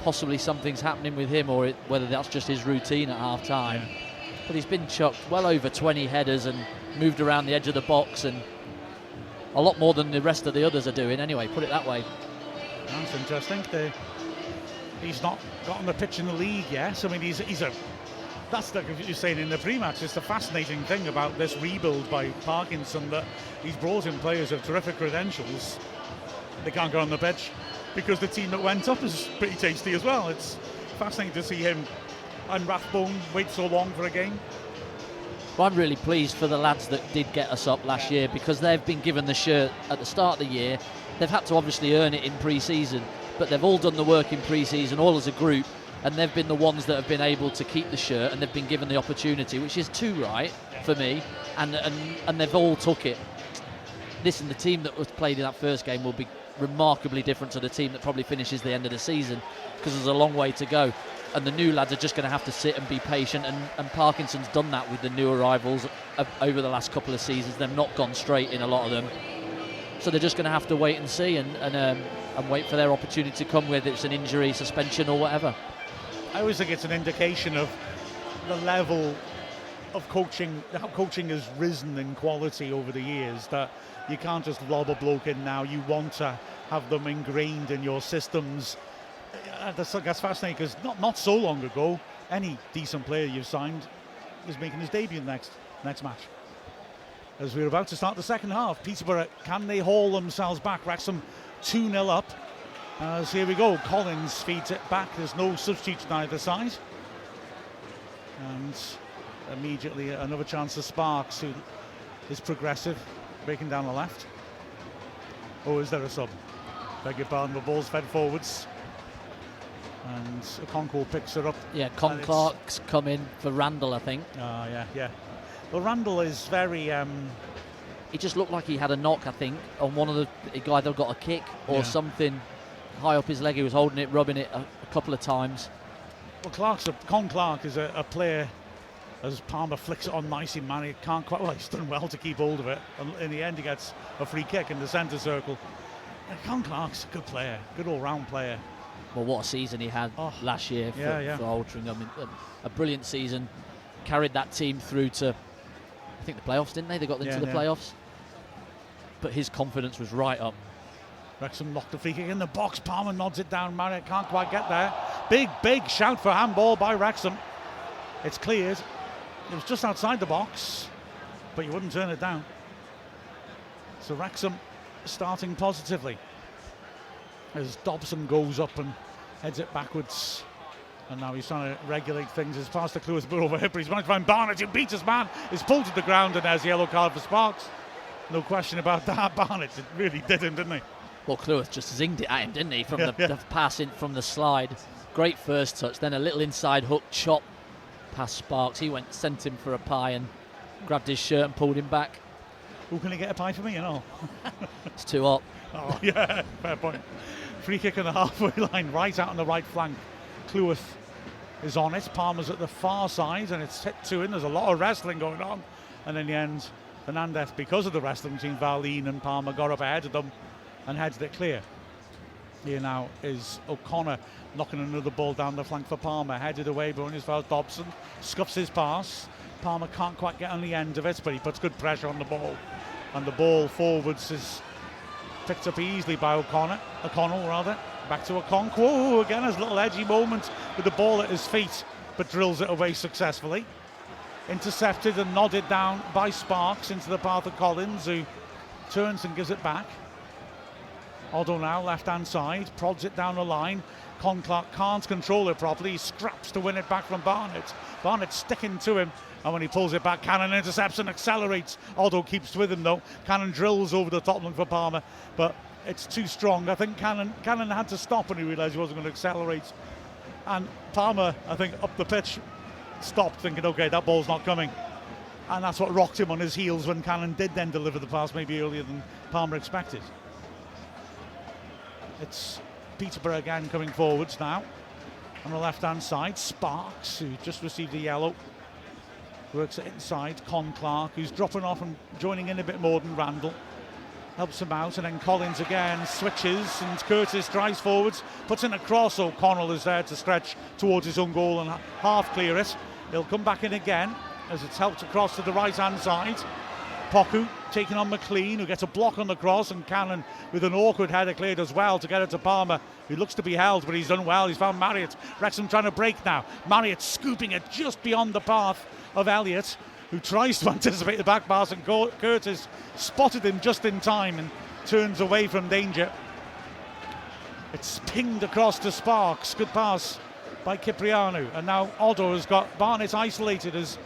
possibly something's happening with him or whether that's just his routine at half-time. Yeah. But he's been chucked well over 20 headers and moved around the edge of the box, and a lot more than the rest of the others are doing anyway, put it that way. That's interesting. He's not got on the pitch in the league yet. I mean, that's like you're saying in the pre-match. It's the fascinating thing about this rebuild by Parkinson, that he's brought in players of terrific credentials. They can't go on the pitch because the team that went up is pretty tasty as well. It's fascinating to see him and Rathbone wait so long for a game. Well, I'm really pleased for the lads that did get us up last year, because they've been given the shirt at the start of the year. They've had to obviously earn it in pre-season, but they've all done the work in pre-season, all as a group, and they've been the ones that have been able to keep the shirt, and they've been given the opportunity, which is too right for me, and they've all took it. Listen, the team that was played in that first game will be remarkably different to the team that probably finishes the end of the season, because there's a long way to go. And the new lads are just going to have to sit and be patient, and Parkinson's done that with the new arrivals over the last couple of seasons. They've not gone straight in, a lot of them, so they're just going to have to wait and see and wait for their opportunity to come, whether it's an injury, suspension or whatever. I always think it's an indication of the level of coaching, how coaching has risen in quality over the years, that you can't just lob a bloke in now. You want to have them ingrained in your systems. That's fascinating, because not so long ago, any decent player you've signed is making his debut next match. As we're about to start the second half, Peterborough, can they haul themselves back? Wrexham 2-0 up. As here we go, Collins feeds it back. There's no substitutes on either side. And immediately another chance for Sparks, who is progressive, breaking down the left. Oh, is there a sub? Beg your pardon, the ball's fed forwards. And Okonkwo picks her up. Yeah, Clark's come in for Randall, I think. Yeah. Well, Randall is very... He just looked like he had a knock, I think, on one of the... He either got a kick or something high up his leg. He was holding it, rubbing it a couple of times. Well, Con Clark is a player, as Palmer flicks it on nicely, man. He can't quite... Well, he's done well to keep hold of it. And in the end, he gets a free kick in the centre circle. And Con Clark's a good player, good all-round player. Well, what a season he had last year for Altrincham. A brilliant season. Carried that team through to, I think, the playoffs, didn't they? They got into the playoffs. But his confidence was right up. Wrexham knocked the free kick in the box. Palmer nods it down. Marriott can't quite get there. Big shout for handball by Wrexham. It's cleared. It was just outside the box, but you wouldn't turn it down. So Wrexham starting positively, as Dobson goes up and heads it backwards. And now he's trying to regulate things. It's past the Clewis but over here, but he's managed to find Barnett, who beats his man, is pulled to the ground, and there's a yellow card for Sparks. No question about that. Barnett really did him, didn't he? Well, Clewis just zinged it at him, didn't he, from the pass in from the slide. Great first touch, then a little inside hook chop past Sparks. He sent him for a pie and grabbed his shirt and pulled him back. Who can he get a pie for me, It's too hot. Oh, yeah, fair point. Free kick on the halfway line, right out on the right flank. Clewis is on it. Palmer's at the far side, and it's hit 2 in. There's a lot of wrestling going on. And in the end, Fernandez, because of the wrestling between Varlene and Palmer, got up ahead of them and headed it clear. Here now is O'Connor knocking another ball down the flank for Palmer, headed away, but as far as Dobson scuffs his pass. Palmer can't quite get on the end of it, but he puts good pressure on the ball, and the ball forwards is picked up easily by O'Connell. Back to Okonkwo again, has a little edgy moment with the ball at his feet, but drills it away successfully. Intercepted and nodded down by Sparks into the path of Collins, who turns and gives it back. Otto now left hand side, prods it down the line. Clark can't control it properly. He scraps to win it back from Barnett. Barnett sticking to him, and when he pulls it back, Cannon intercepts and accelerates. Otto keeps with him though. Cannon drills over the top for Palmer, but it's too strong. I think Cannon had to stop when he realised he wasn't going to accelerate. And Palmer, I think, up the pitch, stopped thinking, okay, that ball's not coming. And that's what rocked him on his heels when Cannon did then deliver the pass maybe earlier than Palmer expected. It's Peterborough again coming forwards now. On the left-hand side, Sparks, who just received a yellow, works it inside. Clark, who's dropping off and joining in a bit more than Randall, helps him out, and then Collins again switches, and Curtis drives forwards, puts in a cross. O'Connell is there to stretch towards his own goal and half clear it. He'll come back in again as it's helped across to the right-hand side. Poku taking on McLean, who gets a block on the cross, and Cannon with an awkward header cleared as well to get it to Palmer, who looks to be held, but he's done well. He's found Marriott. Wrexham trying to break now. Marriott scooping it just beyond the path of Elliott, who tries to anticipate the back pass, and Curtis spotted him just in time and turns away from danger. It's pinged across to Sparks. Good pass by Cipriano, and now Otto has got Barnett isolated as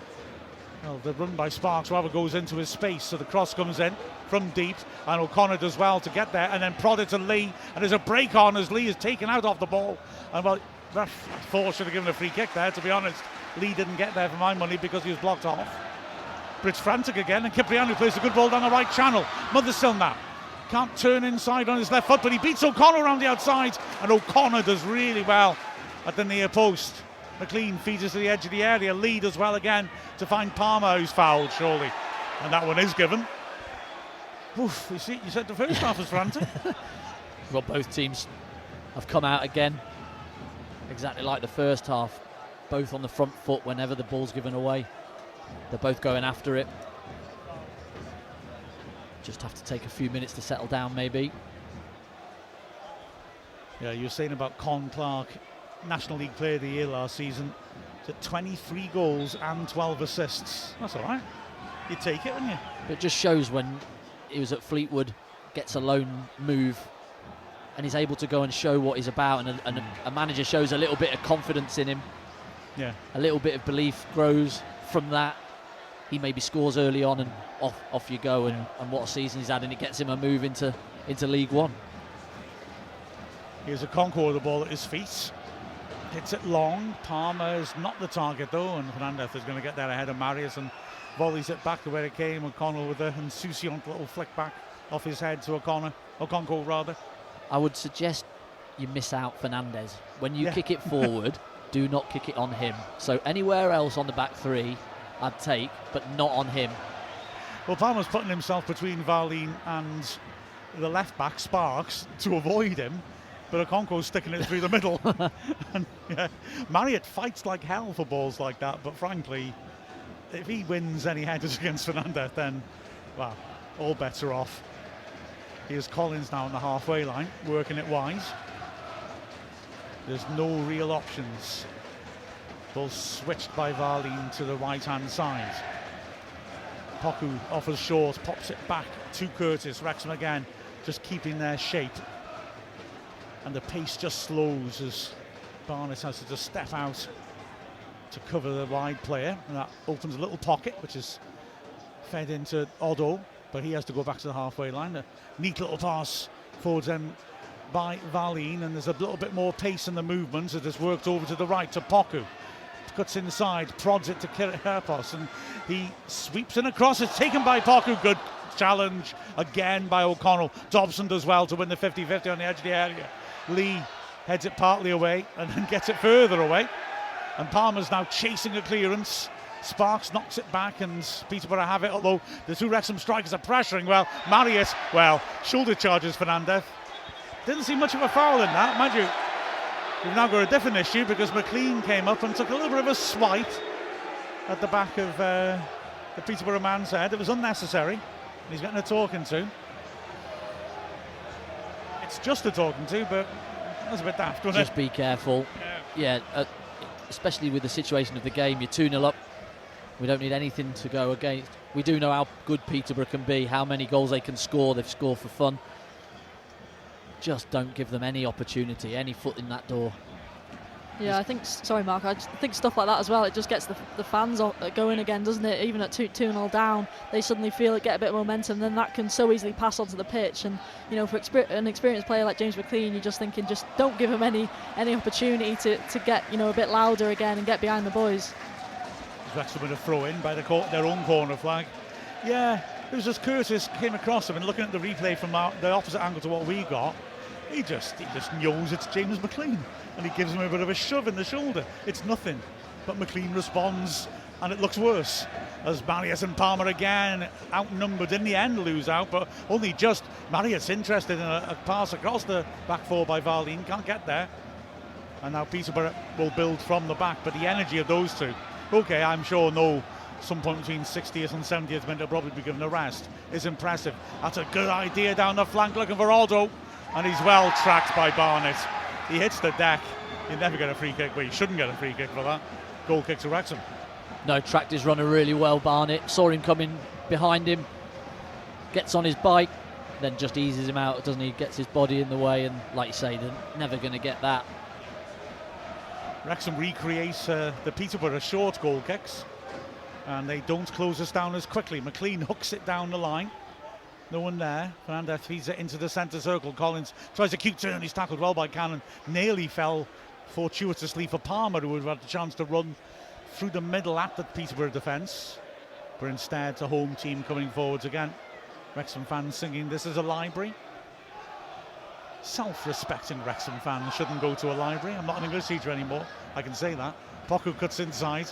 well. The run by Sparks rather goes into his space, so the cross comes in from deep, and O'Connor does well to get there, and then prodded to Lee, and there's a break on as Lee is taken out off the ball. And well, that four should have given a free kick there, to be honest. Lee didn't get there for my money because he was blocked off. But it's frantic again, and Cipriano plays a good ball down the right channel. Motherstill now can't turn inside on his left foot, but he beats O'Connor around the outside, and O'Connor does really well at the near post. McLean feeds us to the edge of the area. Lee does well again to find Palmer, who's fouled surely, and that one is given. Oof, you said the first half was frantic. Well, both teams have come out again exactly like the first half, both on the front foot whenever the ball's given away. They're both going after it. Just have to take a few minutes to settle down maybe. Yeah, you were saying about Clark, National League Player of the Year last season. So 23 goals and 12 assists. That's all right. You take it, wouldn't you? It just shows when he was at Fleetwood, gets a loan move, and he's able to go and show what he's about, and a manager shows a little bit of confidence in him. Yeah. A little bit of belief grows from that. He maybe scores early on, and off you go, and what a season he's had, and it gets him a move into League One. Here's a Okonkwo with the ball at his feet. Hits it long. Palmer is not the target though, and Fernandez is going to get there ahead of Marius and volleys it back to where it came. O'Connell with a insouciant little flick back off his head to Okonkwo rather. I would suggest you miss out Fernandez. When you kick it forward, do not kick it on him. So anywhere else on the back three, I'd take, but not on him. Well, Palmer's putting himself between Varlene and the left back, Sparks, to avoid him. But Okonkwo's sticking it through the middle. And, Marriott fights like hell for balls like that, but frankly, if he wins any headers against Fernandez, then, well, all bets are off. Here's Collins now on the halfway line, working it wide. There's no real options. Ball switched by Varlene to the right-hand side. Poku offers short, pops it back to Curtis. Wrexham again, just keeping their shape. And the pace just slows as Barnett has to just step out to cover the wide player, and that opens a little pocket which is fed into Otto, but he has to go back to the halfway line. A neat little pass forwards then by Varlene, and there's a little bit more pace in the movements as it's worked over to the right to Poku. Cuts inside, prods it to Kirpos, and he sweeps in across. It's taken by Poku. Good challenge again by O'Connell. Dobson does well to win the 50-50 on the edge of the area. Lee heads it partly away and then gets it further away, and Palmer's now chasing a clearance Sparks knocks it back and Peterborough have it, although the two Wrexham strikers are pressuring. Well, Marius, shoulder charges Fernandez. Didn't see much of a foul in that, mind you. We've now got a different issue because McLean came up and took a little bit of a swipe at the back of the Peterborough man's head. It was unnecessary. He's getting a talking to. It's just a talking to, but that's a bit daft, wasn't it? Just be careful. Yeah, especially with the situation of the game. You're 2-0 up. We don't need anything to go against. We do know how good Peterborough can be, how many goals they can score. They've scored for fun. Just don't give them any opportunity, any foot in that door. Yeah, I think, sorry Mark, I think stuff like that as well, it just gets the fans going again, doesn't it? Even at 2-0 down, they suddenly feel it, get a bit of momentum, then that can so easily pass onto the pitch. And, you know, for an experienced player like James McLean, you're just thinking, just don't give him any opportunity to get, you know, a bit louder again and get behind the boys. Wrexham with a throw in by their own corner flag. Yeah, it was just Curtis came across him, and looking at the replay from the opposite angle to what we got, he just knows it's James McLean, and he gives him a bit of a shove in the shoulder. It's nothing, but McLean responds, and it looks worse as Marius and Palmer again outnumbered. In the end, lose out, but only just. Marius interested in a pass across the back four by Varlin, can't get there, and now Peterborough will build from the back. But the energy of those two, okay, I'm sure some point between 60th and 70th minute will probably be given a rest, is impressive. That's a good idea down the flank, looking for Aldo. And he's well tracked by Barnett. He hits the deck. He'll never get a free kick. Well, he shouldn't get a free kick for that. Goal kick to Wrexham. No, tracked his runner really well, Barnett. Saw him coming behind him. Gets on his bike, then just eases him out, doesn't he? Gets his body in the way, and like you say, they're never going to get that. Wrexham recreates the Peterborough short goal kicks, and they don't close us down as quickly. McLean hooks it down the line. No one there. Fernandez feeds it into the centre circle. Collins tries a cute turn. He's tackled well by Cannon. Nearly fell fortuitously for Palmer, who would have had the chance to run through the middle at the Peterborough defence. But instead, the home team coming forwards again. Wrexham fans singing "This is a library." Self-respecting Wrexham fans shouldn't go to a library. I'm not an English teacher anymore, I can say that. Poku cuts inside.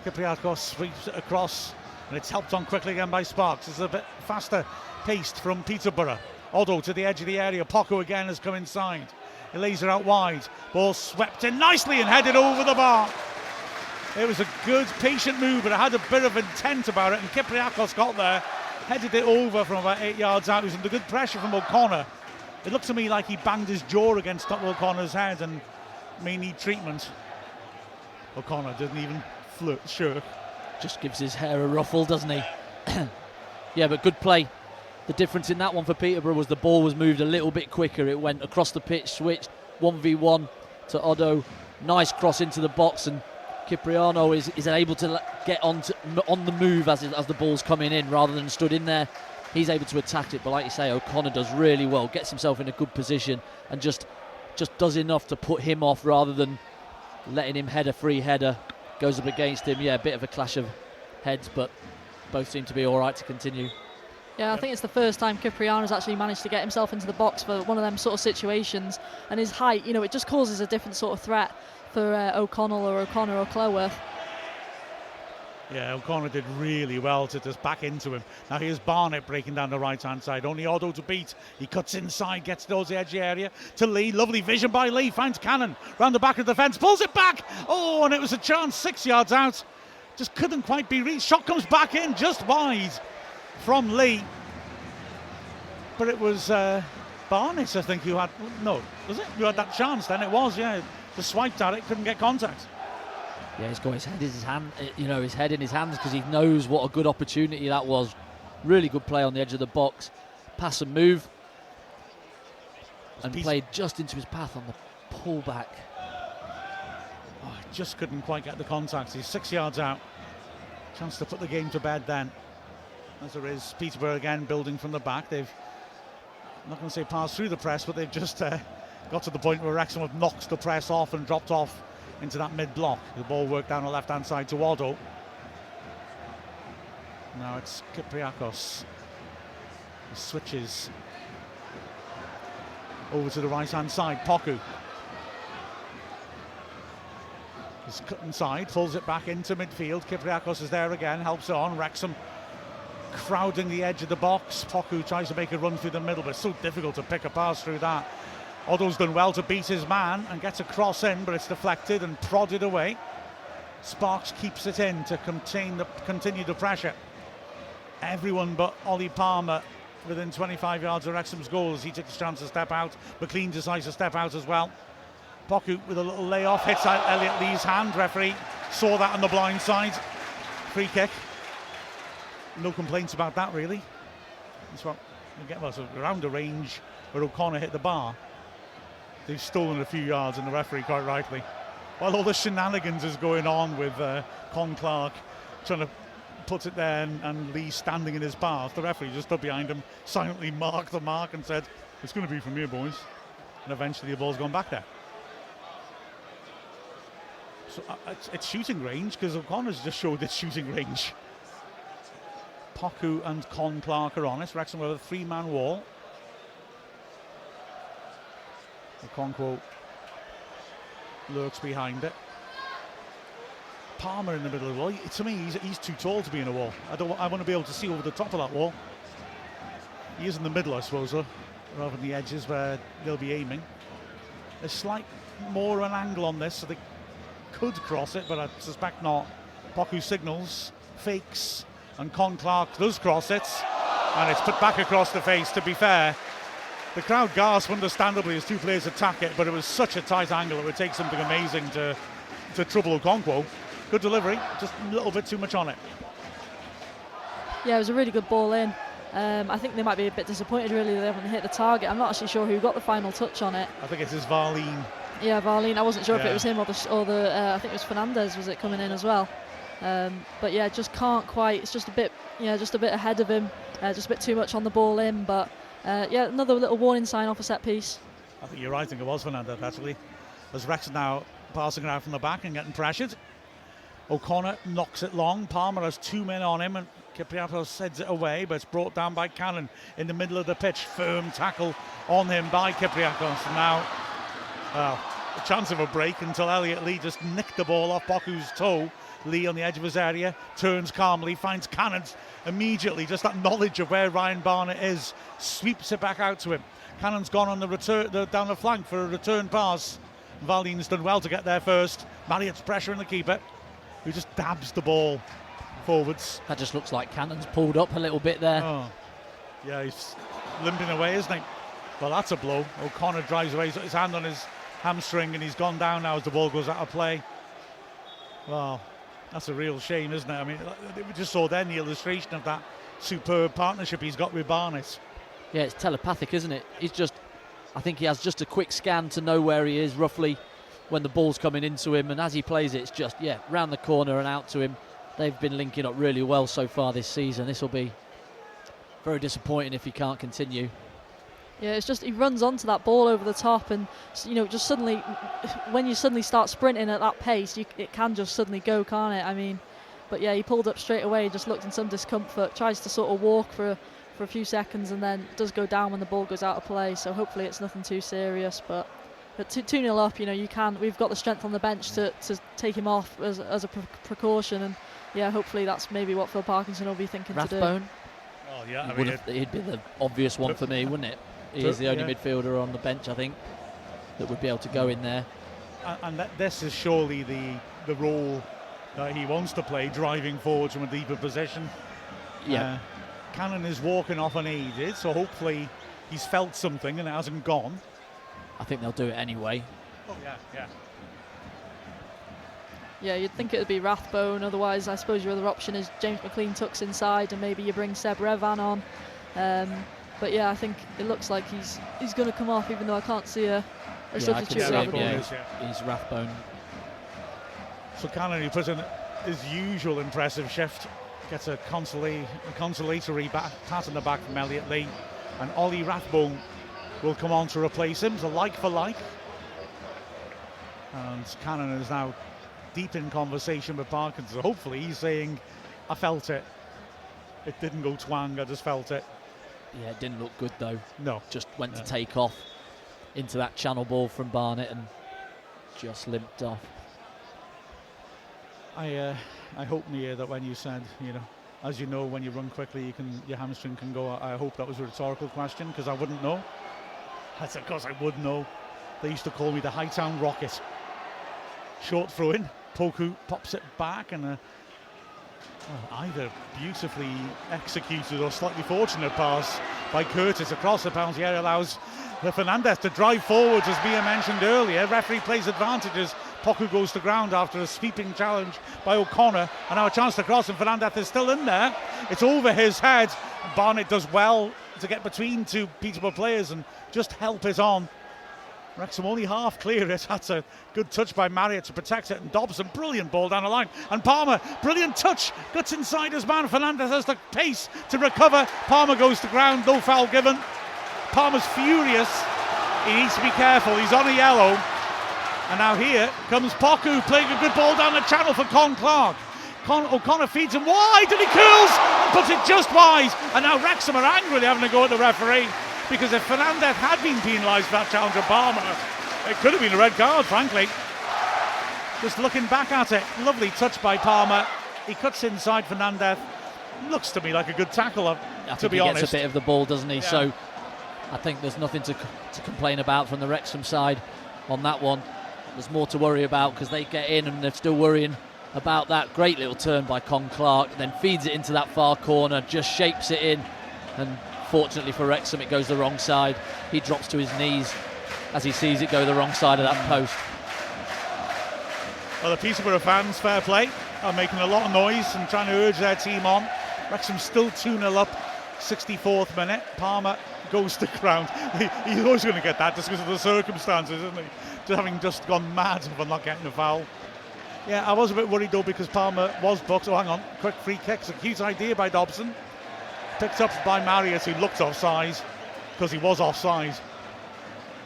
Kypriakos sweeps it across, and it's helped on quickly again by Sparks. It's a bit faster paced from Peterborough. Otto to the edge of the area. Poku again has come inside. He lays it out wide. Ball swept in nicely and headed over the bar. It was a good, patient move, but it had a bit of intent about it, and Kypriakos got there, headed it over from about 8 yards out. It was under good pressure from O'Connor. It looked to me like he banged his jaw against O'Connor's head and may need treatment. O'Connor didn't even shirk. Just gives his hair a ruffle, doesn't he? Yeah, but good play. The difference in that one for Peterborough was the ball was moved a little bit quicker. It went across the pitch, switched 1v1 to Oddo. Nice cross into the box, and Cipriano is able to get on the move as the ball's coming in rather than stood in there. He's able to attack it, but like you say, O'Connor does really well, gets himself in a good position and just does enough to put him off rather than letting him head a free header. Goes up against him. Yeah, a bit of a clash of heads, but both seem to be all right to continue. Yeah, I think it's the first time Cipriano's actually managed to get himself into the box for one of them sort of situations, and his height, you know, it just causes a different sort of threat for O'Connell or Cloworth. Yeah, O'Connor did really well to just back into him. Now here's Barnett breaking down the right-hand side. Only Otto to beat. He cuts inside, gets towards the edge area to Lee. Lovely vision by Lee. Finds Cannon round the back of the fence. Pulls it back. Oh, and it was a chance 6 yards out. Just couldn't quite be reached. Shot comes back in just wide from Lee. But it was Barnett, I think, who had... No, was it? You had that chance then. It was, yeah. Just swiped at it, couldn't get contact. Yeah, he's got his head his head in his hands because he knows what a good opportunity that was. Really good play on the edge of the box. Pass and move. And played just into his path on the pullback. Oh, just couldn't quite get the contact. He's 6 yards out. Chance to put the game to bed then. As there is Peterborough again building from the back. They've, I'm not going to say passed through the press, but they've just got to the point where Wrexham have knocked the press off and dropped off into that mid-block. The ball worked down the left-hand side to Otto. Now it's Kypriakos. He switches over to the right-hand side. Poku. He's cut inside, pulls it back into midfield. Kypriakos is there again, helps it on. Wrexham crowding the edge of the box. Poku tries to make a run through the middle, but it's so difficult to pick a pass through that. Otto's done well to beat his man and gets a cross in, but it's deflected and prodded away. Sparks keeps it in to continue the pressure. Everyone but Ollie Palmer within 25 yards of Wrexham's goals. He took his chance to step out. McLean decides to step out as well. Poku with a little layoff hits out Elliot Lee's hand. Referee saw that on the blind side. Free kick. No complaints about that, really. That's what we get. Well, so around the range where O'Connor hit the bar. They've stolen a few yards, and the referee, quite rightly. While all the shenanigans is going on with Con Clark trying to put it there and Lee standing in his path, the referee just stood behind him, silently marked the mark and said, "It's going to be from here, boys." And eventually the ball's gone back there. So it's shooting range, because O'Connor's just showed its shooting range. Poku and Con Clark are on it. Wrexham with a three-man wall. Okonkwo lurks behind it. Palmer in the middle of the wall. To me, he's too tall to be in a wall. I want to be able to see over the top of that wall. He is in the middle, I suppose, though, rather than the edges where they'll be aiming. There's slight more an angle on this, so they could cross it, but I suspect not. Poku signals, fakes, and Con Clark does cross it, and it's put back across the face. To be fair, the crowd gasped understandably as two players attack it, but it was such a tight angle it would take something amazing to trouble Okonkwo. Good delivery, just a little bit too much on it. Yeah, it was a really good ball in. I think they might be a bit disappointed, really, they haven't hit the target. I'm not actually sure who got the final touch on it. I think it's his Varleen. Yeah, Varleen. I wasn't sure if it was him or the I think it was Fernandez, was it, coming in as well. But yeah, just can't quite. It's just a bit ahead of him. Just a bit too much on the ball in. But yeah, another little warning sign off a set piece. I think you're right. I think it was Fernandez, actually. As Rex now passing around from the back and getting pressured. O'Connor knocks it long. Palmer has two men on him, and Kypriakos sends it away, but it's brought down by Cannon in the middle of the pitch. Firm tackle on him by Kypriakos. And now, a chance of a break until Elliot Lee just nicked the ball off Poku's toe. Lee on the edge of his area, turns calmly, finds Cannon immediately. Just that knowledge of where Ryan Barnett is, sweeps it back out to him. Cannon's gone on the return down the flank for a return pass. Valeen's done well to get there first. Marriott's pressuring the keeper, who just dabs the ball forwards. That just looks like Cannon's pulled up a little bit there. Oh, yeah, he's limping away, isn't he? Well, that's a blow. O'Connor drives away. He's got his hand on his hamstring, and he's gone down now as the ball goes out of play. Well, that's a real shame, isn't it? I mean, we just saw then the illustration of that superb partnership he's got with Barnett. Yeah, it's telepathic, isn't it? I think he has just a quick scan to know where he is roughly when the ball's coming into him, and as he plays it, it's just, round the corner and out to him. They've been linking up really well so far this season. This will be very disappointing if he can't continue. Yeah, it's just he runs onto that ball over the top, and just suddenly, when you suddenly start sprinting at that pace, it can just suddenly go, can't it? I mean, but yeah, he pulled up straight away, just looked in some discomfort, tries to sort of walk for a few seconds, and then does go down when the ball goes out of play. So hopefully it's nothing too serious. But 2-0 up, we've got the strength on the bench to take him off as a precaution, and yeah, hopefully that's maybe what Phil Parkinson will be thinking Rathbone? to do. Oh yeah, he'd be the obvious one for me, wouldn't it? He is the only midfielder on the bench, I think, that would be able to go in there. And this is surely the role that he wants to play, driving forward from a deeper position. Yeah. Cannon is walking off unaided, so hopefully he's felt something and it hasn't gone. I think they'll do it anyway. Oh yeah. Yeah, you'd think it would be Rathbone. Otherwise, I suppose your other option is James McLean tucks inside, and maybe you bring Seb Revan on. But yeah, I think it looks like he's going to come off, even though I can't see a substitute. He's Rathbone. So Cannon, he puts in his usual impressive shift, gets a consolatory pat on the back from Elliot Lee, and Ollie Rathbone will come on to replace him. So like for like. And Cannon is now deep in conversation with Parkinson. Hopefully he's saying, I felt it. It didn't go twang, I just felt it. Yeah, it didn't look good though. No. Just went to take off into that channel ball from Barnett and just limped off. I hope, Mia, that when you said, as you know, when you run quickly, your hamstring can go. I hope that was a rhetorical question, because I wouldn't know. That's, of course I would know. They used to call me the Hightown Rocket. Short throw in, Poku pops it back, and either beautifully executed or slightly fortunate pass by Curtis across the penalty area allows Fernandez to drive forwards, as Mia mentioned earlier. Referee plays advantages. Poku goes to ground after a sweeping challenge by O'Connor, and now a chance to cross, and Fernandez is still in there. It's over his head. Barnett does well to get between two Peterborough players and just help it on. Wrexham only half clear it. That's a good touch by Marriott to protect it, and Dobson, brilliant ball down the line, and Palmer, brilliant touch, gets inside his man. Fernandez has the pace to recover. Palmer goes to ground, no foul given. Palmer's furious. He needs to be careful, he's on a yellow. And now here comes Poku playing a good ball down the channel for Con Clark. O'Connor feeds him wide, and he curls and puts it just wide. And now Wrexham are angrily having to go at the referee, because if Fernandez had been penalised for that challenge of Palmer, it could have been a red card, frankly. Just looking back at it, lovely touch by Palmer. He cuts inside Fernandez. Looks to me like a good tackle, to be honest. He gets a bit of the ball, doesn't he? Yeah. So I think there's nothing to complain about from the Wrexham side on that one. There's more to worry about, because they get in and they're still worrying about that great little turn by Con Clark, then feeds it into that far corner, just shapes it in, and fortunately for Wrexham it goes the wrong side. He drops to his knees as he sees it go the wrong side of that post. Well, the Peterborough fans, fair play, are making a lot of noise and trying to urge their team on. Wrexham still 2-0 up, 64th minute. Palmer goes to ground. He's always going to get that just because of the circumstances, isn't he? Just having just gone mad for not getting a foul. Yeah, I was a bit worried though, because Palmer was booked. Oh, hang on, quick free kick. It's a cute idea by Dobson. Picked up by Marriott, who looked offside, because he was offside.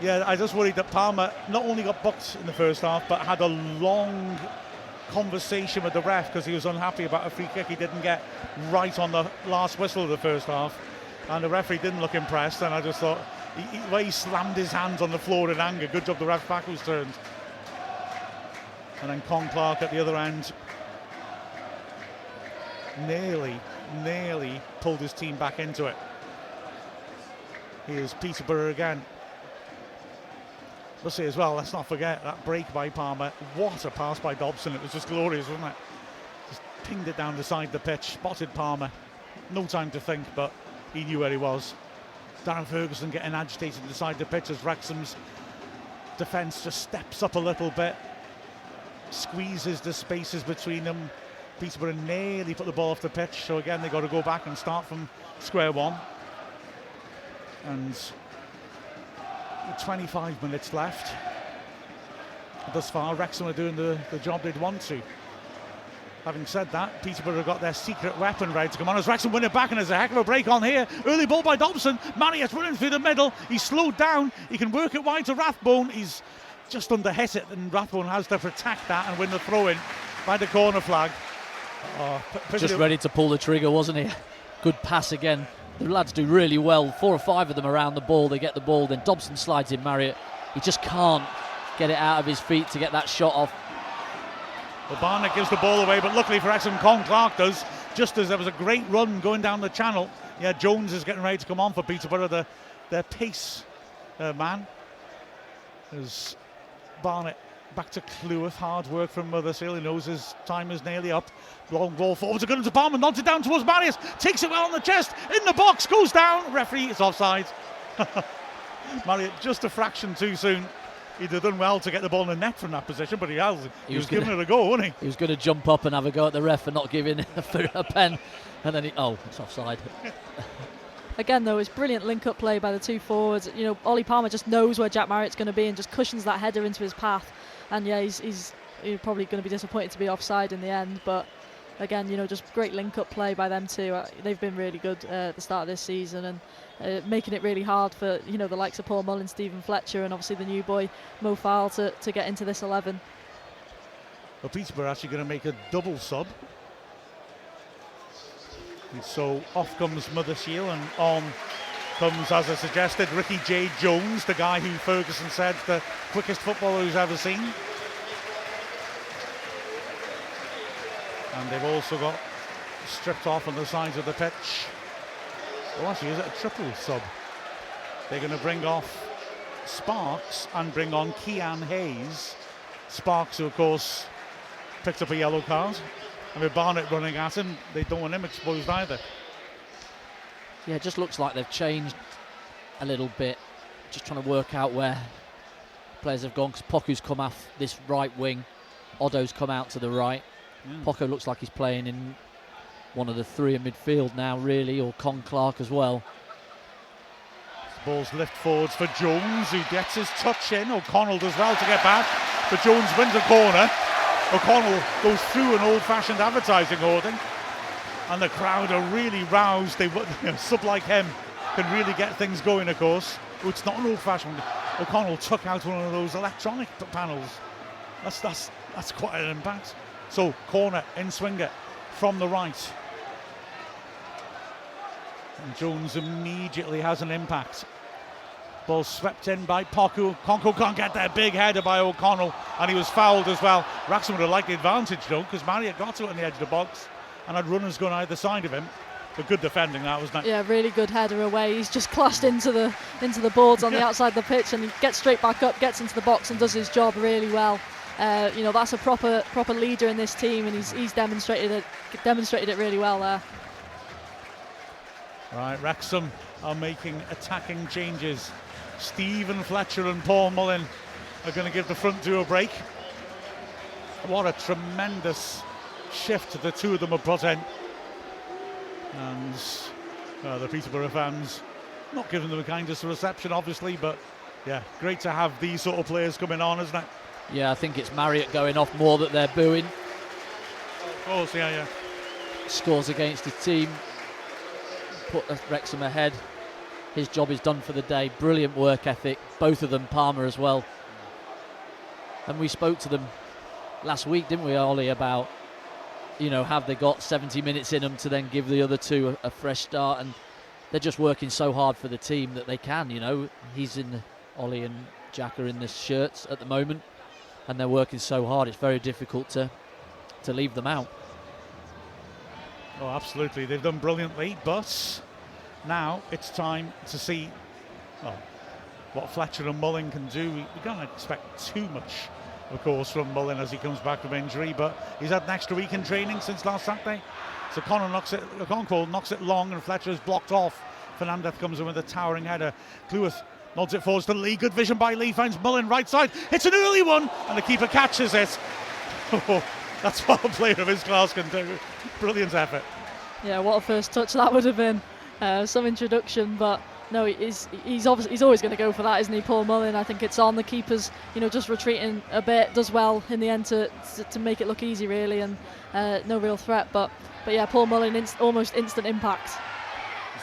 Yeah, I just worried that Palmer not only got booked in the first half, but had a long conversation with the ref, because he was unhappy about a free kick he didn't get right on the last whistle of the first half. And the referee didn't look impressed, and I just thought, the way he slammed his hands on the floor in anger, good job the ref back was turned. And then Con Clark at the other end nearly pulled his team back into it. Here's Peterborough again. We'll see as well, let's not forget that break by Palmer. What a pass by Dobson, it was just glorious, wasn't it? Just pinged it down the side of the pitch, spotted Palmer. No time to think, but he knew where he was. Darren Ferguson getting agitated inside the pitch as Wrexham's defence just steps up a little bit, squeezes the spaces between them. Peterborough nearly put the ball off the pitch, so again they've got to go back and start from square one. And with 25 minutes left, thus far Wrexham are doing the job they'd want to. Having said that, Peterborough got their secret weapon ready to come on as Wrexham win it back, and there's a heck of a break on here. Early ball by Dobson. Marriott running through the middle. He's slowed down. He can work it wide to Rathbone. He's just under hit it, and Rathbone has to protect that and win the throw-in by the corner flag. Just ready to pull the trigger, wasn't he? Good pass again. The lads do really well. 4 or 5 of them around the ball. They get the ball. Then Dobson slides in Marriott. He just can't get it out of his feet to get that shot off. Well, Barnett gives the ball away, but luckily for Wrexham, Con Clark does, just as there was a great run going down the channel. Yeah, Jones is getting ready to come on for Peterborough, their pace man. As Barnett back to Cleworth, hard work from Mothersill. He knows his time is nearly up. Long ball forwards, a gun into Palmer, nods it down towards Marius, takes it well on the chest, in the box, goes down. Referee is offside. Marriott just a fraction too soon. He'd have done well to get the ball in the net from that position, but he was giving it a go, wasn't he? He was going to jump up and have a go at the ref for not giving a pen, and then it's offside. Again, though, it's brilliant link-up play by the two forwards. You know, Ollie Palmer just knows where Jack Marriott's going to be and just cushions that header into his path. And yeah, he's probably going to be disappointed to be offside in the end, but again, you know, just great link-up play by them two. They've been really good at the start of this season, and making it really hard for, you know, the likes of Paul Mullin, Stephen Fletcher, and obviously the new boy Mo Fowle to get into this 11. Well, Peterborough are actually going to make a double sub. And so off comes Mothersill, and on comes, as I suggested, Ricky J. Jones, the guy who Ferguson said the quickest footballer he's ever seen. And they've also got stripped off on the sides of the pitch. Oh, actually, is it a triple sub? They're going to bring off Sparks and bring on Kean Hayes. Sparks, who of course picked up a yellow card, and with Barnett running at him, they don't want him exposed either. Yeah, it just looks like they've changed a little bit, just trying to work out where players have gone, because Poku's come off this right wing, Otto's come out to the right. Poku looks like he's playing in one of the three in midfield now, really, or Con Clark as well. Ball's lift forwards for Jones, who gets his touch in. O'Connell does well to get back, but Jones wins a corner. O'Connell goes through an old-fashioned advertising hoarding, and the crowd are really roused. They, sub like him can really get things going, of course. Oh, it's not an old-fashioned. O'Connell took out one of those electronic panels. That's quite an impact. So corner in swinger from the right. And Jones immediately has an impact. Ball swept in by Poku. Conco can't get there. Big header by O'Connell, and he was fouled as well. Wrexham would have liked the advantage though, because Marriott got to it on the edge of the box and had runners going either side of him. But good defending that, wasn't it? Yeah, really good header away. He's just clashed into the boards on the outside of the pitch, and he gets straight back up, gets into the box, and does his job really well. That's a proper leader in this team, and he's demonstrated it really well there. Right, Wrexham are making attacking changes. Stephen Fletcher and Paul Mullin are going to give the front two a break. What a tremendous shift the two of them have put in. And the Peterborough fans not giving them the kindest reception, obviously, but yeah, great to have these sort of players coming on, isn't it? Yeah, I think it's Marriott going off more that they're booing. Of course, yeah. Scores against his team, put Wrexham ahead. His job is done for the day. Brilliant work ethic, both of them, Palmer as well. And we spoke to them last week, didn't we, Ollie, about, have they got 70 minutes in them to then give the other two a fresh start, and they're just working so hard for the team that they can, Ollie and Jack are in the shirts at the moment, and they're working so hard, it's very difficult to leave them out. Oh, absolutely. They've done brilliantly, but now it's time to see what Fletcher and Mullin can do. We can't expect too much, of course, from Mullin as he comes back from injury, but he's had an extra week in training since last Saturday. So Conco knocks it long, and Fletcher's blocked off. Fernandez comes in with a towering header. Cleworth nods it forwards to Lee. Good vision by Lee, finds Mullin right side. It's an early one, and the keeper catches it. That's what a player of his class can do. Brilliant effort. Yeah, what a first touch that would have been. Some introduction, but no, he's always going to go for that, isn't he, Paul Mullin? I think it's on the keeper's, just retreating a bit, does well in the end to make it look easy, really, and no real threat. But yeah, Paul Mullin, almost instant impact.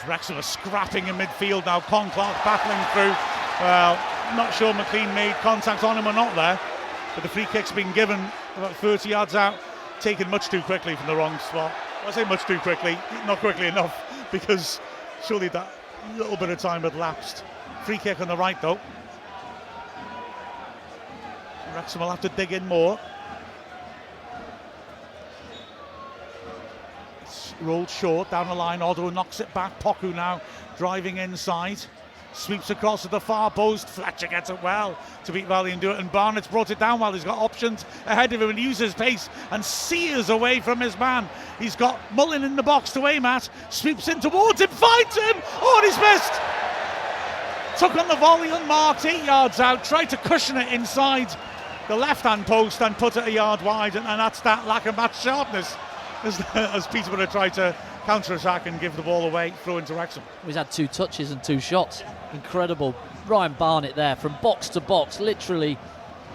Wrexham are scrapping in midfield now. Con Clark battling through. Well, not sure McLean made contact on him or not there, but the free kick's been given about 30 yards out, taken much too quickly from the wrong spot. I say much too quickly, not quickly enough, because surely that little bit of time had lapsed. Free kick on the right though. Wrexham will have to dig in more. It's rolled short down the line. Otto knocks it back. Poku now driving inside. Sweeps across to the far post. Fletcher gets it well to beat Valley and do it. And Barnett's brought it down well. He's got options ahead of him and uses pace and sears away from his man. He's got Mullin in the box to aim at. Sweeps in towards him. Finds him. Oh, and he's missed. Took on the volley unmarked. 8 yards out. Tried to cushion it inside the left-hand post and put it a yard wide. And that's that lack of match sharpness as Peterborough tried to counter-attack and give the ball away. Throw into Wrexham. He's had 2 touches and 2 shots. Incredible. Ryan Barnett there from box to box, literally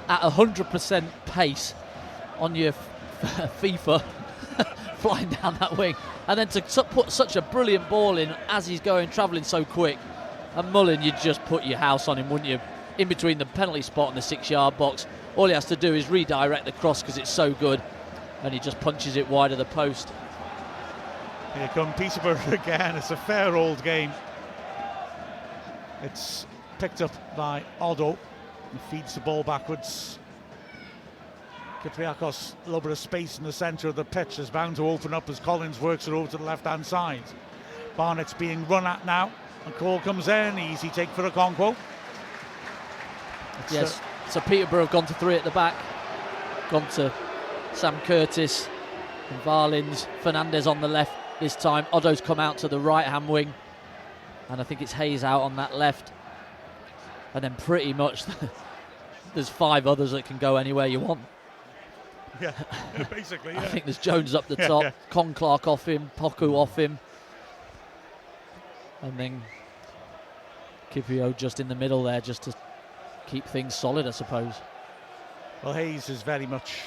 at 100% pace on your FIFA, flying down that wing. And then to put such a brilliant ball in as he's going, travelling so quick. And Mullin, you'd just put your house on him, wouldn't you? In between the penalty spot and the 6-yard box. All he has to do is redirect the cross because it's so good. And he just punches it wide of the post. Here come Peterborough again. It's a fair old game. It's picked up by Otto. He feeds the ball backwards. Kypriakos, a little bit of space in the centre of the pitch is bound to open up as Collins works it over to the left-hand side. Barnett's being run at now. And Cole comes in, easy take for Okonkwo. Yes, so Peterborough have gone to 3 at the back. Gone to Sam Curtis and Varlins. Fernandez on the left this time. Otto's come out to the right-hand wing. And I think it's Hayes out on that left. And then pretty much there's 5 others that can go anywhere you want. Yeah, basically, yeah. I think there's Jones up the top, Con Clark off him, Poku off him. And then Kipio just in the middle there, just to keep things solid, I suppose. Well, Hayes is very much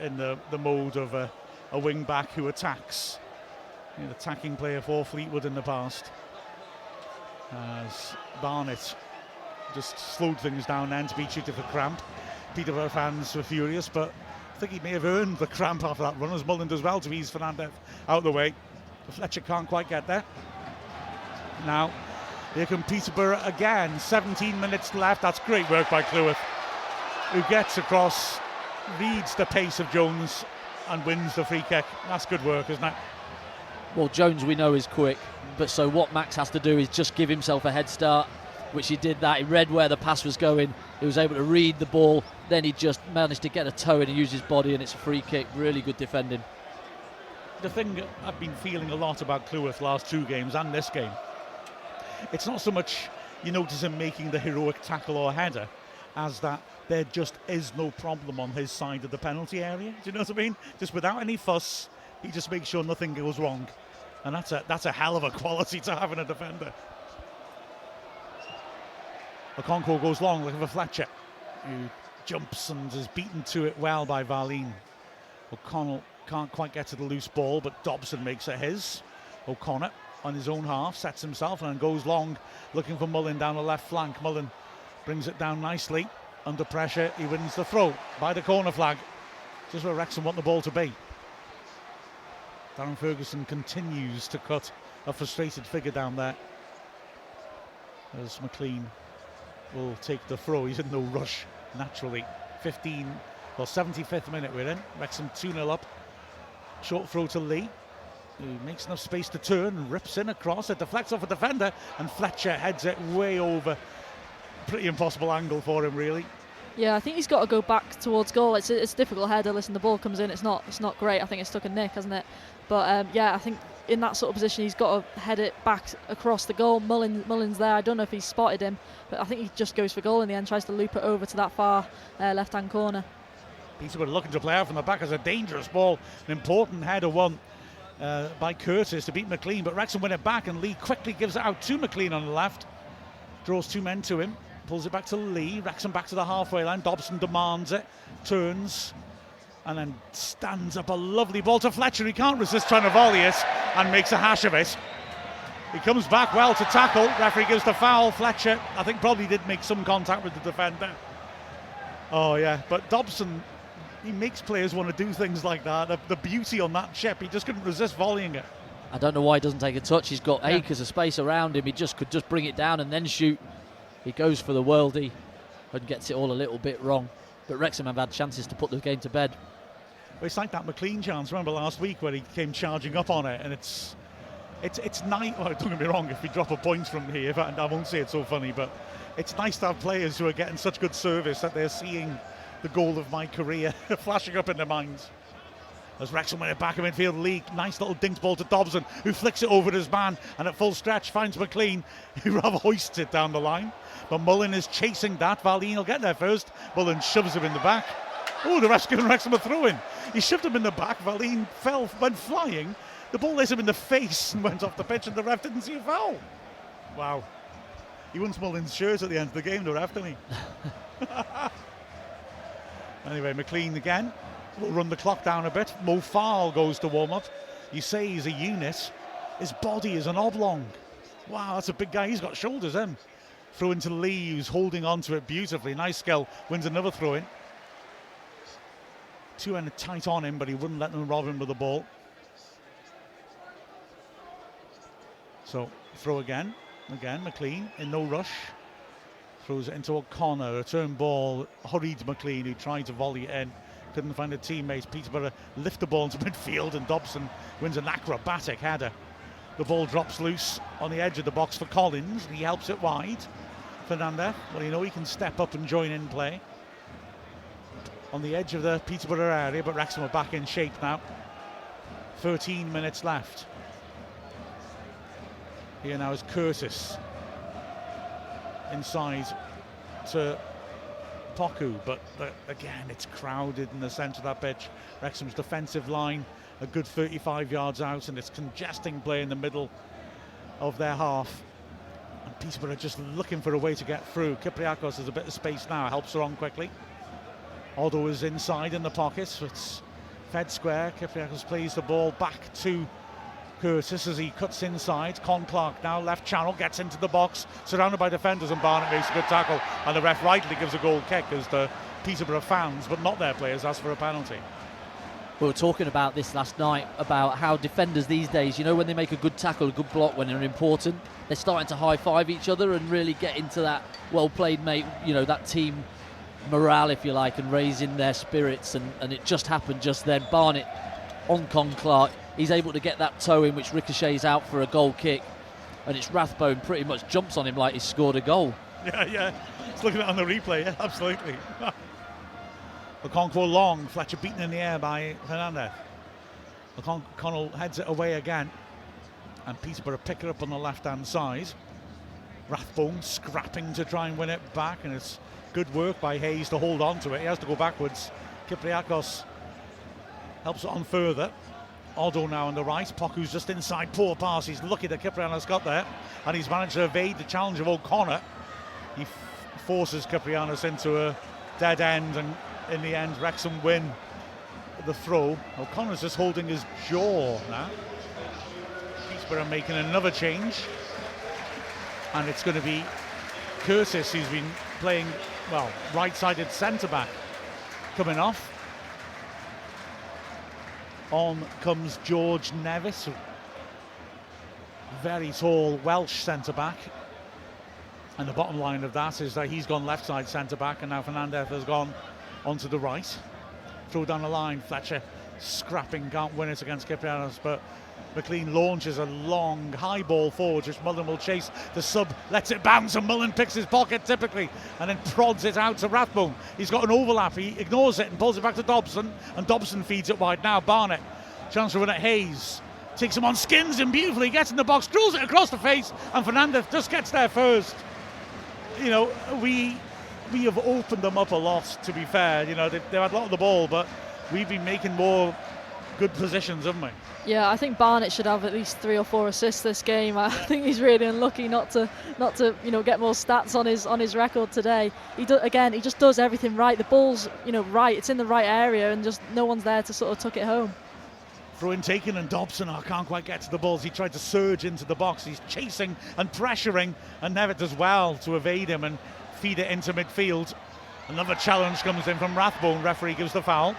in the mode of a wing back who attacks. An attacking player for Fleetwood in the past. As Barnett just slowed things down then to be treated for cramp. Peterborough fans were furious, but I think he may have earned the cramp after that run, as Mullen does well to ease Fernandez out of the way. But Fletcher can't quite get there. Now, here come Peterborough again. 17 minutes left. That's great work by Cleworth, who gets across, reads the pace of Jones and wins the free kick. That's good work, isn't it? Well, Jones we know is quick, but so what Max has to do is just give himself a head start, which he did that. He read where the pass was going. He was able to read the ball. Then he just managed to get a toe in and use his body, and it's a free kick. Really good defending. The thing I've been feeling a lot about Cleworth last 2 games and this game, it's not so much you notice him making the heroic tackle or header as that there just is no problem on his side of the penalty area. Do you know what I mean? Just without any fuss, he just makes sure nothing goes wrong. And that's a hell of a quality to have in a defender. Okonkwo goes long, looking for Fletcher, who jumps and is beaten to it well by Varleen. O'Connell can't quite get to the loose ball, but Dobson makes it his. O'Connor on his own half sets himself and goes long, looking for Mullen down the left flank. Mullen brings it down nicely. Under pressure, he wins the throw by the corner flag. Just where Wrexham want the ball to be. Darren Ferguson continues to cut a frustrated figure down there, as McLean will take the throw. He's in no rush, naturally. 75th minute we're in. Wrexham 2-0 up. Short throw to Lee, who makes enough space to turn and rips in across. It deflects off a defender, and Fletcher heads it way over. Pretty impossible angle for him, really. Yeah, I think he's got to go back towards goal. It's a difficult header. Listen, the ball comes in. It's not great. I think it's took a nick, hasn't it? But yeah, I think in that sort of position, he's got to head it back across the goal. Mullin's there. I don't know if he's spotted him, but I think he just goes for goal in the end. Tries to loop it over to that far left-hand corner. Peterborough looking to play out from the back as a dangerous ball. An important header won by Curtis to beat McLean, but Wrexham win it back, and Lee quickly gives it out to McLean on the left. Draws 2 men to him. Pulls it back to Lee. Wrexham back to the halfway line. Dobson demands it. Turns. And then stands up a lovely ball to Fletcher. He can't resist trying to volley it and makes a hash of it. He comes back well to tackle. Referee gives the foul. Fletcher, I think, probably did make some contact with the defender. Oh, yeah. But Dobson, he makes players want to do things like that. The beauty on that chip, he just couldn't resist volleying it. I don't know why he doesn't take a touch. He's got acres of space around him. He could just bring it down and then shoot. He goes for the worldie and gets it all a little bit wrong. But Wrexham have had chances to put the game to bed. Well, it's like that McLean chance, remember last week, where he came charging up on it, and it's nice. Well, don't get me wrong, if we drop a point from here, I won't say it's so funny, but it's nice to have players who are getting such good service that they're seeing the goal of my career flashing up in their minds. As Wrexham win it back in midfield, Lee, nice little dinked ball to Dobson, who flicks it over his man, and at full stretch finds McLean, who rather hoists it down the line. But Mullen is chasing that. Varleen will get there first. Mullen shoves him in the back. Oh, the Wrexham are throwing. He shoved him in the back. Varleen went flying. The ball hit him in the face and went off the pitch, and the ref didn't see a foul. Wow. He won Mullen's shirt at the end of the game, the ref, didn't he? Anyway, McLean again. We'll run the clock down a bit. Mo Farrell goes to warm up. You say he's a unit. His body is an oblong. Wow, that's a big guy. He's got shoulders, him. Throw into Lee, who's holding on to it beautifully. Nice skill. Wins another throw in. 2 and tight on him, but he wouldn't let them rob him with the ball. So, throw again. Again, McLean in no rush. Throws it into O'Connor. Return ball. Hurried McLean, who tried to volley it in. couldn't find a teammate. Peterborough lift the ball into midfield, and Dobson wins an acrobatic header. The ball drops loose on the edge of the box for Collins, and he helps it wide. Fernandez, well, you know, he can step up and join in play on the edge of the Peterborough area, but Wrexham are back in shape now. 13 minutes left. Here now is Curtis inside to Poku, but again it's crowded in the centre of that pitch. Wrexham's defensive line a good 35 yards out, and it's congesting play in the middle of their half, and Peterborough just looking for a way to get through. Kypriakos has a bit of space now, helps her on quickly. Aldo is inside in the pocket, so it's fed square. Kypriakos plays the ball back to Curtis as he cuts inside. Con Clark now left channel, gets into the box, surrounded by defenders, and Barnett makes a good tackle, and the ref rightly gives a goal kick as the Peterborough fans, but not their players, ask for a penalty. We were talking about this last night, about how defenders these days, you know, when they make a good tackle, a good block, when they're important, they're starting to high-five each other and really get into that well-played, mate, you know, that team morale, if you like, and raising their spirits, and it just happened just then. Barnett on Con Clark, he's able to get that toe in, which ricochets out for a goal kick, and it's Rathbone pretty much jumps on him like he's scored a goal. Yeah, it's looking at it on the replay, yeah, absolutely. Okonkwo long, Fletcher beaten in the air by Fernandez. O'Connell heads it away again, and Peterborough pick it up on the left-hand side. Rathbone scrapping to try and win it back, and it's good work by Hayes to hold on to it. He has to go backwards. Kypriakos helps it on further. Aldo now on the right. Poku's just inside. Poor pass. He's lucky that Kyprianos got there, and he's managed to evade the challenge of O'Connor. He forces Kyprianos into a dead end, and in the end Wrexham win the throw. O'Connor's just holding his jaw now. Peterborough making another change, and it's going to be Curtis, who's been playing, well, right-sided centre-back, coming off. On comes George Nevis, very tall Welsh centre-back, and the bottom line of that is that he's gone left-side centre-back, and now Fernandez has gone onto the right. Throw down the line, Fletcher scrapping, can't win it against Kyprianos, but McLean launches a long high ball forward, which Mullen will chase. The sub lets it bounce, and Mullen picks his pocket typically and then prods it out to Rathbone. He's got an overlap, he ignores it and pulls it back to Dobson, and Dobson feeds it wide. Now Barnett, chance to run at Hayes, takes him on, skins him beautifully, gets in the box, drills it across the face, and Fernandez just gets there first. You know, we have opened them up a lot, to be fair. You know, they've had a lot of the ball, but we've been making more good positions, haven't we? Yeah, I think Barnett should have at least 3 or 4 assists this game. I think he's really unlucky not to get more stats on his record today. He just does everything right. The ball's right, it's in the right area, and just no one's there to sort of tuck it home. Throw in taken, and Dobson can't quite get to the balls. He tried to surge into the box. He's chasing and pressuring, and Nevitt does well to evade him and feed it into midfield. Another challenge comes in from Rathbone. Referee gives the foul.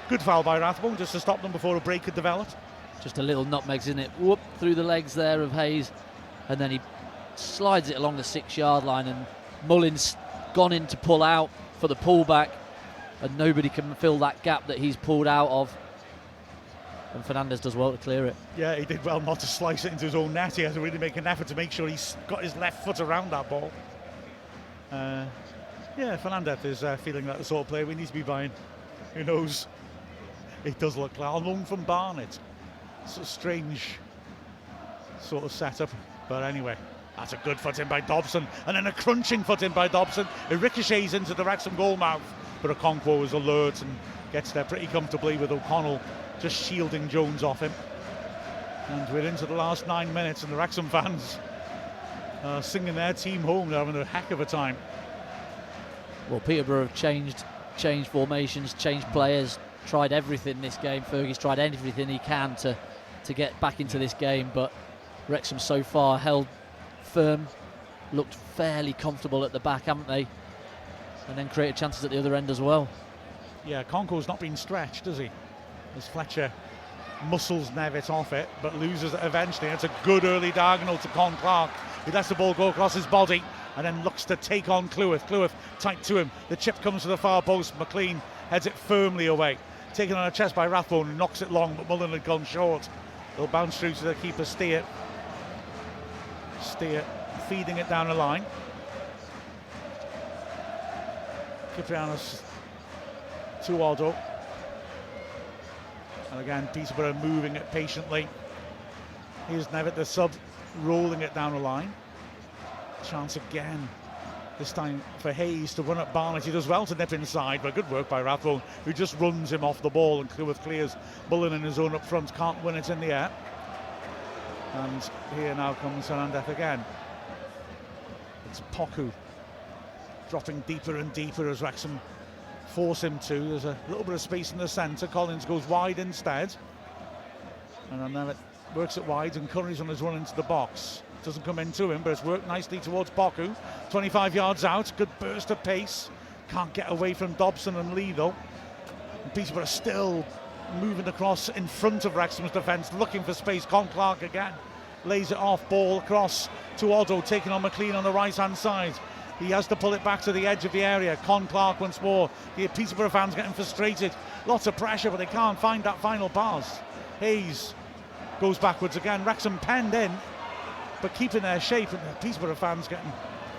Good foul by Rathbone, just to stop them before a break had developed. Just a little nutmegs in it, whoop, through the legs there of Hayes, and then he slides it along the 6-yard line, and Mullin's gone in to pull out for the pullback, and nobody can fill that gap that he's pulled out of, and Fernandez does well to clear it. Yeah, he did well not to slice it into his own net. He had to really make an effort to make sure he's got his left foot around that ball. Fernandez is feeling like the sort of player we need to be buying. Who knows? It does look like on loan from Barnett. It's a strange sort of setup, but anyway, that's a good foot in by Dobson, and then a crunching foot in by Dobson. It ricochets into the Wrexham goal mouth, but Okonkwo is alert and gets there pretty comfortably, with O'Connell just shielding Jones off him. And we're into the last 9 minutes, and the Wrexham fans are singing their team home. They're having a heck of a time. Well, Peterborough have changed formations, changed players, tried everything this game. Fergie's tried everything he can to get back into this game, but Wrexham so far held firm, looked fairly comfortable at the back, haven't they? And then created chances at the other end as well. Yeah, Conco's not been stretched, does he? As Fletcher muscles Nevitt off it, but loses it eventually. It's a good early diagonal to Con Clark. He lets the ball go across his body and then looks to take on Cleworth. Cleworth tight to him. The chip comes to the far post. McLean heads it firmly away. Taken on a chest by Rathbone, who knocks it long, but Mullen had gone short. They'll bounce through to the keeper, Steer, feeding it down the line. Ciprianos to Otto. And again, Peterborough moving it patiently. Here's Nevitt, the sub, rolling it down the line. Chance again, this time for Hayes to run at Barnett. He does well to nip inside, but good work by Rathbone, who just runs him off the ball and clears Mullen in his own up front, can't win it in the air. And here now comes Hernandez again. It's Poku dropping deeper and deeper as Wrexham force him to. There's a little bit of space in the centre. Collins goes wide instead. And then it works it wide, and Curry's on his run into the box. Doesn't come into him, but it's worked nicely towards Poku. 25 yards out, good burst of pace. Can't get away from Dobson and Lee though. And Peterborough still moving across in front of Wrexham's defence, looking for space. Con Clark again lays it off, ball across to Otto, taking on McLean on the right hand side. He has to pull it back to the edge of the area. Con Clark once more. The Peterborough fans getting frustrated. Lots of pressure, but they can't find that final pass. Hayes goes backwards again. Wrexham penned in, but keeping their shape, and the Peterborough fans getting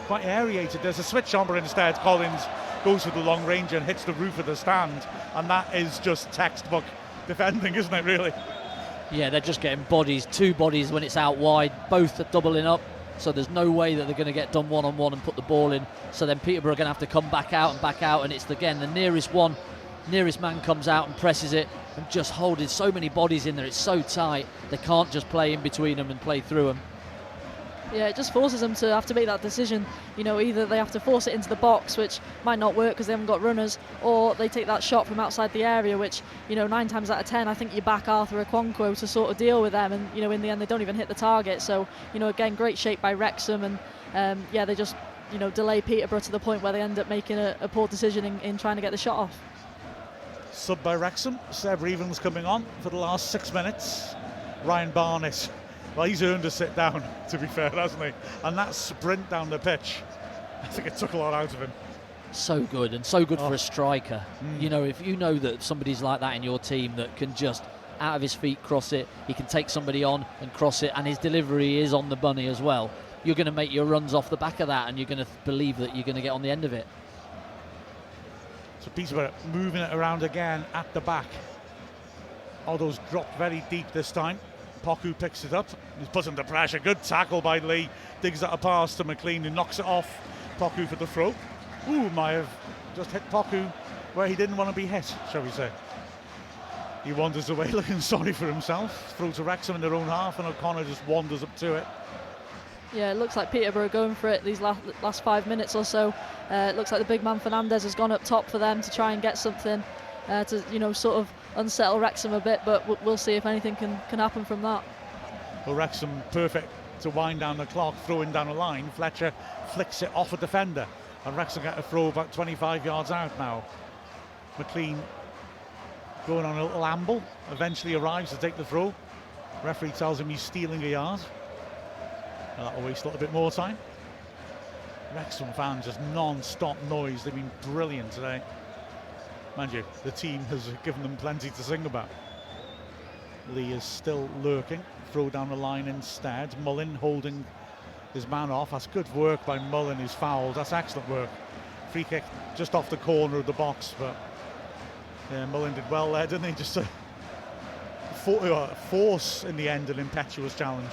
quite aerated. There's a switch on, but instead Collins goes for the long range and hits the roof of the stand, and that is just textbook defending, isn't it, really? Yeah, they're just getting bodies, two bodies when it's out wide. Both are doubling up, so there's no way that they're going to get done one-on-one and put the ball in. So then Peterborough are going to have to come back out, and it's again the nearest man comes out and presses it, and just holding so many bodies in there. It's so tight, they can't just play in between them and play through them. Yeah, it just forces them to have to make that decision. You know, either they have to force it into the box, which might not work because they haven't got runners, or they take that shot from outside the area, which, you know, 9 times out of 10, I think you back Arthur Okonkwo to sort of deal with them, and, you know, in the end, they don't even hit the target. So, you know, again, great shape by Wrexham, and yeah, they just, you know, delay Peterborough to the point where they end up making a poor decision in trying to get the shot off. Sub by Wrexham, Seb Reevens coming on for the last 6 minutes. Ryan Barnett, well, he's earned a sit down, to be fair, hasn't he? And that sprint down the pitch, I think it took a lot out of him. So good, and so good for a striker. You know, if you know that somebody's like that in your team that can just out of his feet cross it, he can take somebody on and cross it, and his delivery is on the bunny as well, you're going to make your runs off the back of that, and you're going to believe that you're going to get on the end of it. So Peterborough moving it around again at the back. Otto's dropped very deep this time. Poku picks it up. He's put under pressure. Good tackle by Lee. Digs that a pass to McLean, who knocks it off. Poku for the throw. Ooh, might have just hit Poku where he didn't want to be hit, shall we say. He wanders away looking sorry for himself. Throw to Wrexham in their own half, and O'Connor just wanders up to it. Yeah, it looks like Peterborough going for it these last 5 minutes or so. It looks like the big man Fernandez has gone up top for them to try and get something to, you know, sort of unsettle Wrexham a bit, but we'll see if anything can happen from that. Well, Wrexham perfect to wind down the clock, throwing down the line. Fletcher flicks it off a defender, and Wrexham get a throw about 25 yards out now. McLean going on a little amble, eventually arrives to take the throw. Referee tells him he's stealing a yard. That'll waste a little bit more time. Wrexham fans, just non-stop noise. They've been brilliant today. Mind you, the team has given them plenty to sing about. Lee is still lurking. Throw down the line instead. Mullen holding his man off. That's good work by Mullen, who's fouled. That's excellent work. Free kick just off the corner of the box, but yeah, Mullen did well there, didn't he? Just a force in the end, an impetuous challenge.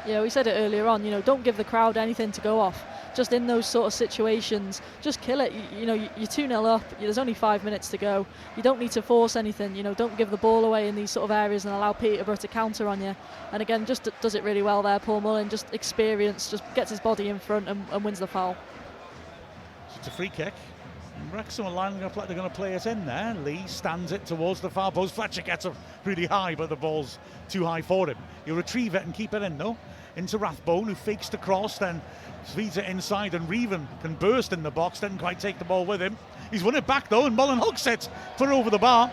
Yeah, we said it earlier on, you know, don't give the crowd anything to go off. Just in those sort of situations, just kill it. You know, you're 2-0 up, there's only 5 minutes to go. You don't need to force anything, you know, don't give the ball away in these sort of areas and allow Peterborough to counter on you. And again, just does it really well there, Paul Mullen, just experience, just gets his body in front and wins the foul. So it's a free kick. Wrexham are lining up like they're going to play it in there. Lee stands it towards the far post. Fletcher gets up really high, but the ball's too high for him. He'll retrieve it and keep it in, though. Into Rathbone, who fakes the cross, then feeds it inside, and Reeven can burst in the box, didn't quite take the ball with him. He's won it back, though, and Mullen hooks it for over the bar.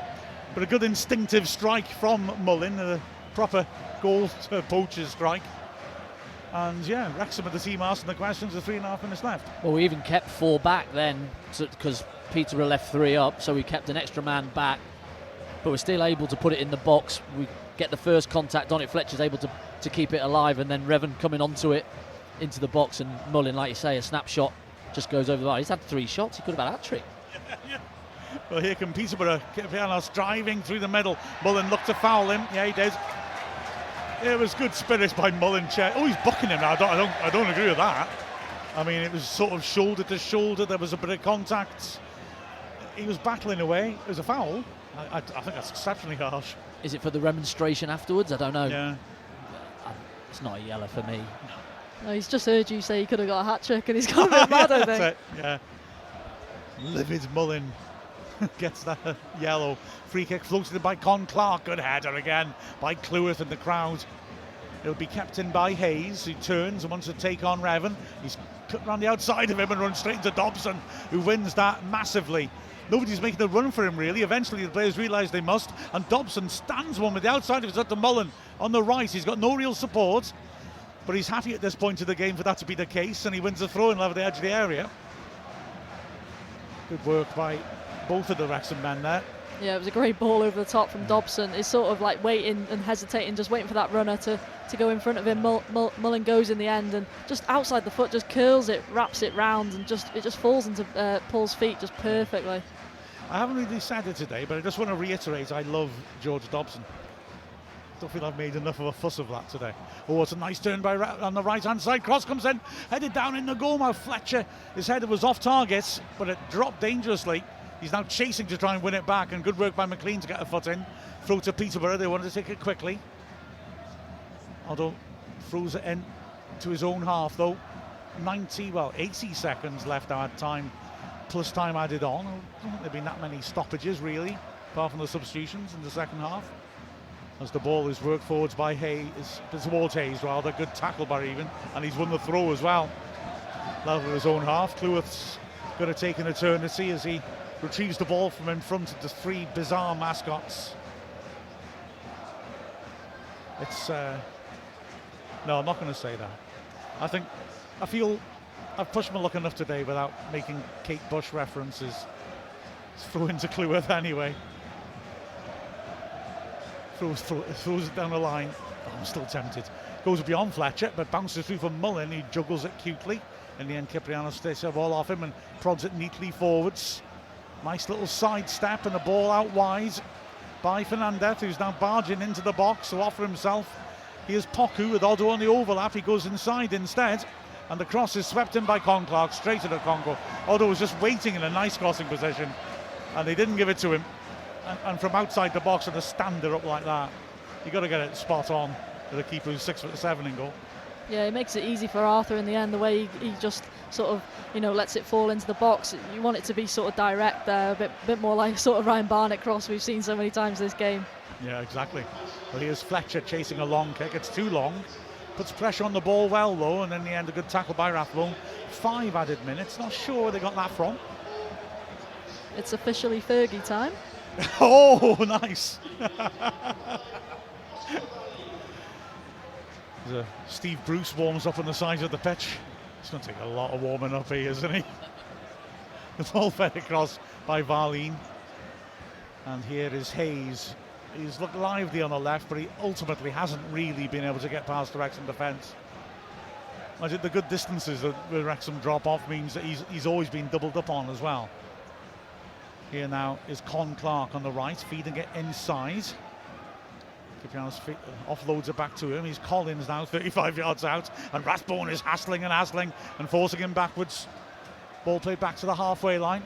But a good instinctive strike from Mullen, a proper goal to poacher's strike. And yeah, Wrexham at the team asking the questions with 3.5 minutes left. Well, we even kept 4 back then because Peterborough left 3 up, so we kept an extra man back, but we're still able to put it in the box. We get the first contact on it. Fletcher's able to keep it alive, and then Revan coming onto it into the box, and Mullin, like you say, a snapshot just goes over the line. He's had 3 shots. He could have had a hat-trick. Yeah. Well, here come Peterborough. Kiprianos driving through the middle. Mullin looked to foul him. Yeah, he did. It was good spirits by Mullin. Oh, he's bucking him now. I don't agree with that. I mean, it was sort of shoulder to shoulder. There was a bit of contact. He was battling away. It was a foul. I think that's exceptionally harsh. Is it for the remonstration afterwards? I don't know. Yeah. It's not a yellow for me. No, he's just heard you say he could have got a hat-trick, and he's got a bit mad, I think. That's it, yeah. Livid Mullin gets that yellow. Free kick floated by Con Clark. Good header again by Cleworth in the crowd. It'll be kept in by Hayes, who turns and wants to take on Revan. He's cut around the outside of him and runs straight into Dobson, who wins that massively. Nobody's making a run for him, really. Eventually, the players realise they must, and Dobson stands one with the outside of his up to Mullin on the right. He's got no real support, but he's happy at this point of the game for that to be the case, and he wins the throw-in level at the edge of the area. Good work by both of the Wrexham men there. Yeah, it was a great ball over the top from Dobson. He's sort of like waiting and hesitating, just waiting for that runner to go in front of him. Mullin goes in the end and just outside the foot, just curls it, wraps it round, and it just falls into Paul's feet just perfectly. I haven't really said it today, but I just want to reiterate I love George Dobson. Don't feel I've made enough of a fuss of that today. Oh, it's a nice turn by on the right-hand side. Cross comes in, headed down in the goal mouth. Fletcher, his header was off target, but it dropped dangerously. He's now chasing to try and win it back, and good work by McLean to get a foot in. Throw to Peterborough, they wanted to take it quickly. Although throws it in to his own half, though. 80 seconds left our time, plus time added on. I don't think there have been that many stoppages, really, apart from the substitutions in the second half. As the ball is worked forwards by Hayes, towards Hayes rather, good tackle by Even, and he's won the throw as well. Level of his own half. Cleworth's going to take an eternity as he retrieves the ball from in front of the 3 bizarre mascots. It's no, I'm not going to say that. I feel I've pushed my luck enough today without making Kate Bush references. Let's throw into Cleworth anyway. Throws it down the line. Oh, I'm still tempted. Goes beyond Fletcher, but bounces through for Mullin. He juggles it cutely. In the end, Kiprianos takes the ball off him and prods it neatly forwards. Nice little sidestep and a ball out wide by Fernandez, who's now barging into the box to offer himself. Here's Poku with Odo on the overlap. He goes inside instead, and the cross is swept in by Con Clark straight to the Congo. Odo was just waiting in a nice crossing position, and they didn't give it to him. And from outside the box and a stander up like that, you've got to get it spot on with a keeper who's 6'7" in goal. Yeah, it makes it easy for Arthur in the end, the way he just sort of, lets it fall into the box. You want it to be sort of direct there, a bit more like sort of Ryan Barnett cross we've seen so many times this game. Yeah, exactly. Well, here's Fletcher chasing a long kick. It's too long. Puts pressure on the ball well, though, and in the end, a good tackle by Rathbone. 5 added minutes. Not sure where they got that from. It's officially Fergie time. Oh, nice. Steve Bruce warms up on the sides of the pitch. It's going to take a lot of warming up here, isn't he? The ball fed across by Varleen. And here is Hayes. He's looked lively on the left, but he ultimately hasn't really been able to get past the Wrexham defence. I think the good distances that the Wrexham drop off means that he's always been doubled up on as well. Here now is Con Clark on the right, feeding it inside. Kiprianos offloads it back to him. He's Collins now, 35 yards out, and Rathbone is hassling and forcing him backwards. Ball played back to the halfway line.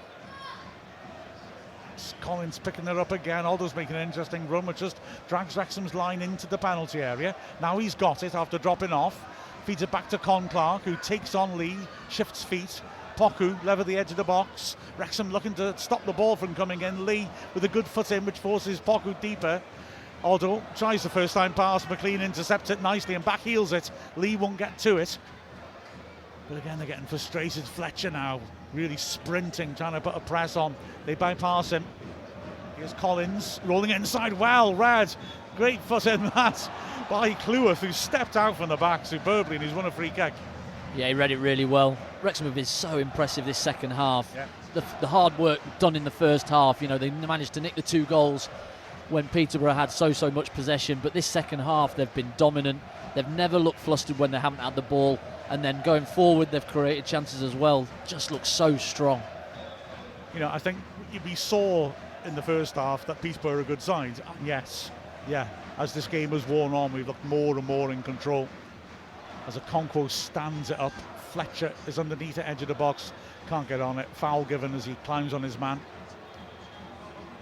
Collins picking it up again. Aldo's making an interesting run, which just drags Wrexham's line into the penalty area. Now he's got it after dropping off. Feeds it back to Con Clark, who takes on Lee, shifts feet. Poku lever the edge of the box. Wrexham looking to stop the ball from coming in. Lee with a good foot in, which forces Poku deeper. Aldo tries the first time pass. McLean intercepts it nicely and back heels it. Lee won't get to it. But again, they're getting frustrated. Fletcher now really sprinting, trying to put a press on. They bypass him. Here's Collins rolling it inside. Well read. Great foot in that by Cleworth, who stepped out from the back superbly, and he's won a free kick. Yeah, he read it really well. Wrexham have been so impressive this second half. Yeah. the hard work done in the first half. You know, they managed to nick the 2 goals when Peterborough had so much possession, but this second half they've been dominant. They've never looked flustered when they haven't had the ball, and then going forward they've created chances as well. Just looks so strong. You know, I think we saw in the first half that Peterborough are a good side. And yes, yeah, as this game has worn on, we've looked more and more in control. As Okonkwo stands it up, Fletcher is underneath the edge of the box, can't get on it. Foul given as he climbs on his man.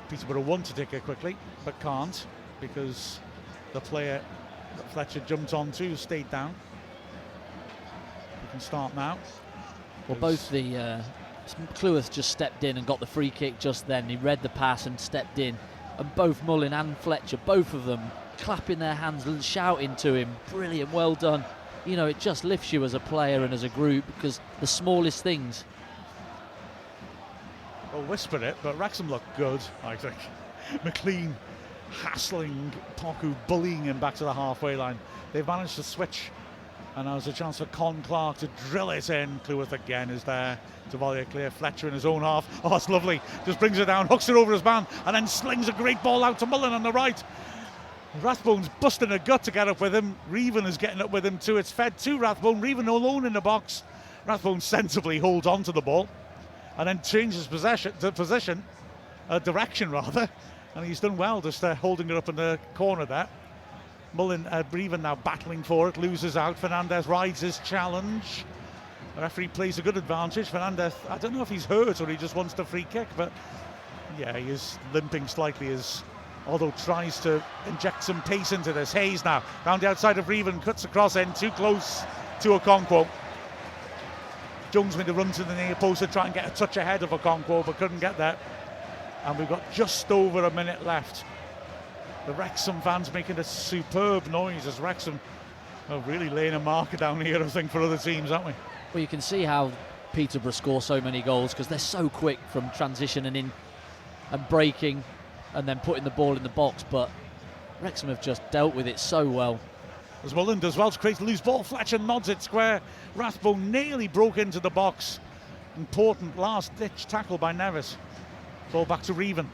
Peterborough want to take it quickly, but can't, because the player that Fletcher jumped onto stayed down. We can start now. Well, both the Cleworth just stepped in and got the free kick just then. He read the pass and stepped in, and both Mullin and Fletcher, both of them clapping their hands and shouting to him, brilliant, well done. You know, it just lifts you as a player and as a group, because the smallest things. We'll whisper it, but Wrexham look good, I think. McLean hassling Poku, bullying him back to the halfway line. They've managed to switch, and now there's a chance for Con Clark to drill it in. Cleworth again is there to volley it clear. Fletcher in his own half. Oh, it's lovely. Just brings it down, hooks it over his man, and then slings a great ball out to Mullin on the right. Rathbone's busting a gut to get up with him. Reven is getting up with him too. It's fed to Rathbone. Reven alone in the box. Rathbone sensibly holds on to the ball and then changes direction, and he's done well just holding it up in the corner there. Mullin, Reven now battling for it, loses out. Fernandez rides his challenge. The referee plays a good advantage. Fernandez, I don't know if he's hurt or he just wants the free kick, but yeah, he is limping slightly as Aldo tries to inject some pace into this. Hayes now round the outside of Reven, cuts across in, too close to Okonkwo. Jones made a run to the near post to try and get a touch ahead of Okonkwo, but couldn't get there. And we've got just over a minute left. The Wrexham fans making a superb noise as Wrexham are really laying a marker down here, I think, for other teams, aren't we? Well, you can see how Peterborough score so many goals, because they're so quick from transition and in and breaking and then putting the ball in the box, but Wrexham have just dealt with it so well. As Mullin does well to create a loose ball, Fletcher nods it square. Rathbone nearly broke into the box. Important last-ditch tackle by Nevis. Ball back to Reven.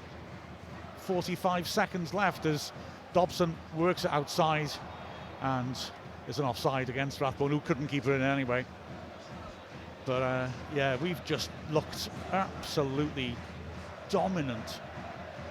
45 seconds left as Dobson works it outside, and there's an offside against Rathbone, who couldn't keep it in anyway. But yeah, we've just looked absolutely dominant